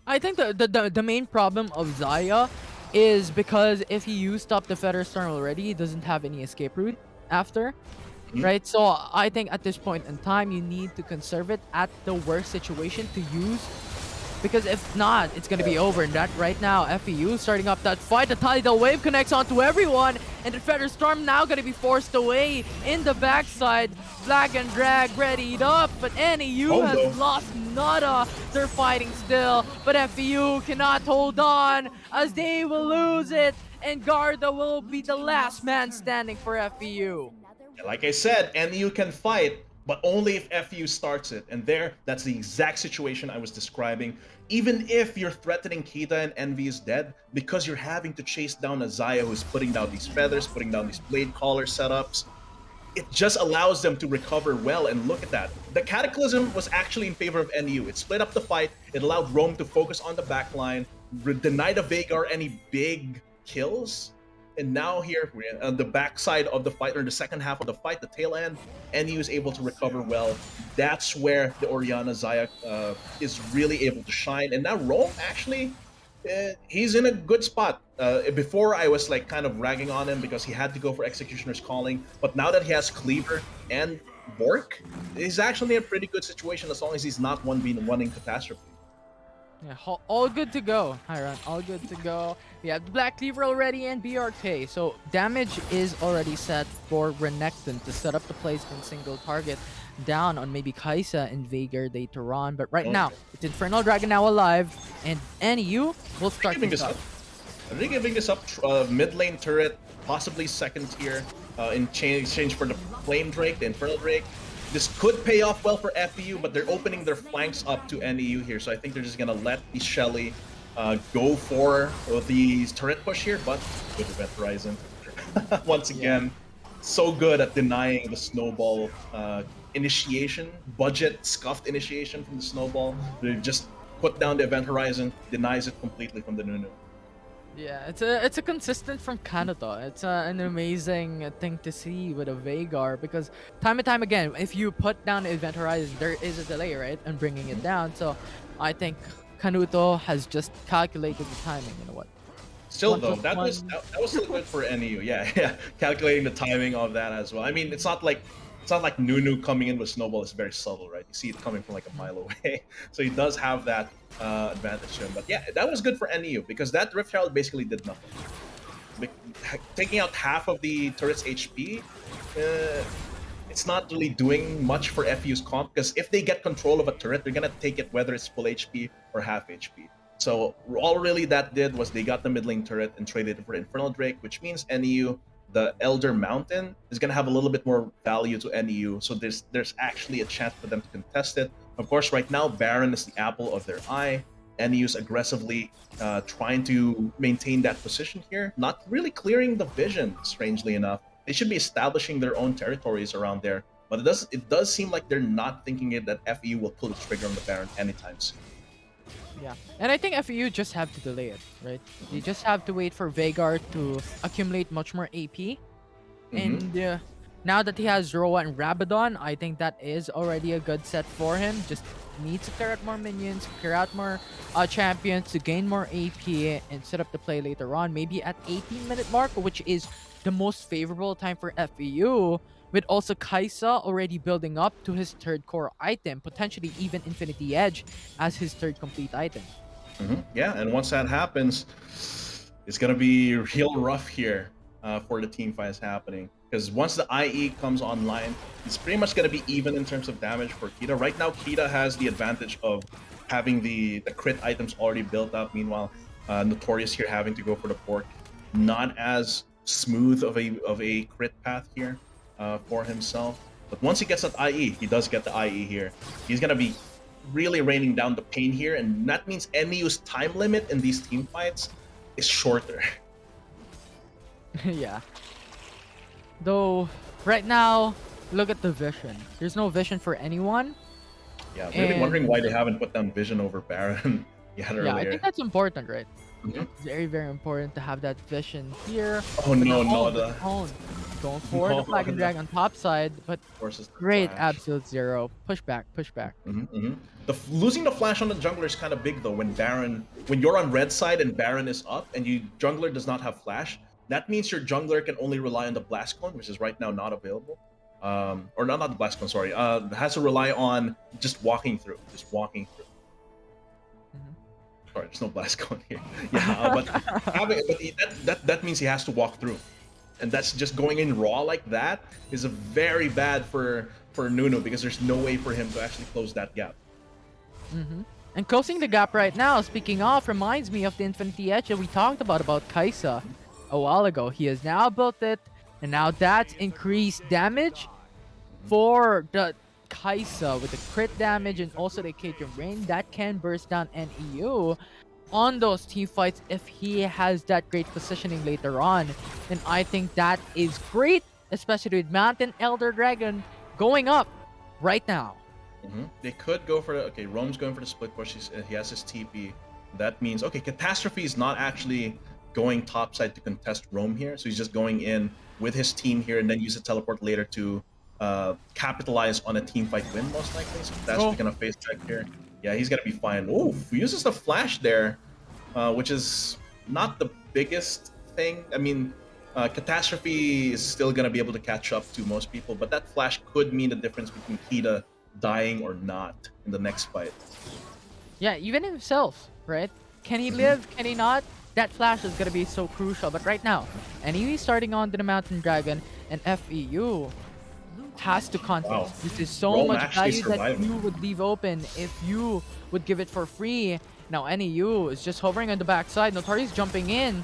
I think the main problem of Zaya is because if he used up the Feather Storm already, he doesn't have any escape route after, right? So I think at this point in time, you need to conserve it at the worst situation to use, because if not, it's going to be over. And that right now, FEU starting up that fight. The Tidal Wave connects onto everyone, and the Feather Storm now going to be forced away in the backside. Flag and Drag readied up, but NEU has lost Nada. They're fighting still, but FEU cannot hold on as they will lose it, and Garda will be the last man standing for FEU. Like I said, NEU can fight, but only if FEU starts it. And that's the exact situation I was describing. Even if you're threatening Kita and Envy is dead, because you're having to chase down a Zaya who's putting down these feathers, putting down these blade collar setups, it just allows them to recover well. And look at that. The Cataclysm was actually in favor of NEU. It split up the fight. It allowed Rome to focus on the backline, deny the Veigar any big kills. And now here, we're on the backside of the fight, or the second half of the fight, the tail end, NU is able to recover well. That's where the Oriana Zaya is really able to shine. And now Rome, actually, he's in a good spot. Before, I was like kind of ragging on him because he had to go for Executioner's Calling. But now that he has Cleaver and Bork, he's actually in a pretty good situation as long as he's not running Catastrophe. Yeah, all good to go, Hiron. All good to go. We have the Black Cleaver already and BRK. So damage is already set for Renekton to set up the placement single target down on maybe Kaisa and Veigar later on. But right now, it's Infernal Dragon now alive, and NU will start this up. Are they giving this up? Mid lane turret, possibly second tier, in exchange for the Flame Drake, the Infernal Drake. This could pay off well for FEU, but they're opening their flanks up to NEU here, so I think they're just gonna let the Shelly go for the turret push here, but good Event Horizon. Once again, so good at denying the Snowball initiation, budget scuffed initiation from the Snowball. They just put down the Event Horizon, denies it completely from the Nunu. Yeah, it's a consistent from Canada. It's an amazing thing to see with a Veigar, because time and time again, if you put down the Event Horizon, there is a delay, right, and bringing it down. So I think Canuto has just calculated the timing. You know what? Still though, that was still good for NEU. Yeah, calculating the timing of that as well. I mean, it's not like Nunu coming in with Snowball is very subtle, right? You see it coming from like a mile away, so he does have that advantage to him. But yeah, that was good for NEU because that Rift Herald basically did nothing. Taking out half of the turret's HP, it's not really doing much for FU's comp, because if they get control of a turret, they're gonna take it whether it's full HP or half HP. So all really that did was they got the mid lane turret and traded it for Infernal Drake, which means NEU, the Elder Mountain, is gonna have a little bit more value to NEU. So there's actually a chance for them to contest it. Of course, right now Baron is the apple of their eye. NEU's aggressively trying to maintain that position here, not really clearing the vision. Strangely enough, they should be establishing their own territories around there. But it does seem like they're not thinking it that FEU will pull the trigger on the Baron anytime soon. Yeah, and I think FEU just have to delay it, right? You just have to wait for Veigar to accumulate much more AP. And now that he has Zoroa and Rabadon, I think that is already a good set for him. Just needs to clear out more minions, clear out more champions to gain more AP and set up the play later on. Maybe at 18-minute mark, which is the most favorable time for FEU, with also Kaisa already building up to his third core item, potentially even Infinity Edge as his third complete item. Yeah, and once that happens, it's gonna be real rough here for the team fights happening. Because once the IE comes online, it's pretty much gonna be even in terms of damage for Kita. Right now, Kita has the advantage of having the crit items already built up. Meanwhile, Notorious here having to go for the pork. Not as smooth of a crit path here for himself. But once he gets that IE, he does get the IE here. He's gonna be really raining down the pain here, and that means NEU's time limit in these team fights is shorter. Yeah. Though, right now, look at the vision. There's no vision for anyone. Yeah, I'm really wondering why they haven't put down vision over Baron yet earlier. Yeah, I think that's important, right? Mhm. It's very, very important to have that vision here. Oh no, no, the Going for the Flag and Drag on top side, but great Absolute Zero. Push back, push back. Losing the flash on the jungler is kind of big though. When you're on red side and Baron is up and jungler does not have flash, that means your jungler can only rely on the Blast Cone, which is right now not available. Or not the Blast Cone, sorry. Has to rely on just walking through. Sorry, there's no Blast Cone here. Yeah, but that means he has to walk through. And that's just going in raw like that is a very bad for Nunu, because there's no way for him to actually close that gap. And closing the gap right now, speaking of, reminds me of the Infinity Edge that we talked about Kaisa a while ago. He has now built it, and now that's increased damage for the Kaisa with the crit damage and also the Cajun Rain that can burst down NEU on those team fights if he has that great positioning later on. And I think that is great, especially with Mountain Elder Dragon going up right now. They could go for the... Okay, Rome's going for the split push. He has his TP. That means... Okay, Catastrophe is not actually going topside to contest Rome here. So he's just going in with his team here and then use a teleport later to capitalize on a team fight win, most likely. So that's Oh. gonna face check here. Yeah, he's gonna be fine. Oh, he uses the flash there, which is not the biggest thing. I mean, Catastrophe is still gonna be able to catch up to most people, but that flash could mean the difference between Kita dying or not in the next fight. Yeah, even himself, right? Can he live? Can he not? That flash is gonna be so crucial. But right now, NEU is starting on to the Mountain Dragon, and FEU has to contest. Wow. This is so Rome much actually value that surviving. you would leave open if you would give it for free. Now NEU is just hovering on the backside. Notorious jumping in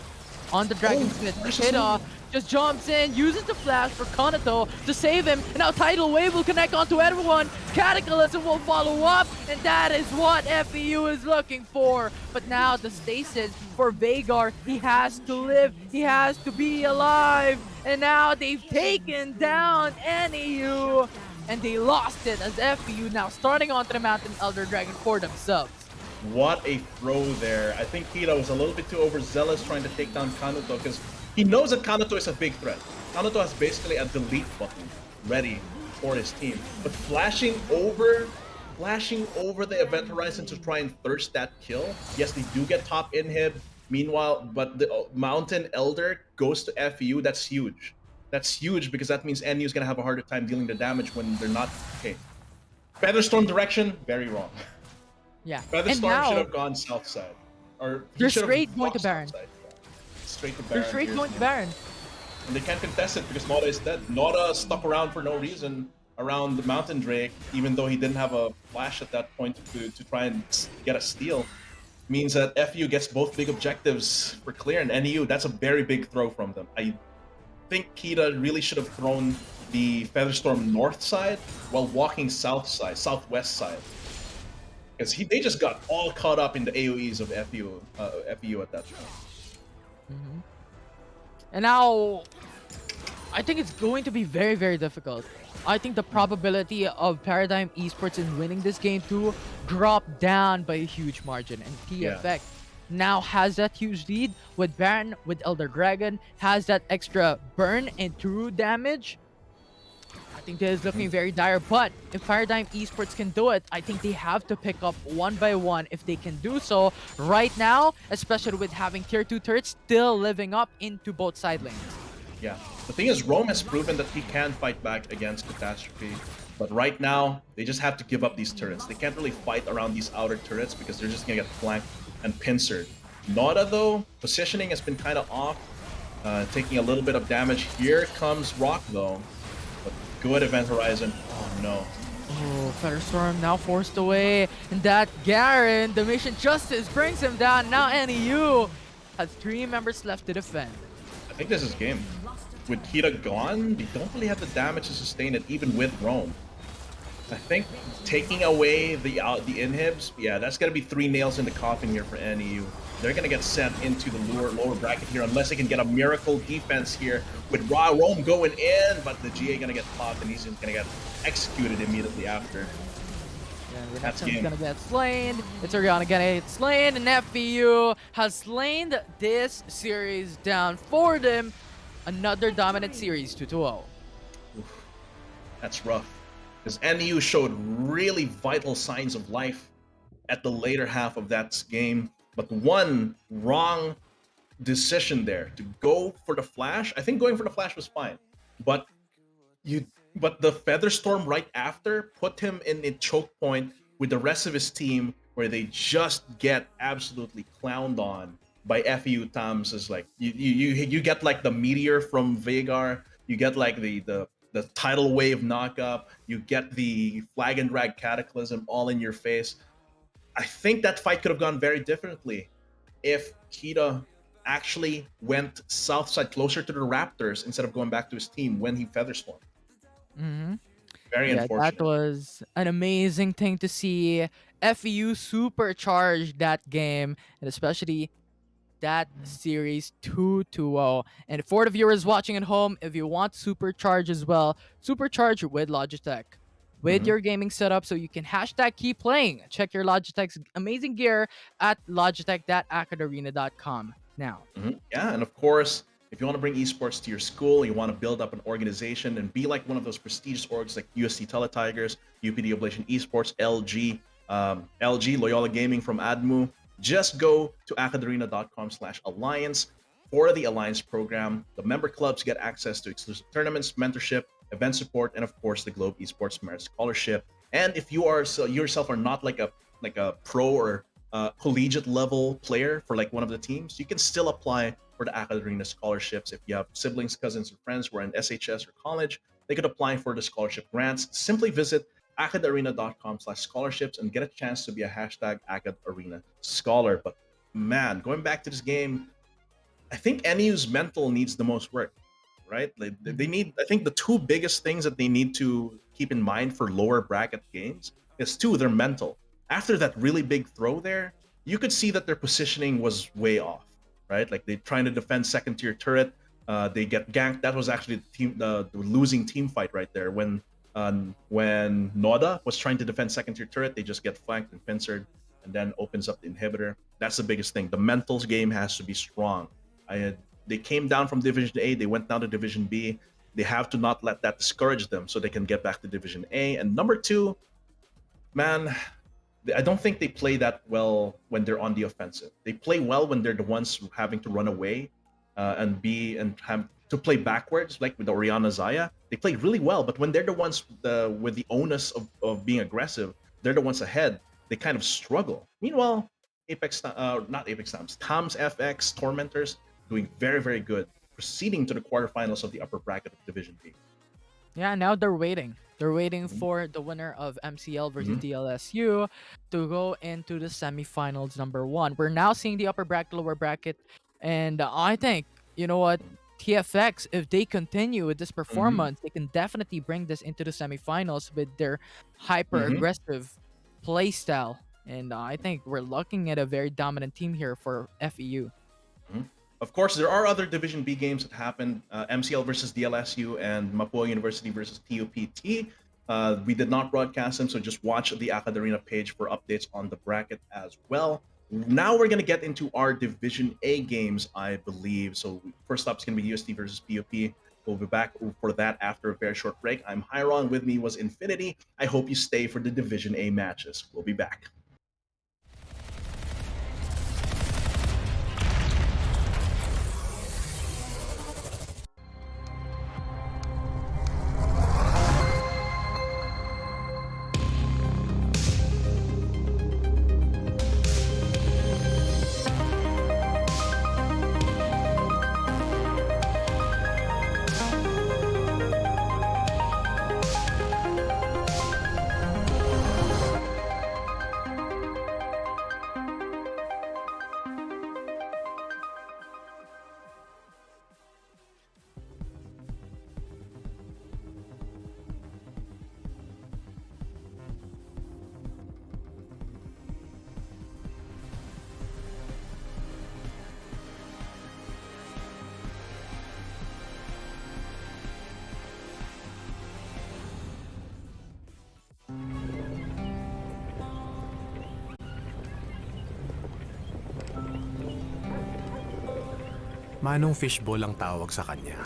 on the Dragon Pit. Kida just jumps in, uses the flash for Konato to save him. And now Tidal Wave will connect onto everyone. Cataclysm will follow up, and that is what FEU is looking for. But now the stasis for Veigar, he has to live, he has to be alive. And now they've taken down NEU, and they lost it as FEU now starting onto the Mountain Elder Dragon for themselves. What a throw there. I think Kira was a little bit too overzealous trying to take down Kanuto because he knows that Kanuto is a big threat. Kanuto has basically a delete button ready for his team. But flashing over the event horizon to try and thirst that kill. Yes, they do get top inhib. Meanwhile, but the Mountain Elder goes to FEU. That's huge. That's huge because that means NU is going to have a harder time dealing the damage when they're not. Okay. Featherstorm direction, very wrong. Yeah, and Featherstorm now should have gone south side. Or he they're should have straight going to walked Baron. south side. Straight to Baron. They're straight Here's going to the- Baron. And they can't contest it because Noda is dead. Noda stuck around for no reason around the Mountain Drake, even though he didn't have a flash at that point to try and get a steal. Means that FU gets both big objectives for clear, and NEU, that's a very big throw from them. I think Kita really should have thrown the Featherstorm north side while walking southwest side. Because they just got all caught up in the AoEs of FU at that point. Mhm. And now, I think it's going to be very, very difficult. I think the probability of Paradigm Esports in winning this game too dropped down by a huge margin. And TFX now has that huge lead with Baron, with Elder Dragon, has that extra burn and true damage. I think that is looking very dire, but if Paradigm Esports can do it, I think they have to pick up one by one if they can do so right now, especially with having tier 2 turrets still living up into both side lanes. Yeah. The thing is, Rome has proven that he can fight back against Catastrophe. But right now, they just have to give up these turrets. They can't really fight around these outer turrets because they're just going to get flanked and pincered. Noda, though, positioning has been kind of off, taking a little bit of damage. Here comes Rock, though. But good event horizon. Oh, no. Oh, Featherstorm now forced away, and that Garen, the mission justice, brings him down. Now NEU has 3 members left to defend. I think this is game. With Kita gone, they don't really have the damage to sustain it, even with Rome. I think taking away the inhibs, yeah, that's gonna be 3 nails in the coffin here for NEU. They're gonna get sent into the lower bracket here unless they can get a miracle defense here with Rome going in, but the GA gonna get popped and he's just gonna get executed immediately after. Yeah, That's Renekton's game. gonna get slain. It's Oriana gonna get slain, and FEU has slain this series down for them. Another dominant series, 2-0. That's rough. Because NEU showed really vital signs of life at the later half of that game. But one wrong decision there to go for the flash. I think going for the flash was fine. But the Featherstorm right after put him in a choke point with the rest of his team where they just get absolutely clowned on by FEU Tams. Is like you get like the meteor from Veigar, you get like the tidal wave knockup, you get the flag and drag cataclysm all in your face. I think that fight could have gone very differently if Kita actually went south side closer to the Raptors instead of going back to his team when he Featherstorm. Mm-hmm. Very Yeah, unfortunate. that was an amazing thing to see. FEU supercharged that game, and especially that series 2-0. And for the viewers watching at home, if you want supercharge as well, supercharge with Logitech. With Mhm. your gaming setup, so you can hashtag keep playing. Check your Logitech's amazing gear at logitech.acadarena.com. now. Yeah, and of course, if you want to bring esports to your school, you want to build up an organization and be like one of those prestigious orgs like USC Teletigers, UPD Oblation Esports, LG, LG, Loyola Gaming from ADMU, just go to AcadArena.com/alliance for the Alliance program. The member clubs get access to exclusive tournaments, mentorship, event support, and of course the Globe Esports Merit Scholarship. And if you are yourself are not like a pro or collegiate level player for like one of the teams, you can still apply for the AcadArena scholarships. If you have siblings, cousins, or friends who are in SHS or college, they could apply for the scholarship grants. Simply visit AcadArena.com/scholarships and get a chance to be a #AcadArena scholar. But man, going back to this game, I think NU's mental needs the most work, right? They need, I think the two biggest things that they need to keep in mind for lower bracket games is two, their mental. After that really big throw there, you could see that their positioning was way off, right? Like they're trying to defend second tier turret, they get ganked. That was actually the losing team fight right there. When Noda was trying to defend second tier turret, they just get flanked and pincered, and then opens up the inhibitor. That's the biggest thing. The mentals game has to be strong. They came down from Division A, they went down to Division B. They have to not let that discourage them so they can get back to Division A. And number two, man, I don't think they play that well when they're on the offensive. They play well when they're the ones having to run away and have to play backwards, like with Oriana Zaya. They play really well, but when they're the ones with the onus of being aggressive, they're the ones ahead. They kind of struggle. Meanwhile, not Apex Times, Tom's FX, Tormentors, doing very, very good, proceeding to the quarterfinals of the upper bracket of Division B. Yeah, now they're waiting. They're waiting for the winner of MCL versus DLSU to go into the semifinals number 1. We're now seeing the upper bracket, lower bracket, and I think, you know what, TFX, if they continue with this performance, they can definitely bring this into the semifinals with their hyper-aggressive play style. And I think we're looking at a very dominant team here for FEU. Of course, there are other Division B games that happened. MCL versus DLSU and Mapua University versus TUPT. We did not broadcast them, so just watch the AcadArena page for updates on the bracket as well. Now we're going to get into our Division A games, I believe. So first up is going to be USD versus POP. We'll be back for that after a very short break. I'm Hyron. With me was Infinity. I hope you stay for the Division A matches. We'll be back. Manong Fishball ang tawag sa kanya.